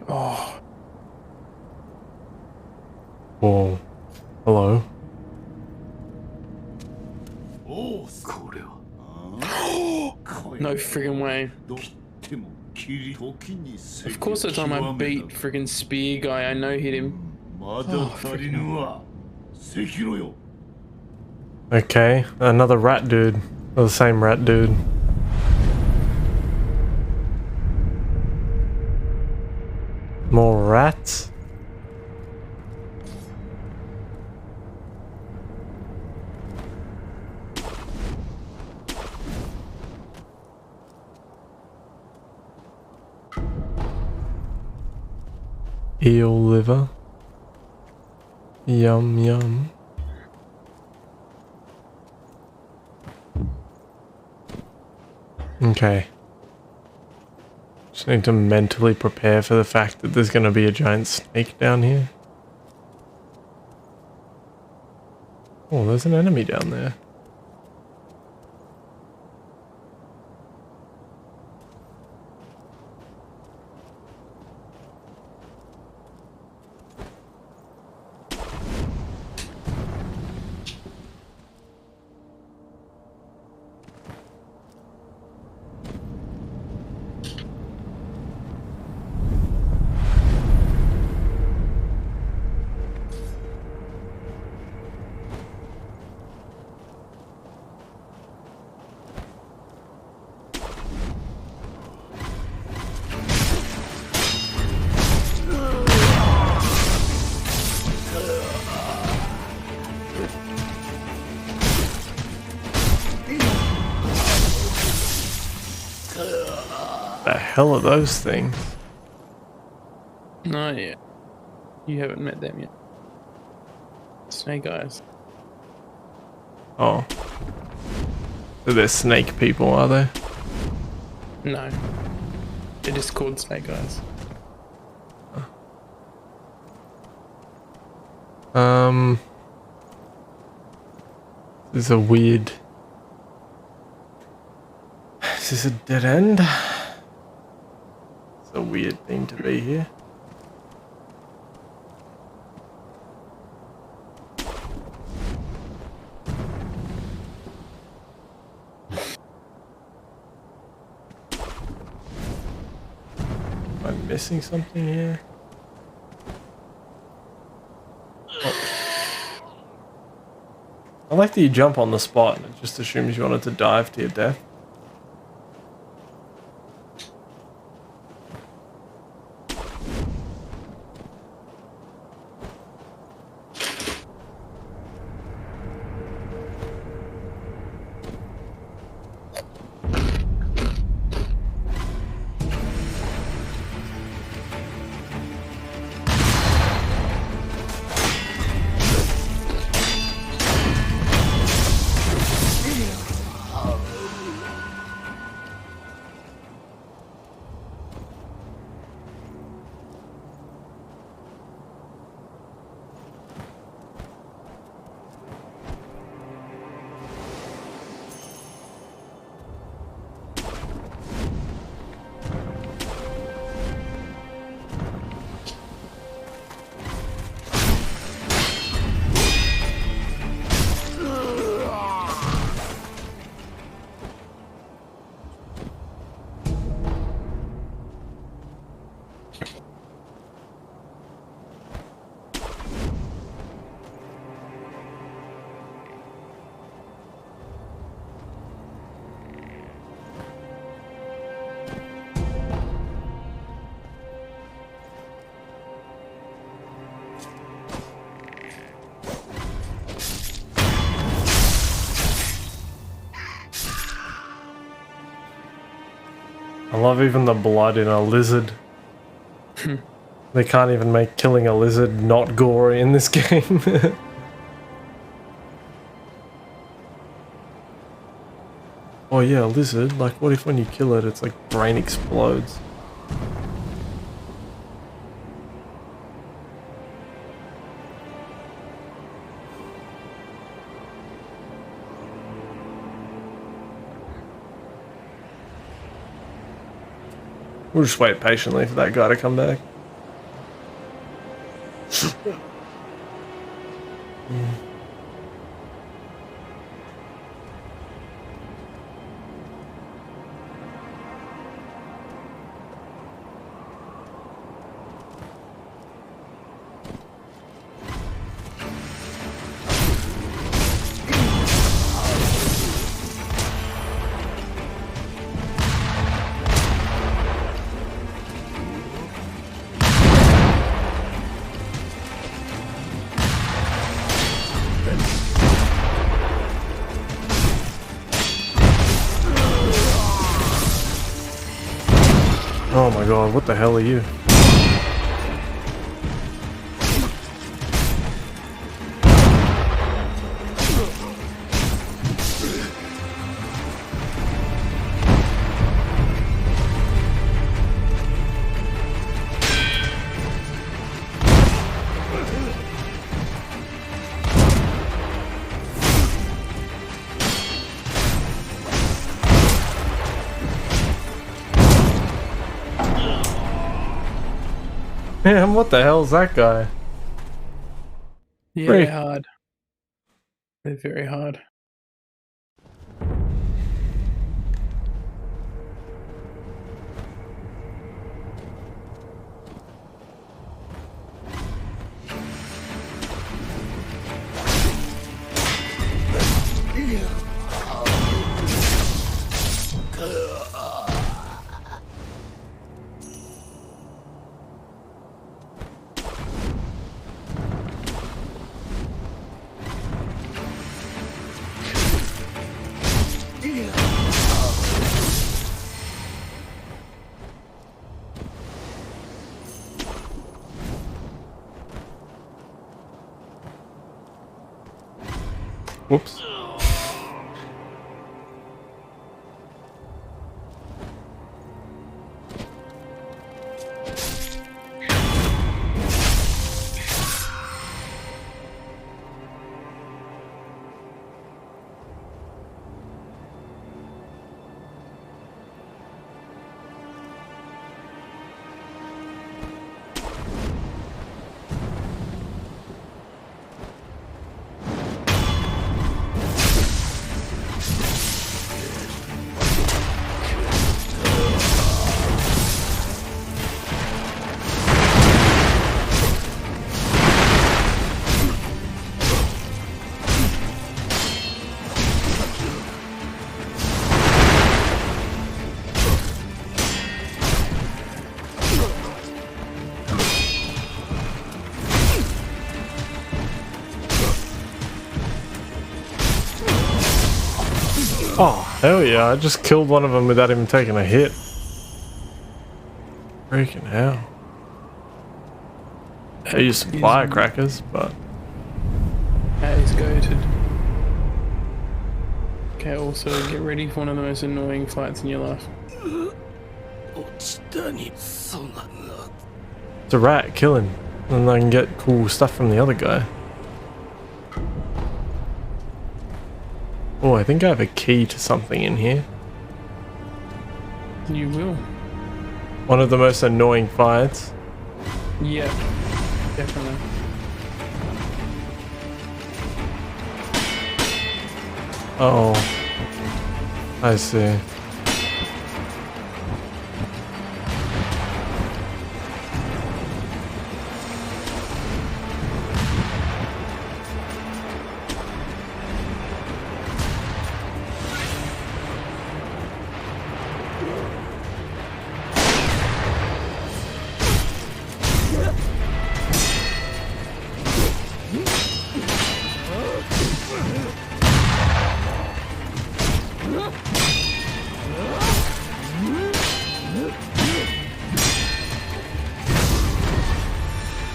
Oh. Whoa. Hello. No friggin' way. Of course the time I beat friggin' spear guy, I know hit him. Okay, another rat dude. Or the same rat dude. More rats? Eel liver. Yum yum. Okay. Just need to mentally prepare for the fact that there's going to be a giant snake down here. Oh, there's an enemy down there. The hell are those things? No, yeah. You haven't met them yet. Snake eyes. Oh. So they're snake people, are they? No. They're just called snake eyes. This is a weird... Is this a dead end? It's a weird thing to be here. Am I missing something here? Oh. I like that you jump on the spot and it just assumes you wanted to dive to your death. I love even the blood in a lizard. They can't even make killing a lizard not gory in this game. Oh yeah, a lizard. Like, what if when you kill it, it's like brain explodes? We'll just wait patiently for that guy to come back. Oh my god, what the hell are you? Man, what the hell's that guy? Yeah, Very hard. They're very hard. Whoops. Oh, hell yeah. I just killed one of them without even taking a hit. Freaking hell. I used some firecrackers, but... That is goated. Okay, also get ready for one of the most annoying fights in your life. It's a rat killing. And I can get cool stuff from the other guy. Oh, I think I have a key to something in here. You will. One of the most annoying fights. Yeah, definitely. Oh, I see.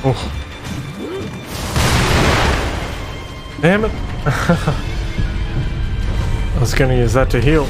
Oh. Damn it. I was gonna use that to heal.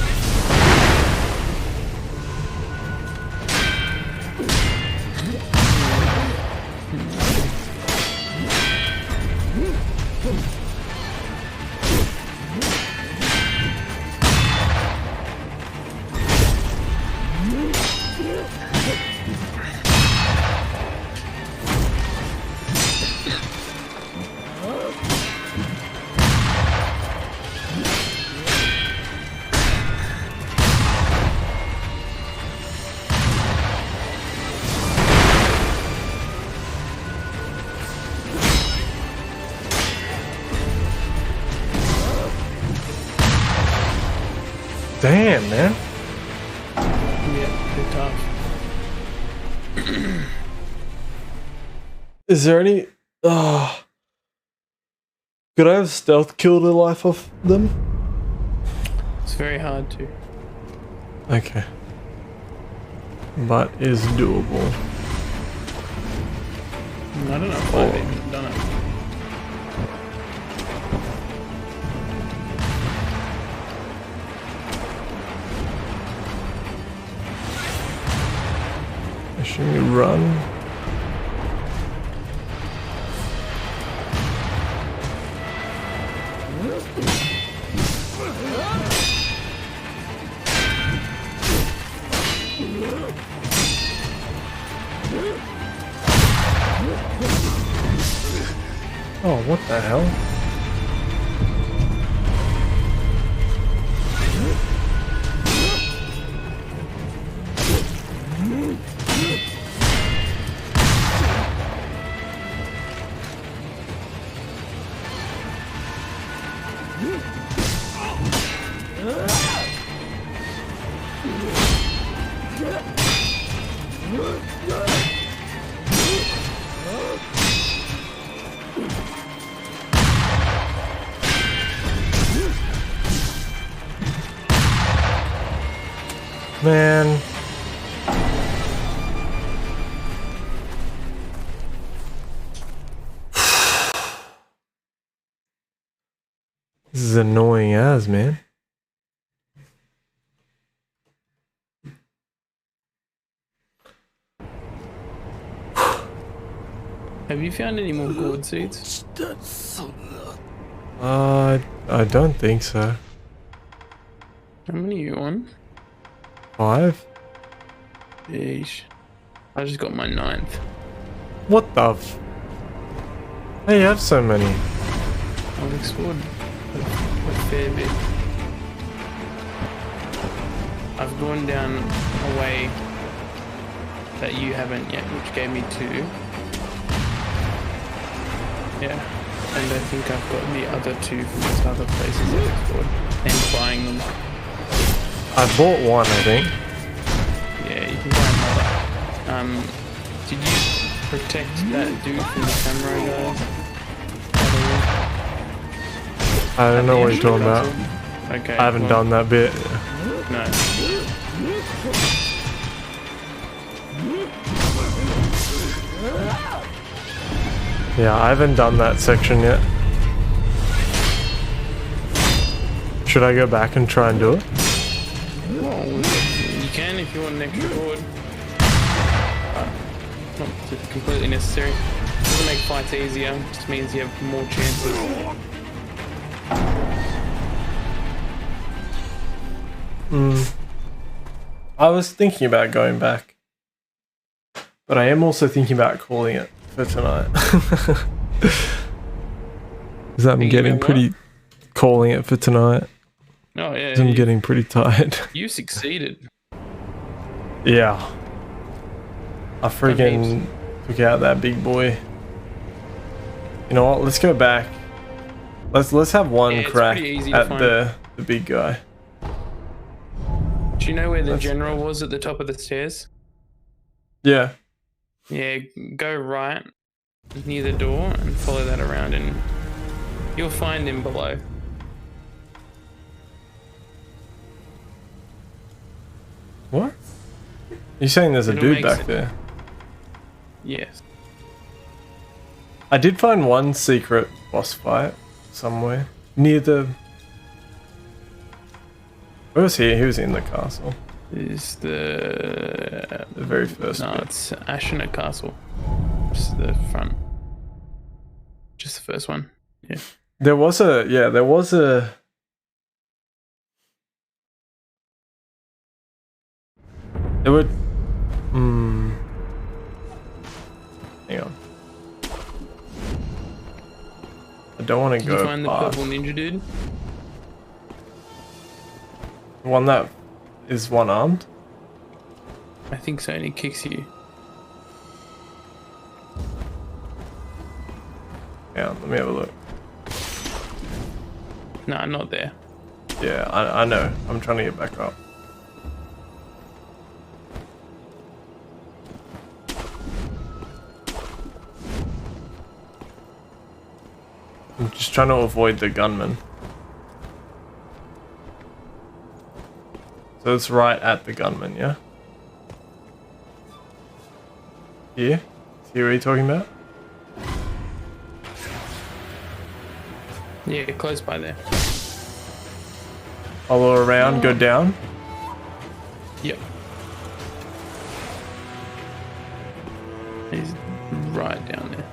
Damn, man. Yeah, pretty tough. Is there any... could I have stealth killed a life off them? It's very hard to. Okay. But is doable. I don't know if I've even done it. Should we run? Oh, what the hell? Man. This is annoying as, man. Have you found any more gourd seeds? I don't think so. How many are you on? 5? Yeesh. I just got my 9th. What the f... How you have so many? I've explored a fair bit. I've gone down a way that you haven't yet, which gave me 2. Yeah, and I think I've got the other 2 from those other places I've explored and buying them. I bought one, I think. Yeah, you can buy another. Did you protect that dude from the samurai guys? I don't know what you're talking about. Okay. I haven't done that bit. No. Yeah, I haven't done that section yet. Should I go back and try and do it? Well, you can if you want an extra board. Not completely necessary. Doesn't make fights easier. Just means you have more chances. I was thinking about going back, but I am also thinking about calling it for tonight. Because I'm getting pretty calling it for tonight. Oh yeah. I'm getting pretty tired. You succeeded. Yeah. I freaking took out that big boy. You know what? Let's go back. Let's have one crack at the big guy. Do you know where the general was at the top of the stairs? Yeah. Yeah, go right near the door and follow that around and you'll find him below. What? You're saying there's a dude back there? Yes. I did find one secret boss fight somewhere near the... Where was he? He was in the castle. Is the very first No, bit. it's Ashina Castle. Just the front. Just the first one. Yeah. There was a... Yeah, there was a... There would... Hang on. I don't want to go Did you find the fast. purple ninja dude? The one that is one-armed? I think so, and he kicks you. Yeah, let me have a look. No, not there. Yeah, I know. I'm trying to get back up. I'm just trying to avoid the gunman. So it's right at the gunman, yeah? Here? See what you're talking about? Yeah, close by there. Follow around, go down? Yep. He's right down there.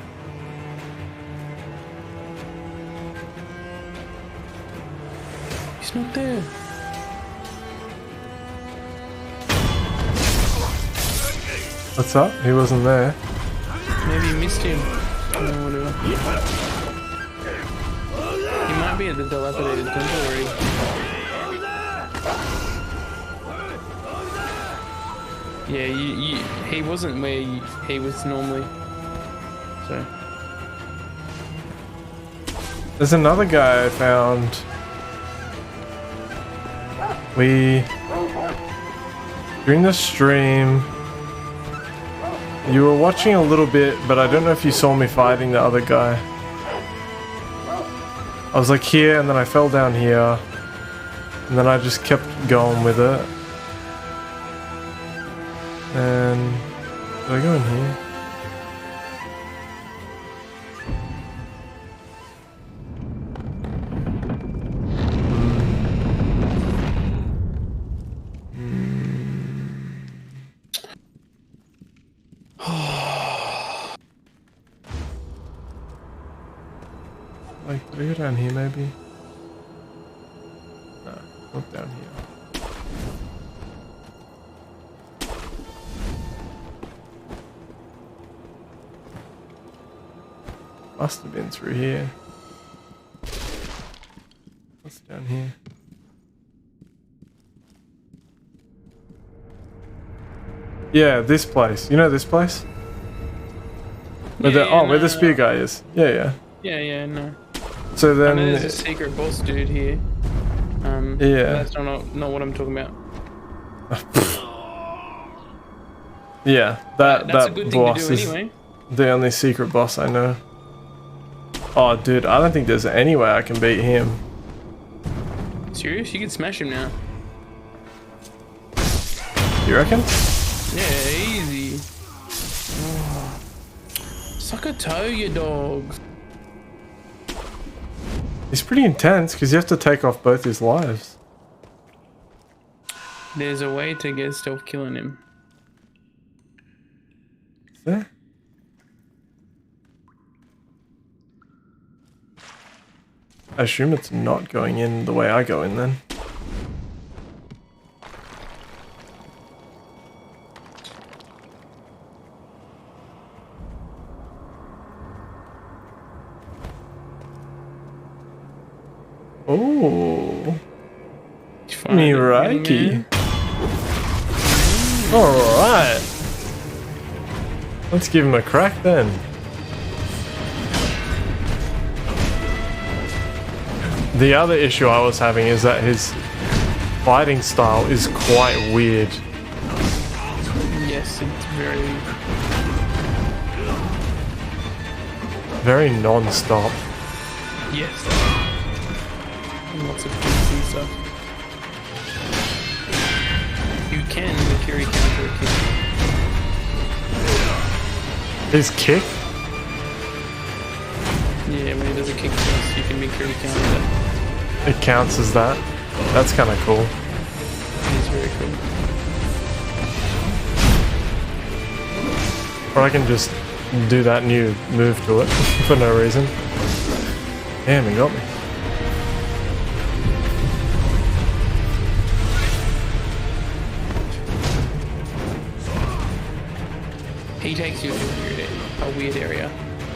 He's not there. What's up? He wasn't there. Maybe you missed him. Whatever. He might be at the dilapidated temple already. Yeah, he wasn't where he was normally. So. There's another guy I found. During the stream, you were watching a little bit, but I don't know if you saw me fighting the other guy. I was like here, and then I fell down here, and then I just kept going with it. And did I go in here? Like, did I go down here maybe? No, not down here. Must have been through here. What's down here? Yeah, this place. You know this place? Where where the spear guy is. Yeah. Yeah, no. So then... I know there's a secret boss dude here. Yeah. That's not what I'm talking about. Yeah, That's that a good thing to boss do is anyway. the only secret boss I know. Oh, dude, I don't think there's any way I can beat him. Serious? You can smash him now. You reckon? Yeah, easy. Oh. Suck a toe, you dog. He's pretty intense because you have to take off both his lives. There's a way to get stealth killing him. Is there? I assume it's not going in the way I go in then. Oh, me Reiki. Alright. Let's give him a crack then. The other issue I was having is that his fighting style is quite weird. Yes, it's very non-stop. Yes. And lots of kicks and stuff. You can Mikiri counter a kick. His kick? Yeah, when he does a kick toss, you can Mikiri counter that. It counts as that? That's kind of cool. It's very cool. Or I can just do that new move to it for no reason. Damn, he got me. He takes you to a weird area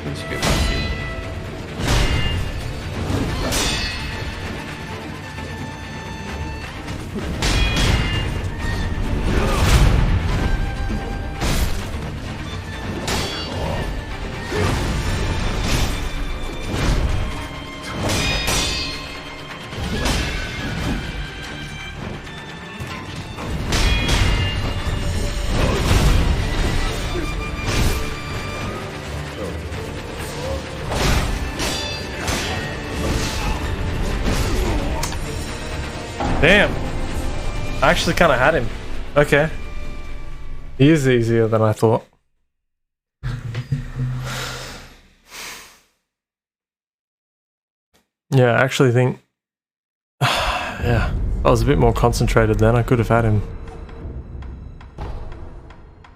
once you go past him. Damn. I actually kind of had him. Okay. He is easier than I thought. Yeah, I actually think... yeah, I was a bit more concentrated then. I could have had him.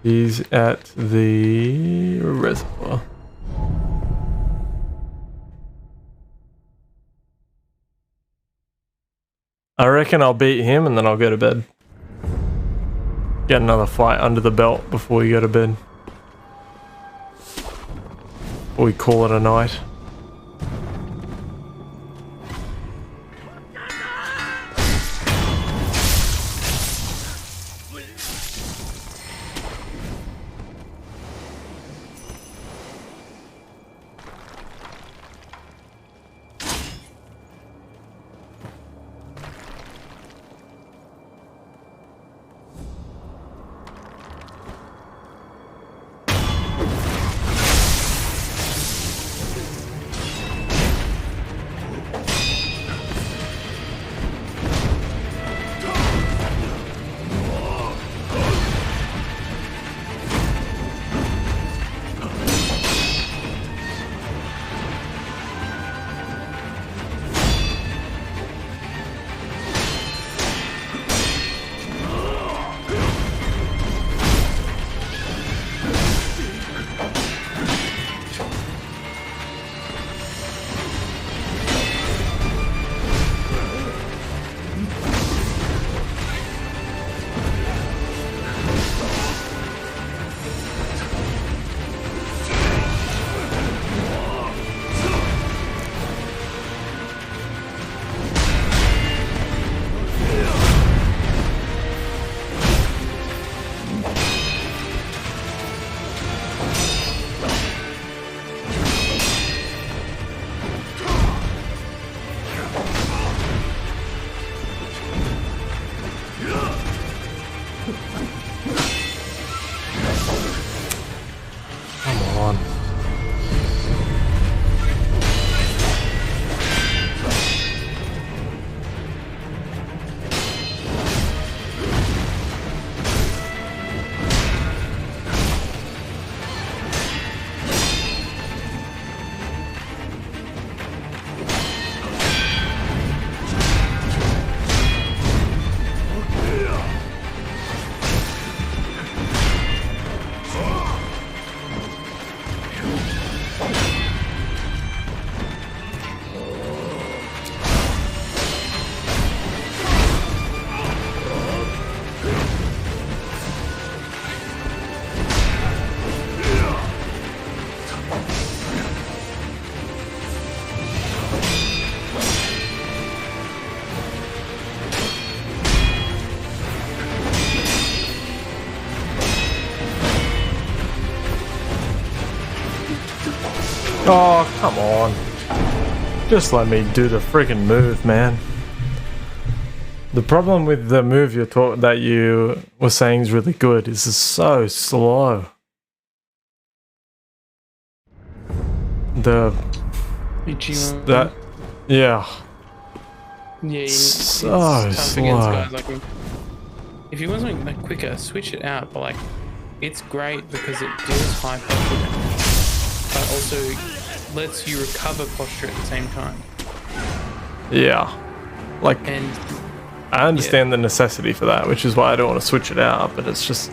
He's at the reservoir. I reckon I'll beat him and then I'll go to bed. Get another fight under the belt before we go to bed. Or we call it a night. Oh, come on. Just let me do the friggin' move, man. The problem with the move that you were saying is really good is it's so slow. Yeah. Yeah, So it's tough slow. against guys like him. If you want something like quicker, switch it out. But like, it's great because it deals high posture damage, but also lets you recover posture at the same time. Yeah. Like, And I understand the necessity for that, which is why I don't want to switch it out, but it's just...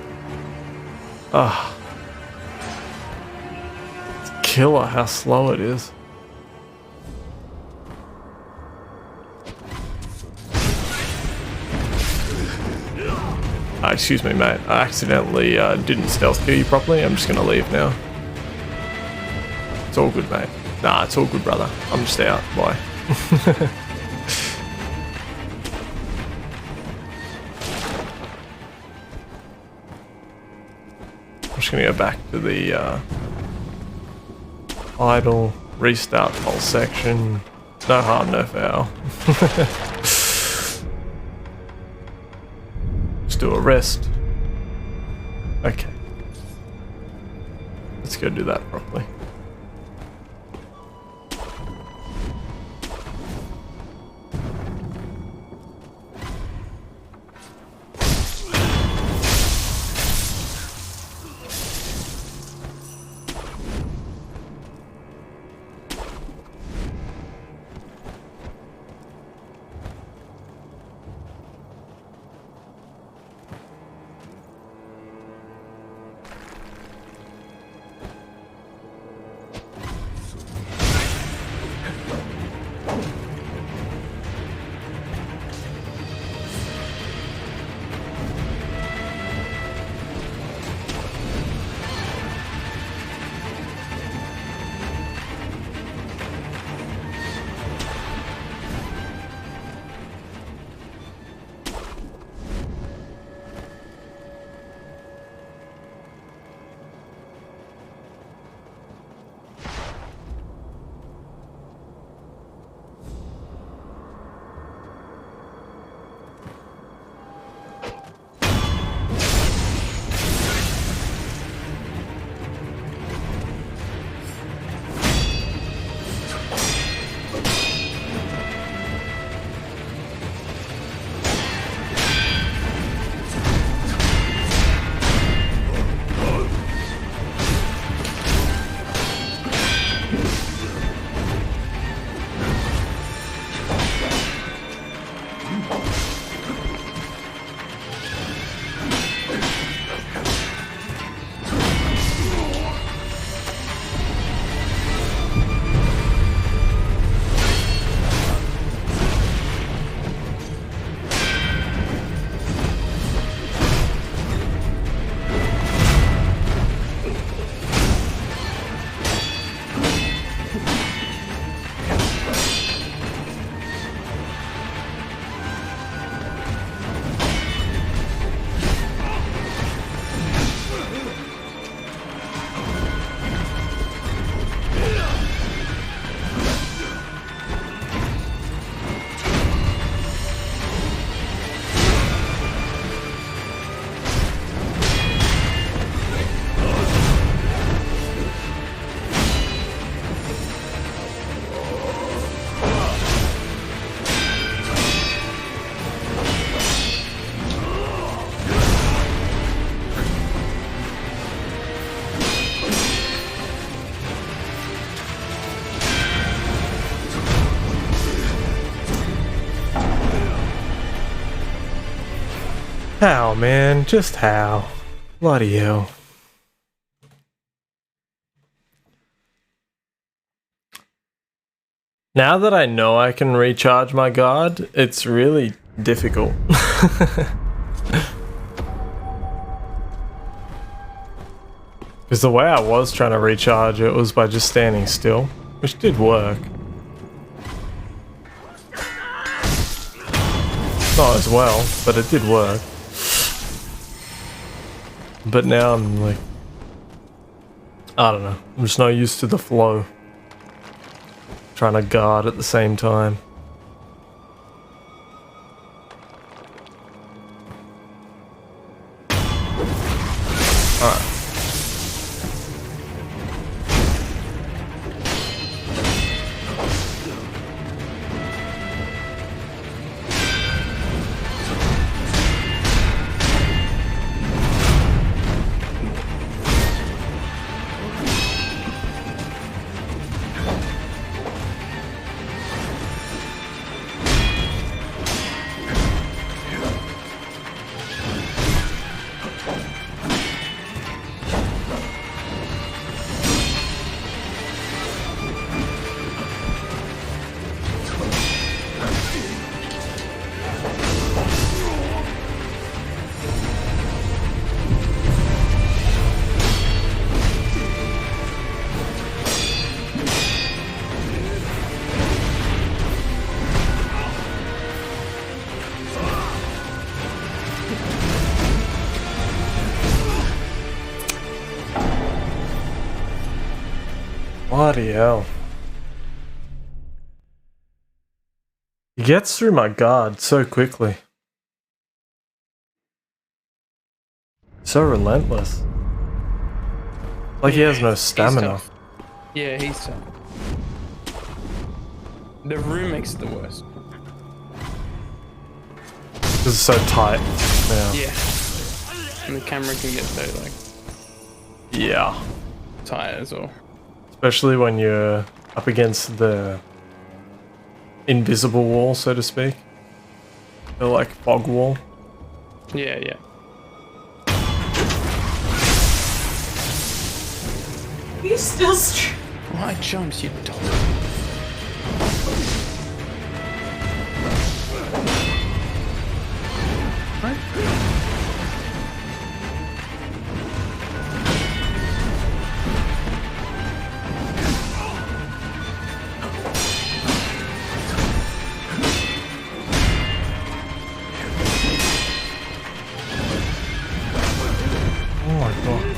it's killer how slow it is. Excuse me, mate. I accidentally didn't stealth kill you properly. I'm just going to leave now. It's all good, mate. Nah, it's all good, brother. I'm just out. Bye. I'm just going to go back to the idle, restart the whole section. No harm, no foul. Just do a rest. Okay. Let's go do that properly. How, man? Just how? Bloody hell. Now that I know I can recharge my guard, it's really difficult. Because the way I was trying to recharge it was by just standing still, which did work. Not as well, but it did work. But now I'm like, I don't know, I'm just not used to the flow. trying to guard at the same time. Alright. Bloody hell. He gets through my guard so quickly. So relentless. Like he has no stamina. Tough. Yeah, he's tough. The room makes it the worst. This is so tight. Yeah. And the camera can get so like Yeah. tight as well. Especially when you're up against the invisible wall, so to speak. The like fog wall. Yeah, yeah. He's still Why jumps, you dog? What? Oh my god.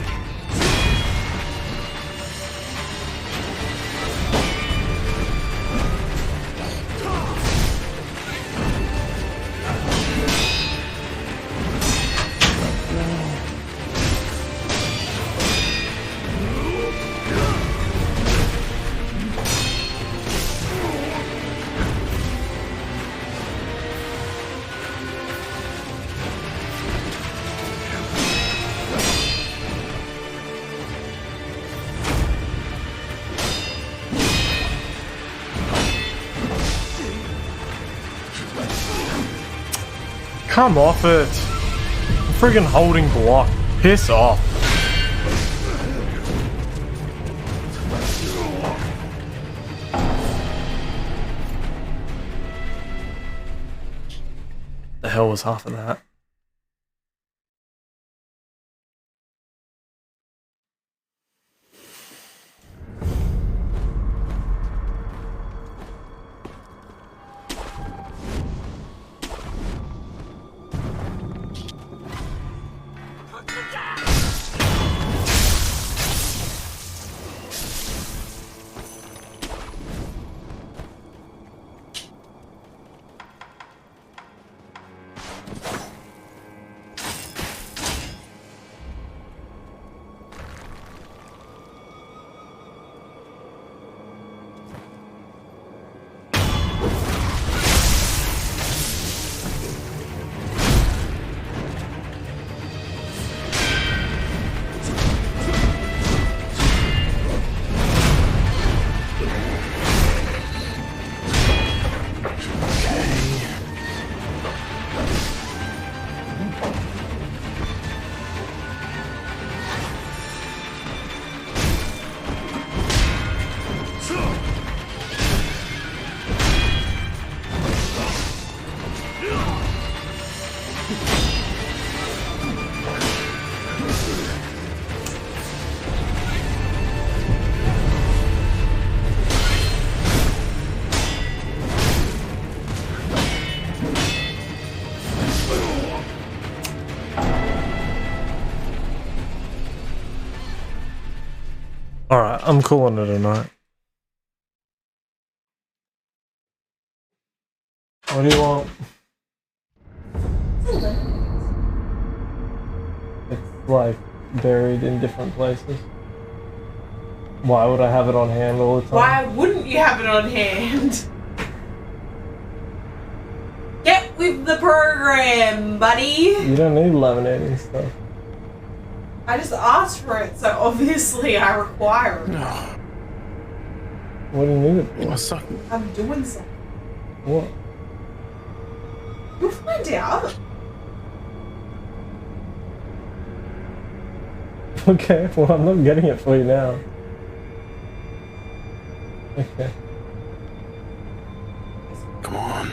Come off it! I'm friggin' holding block. Piss off. The hell was half of that? Alright, I'm calling it a night. What do you want? It's like buried in different places. Why would I have it on hand all the time? Why wouldn't you have it on hand? Get with the program, buddy. You don't need laminating stuff. I just asked for it, so obviously I require it. What do you need it for? What's up? I'm doing something. What? You'll find out. Okay, well I'm not getting it for you now. Okay. Come on.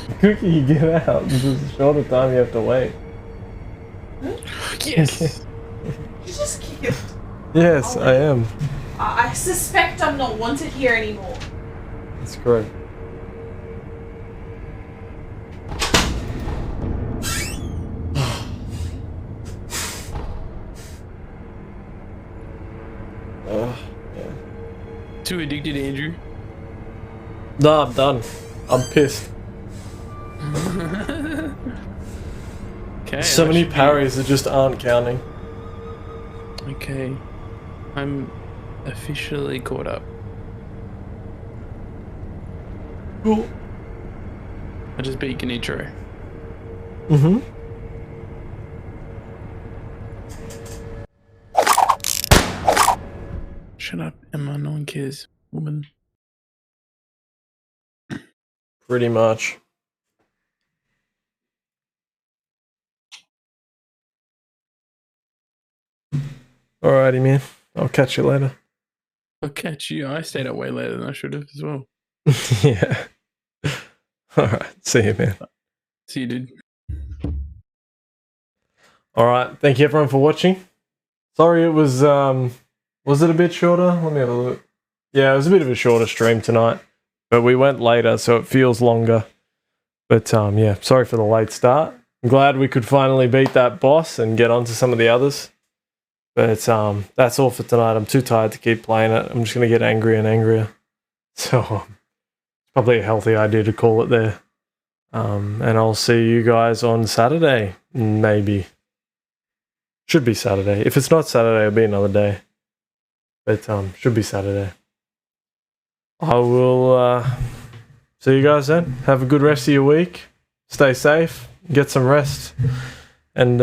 The quicker you get out, the shorter time you have to wait. Yes. You just kick it. Yes, I am. I suspect I'm not wanted here anymore. That's correct. Yeah. Too addicted, Andrew. No, I'm done. I'm pissed. Okay. So many parries that just aren't counting. Okay. I'm officially caught up. Cool. I just beat Genichiro. Mm-hmm. Shut up, Emma. No one cares, woman. Pretty much. Alrighty, man. I'll catch you later. I'll catch you. I stayed up way later than I should have as well. Yeah. Alright, see you, man. See you, dude. Alright, thank you everyone for watching. Sorry it was it a bit shorter? Let me have a look. Yeah, it was a bit of a shorter stream tonight. But we went later, so it feels longer. But yeah, sorry for the late start. I'm glad we could finally beat that boss and get on to some of the others. But that's all for tonight. I'm too tired to keep playing it. I'm just going to get angrier and angrier. So it's probably a healthy idea to call it there. And I'll see you guys on Saturday, maybe. Should be Saturday. If it's not Saturday, it'll be another day. But should be Saturday. I will see you guys then. Have a good rest of your week. Stay safe. Get some rest. And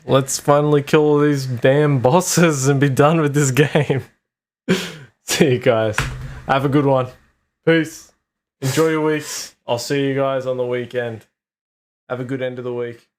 let's finally kill all these damn bosses and be done with this game. See you guys. Have a good one. Peace. Enjoy your weeks. I'll see you guys on the weekend. Have a good end of the week.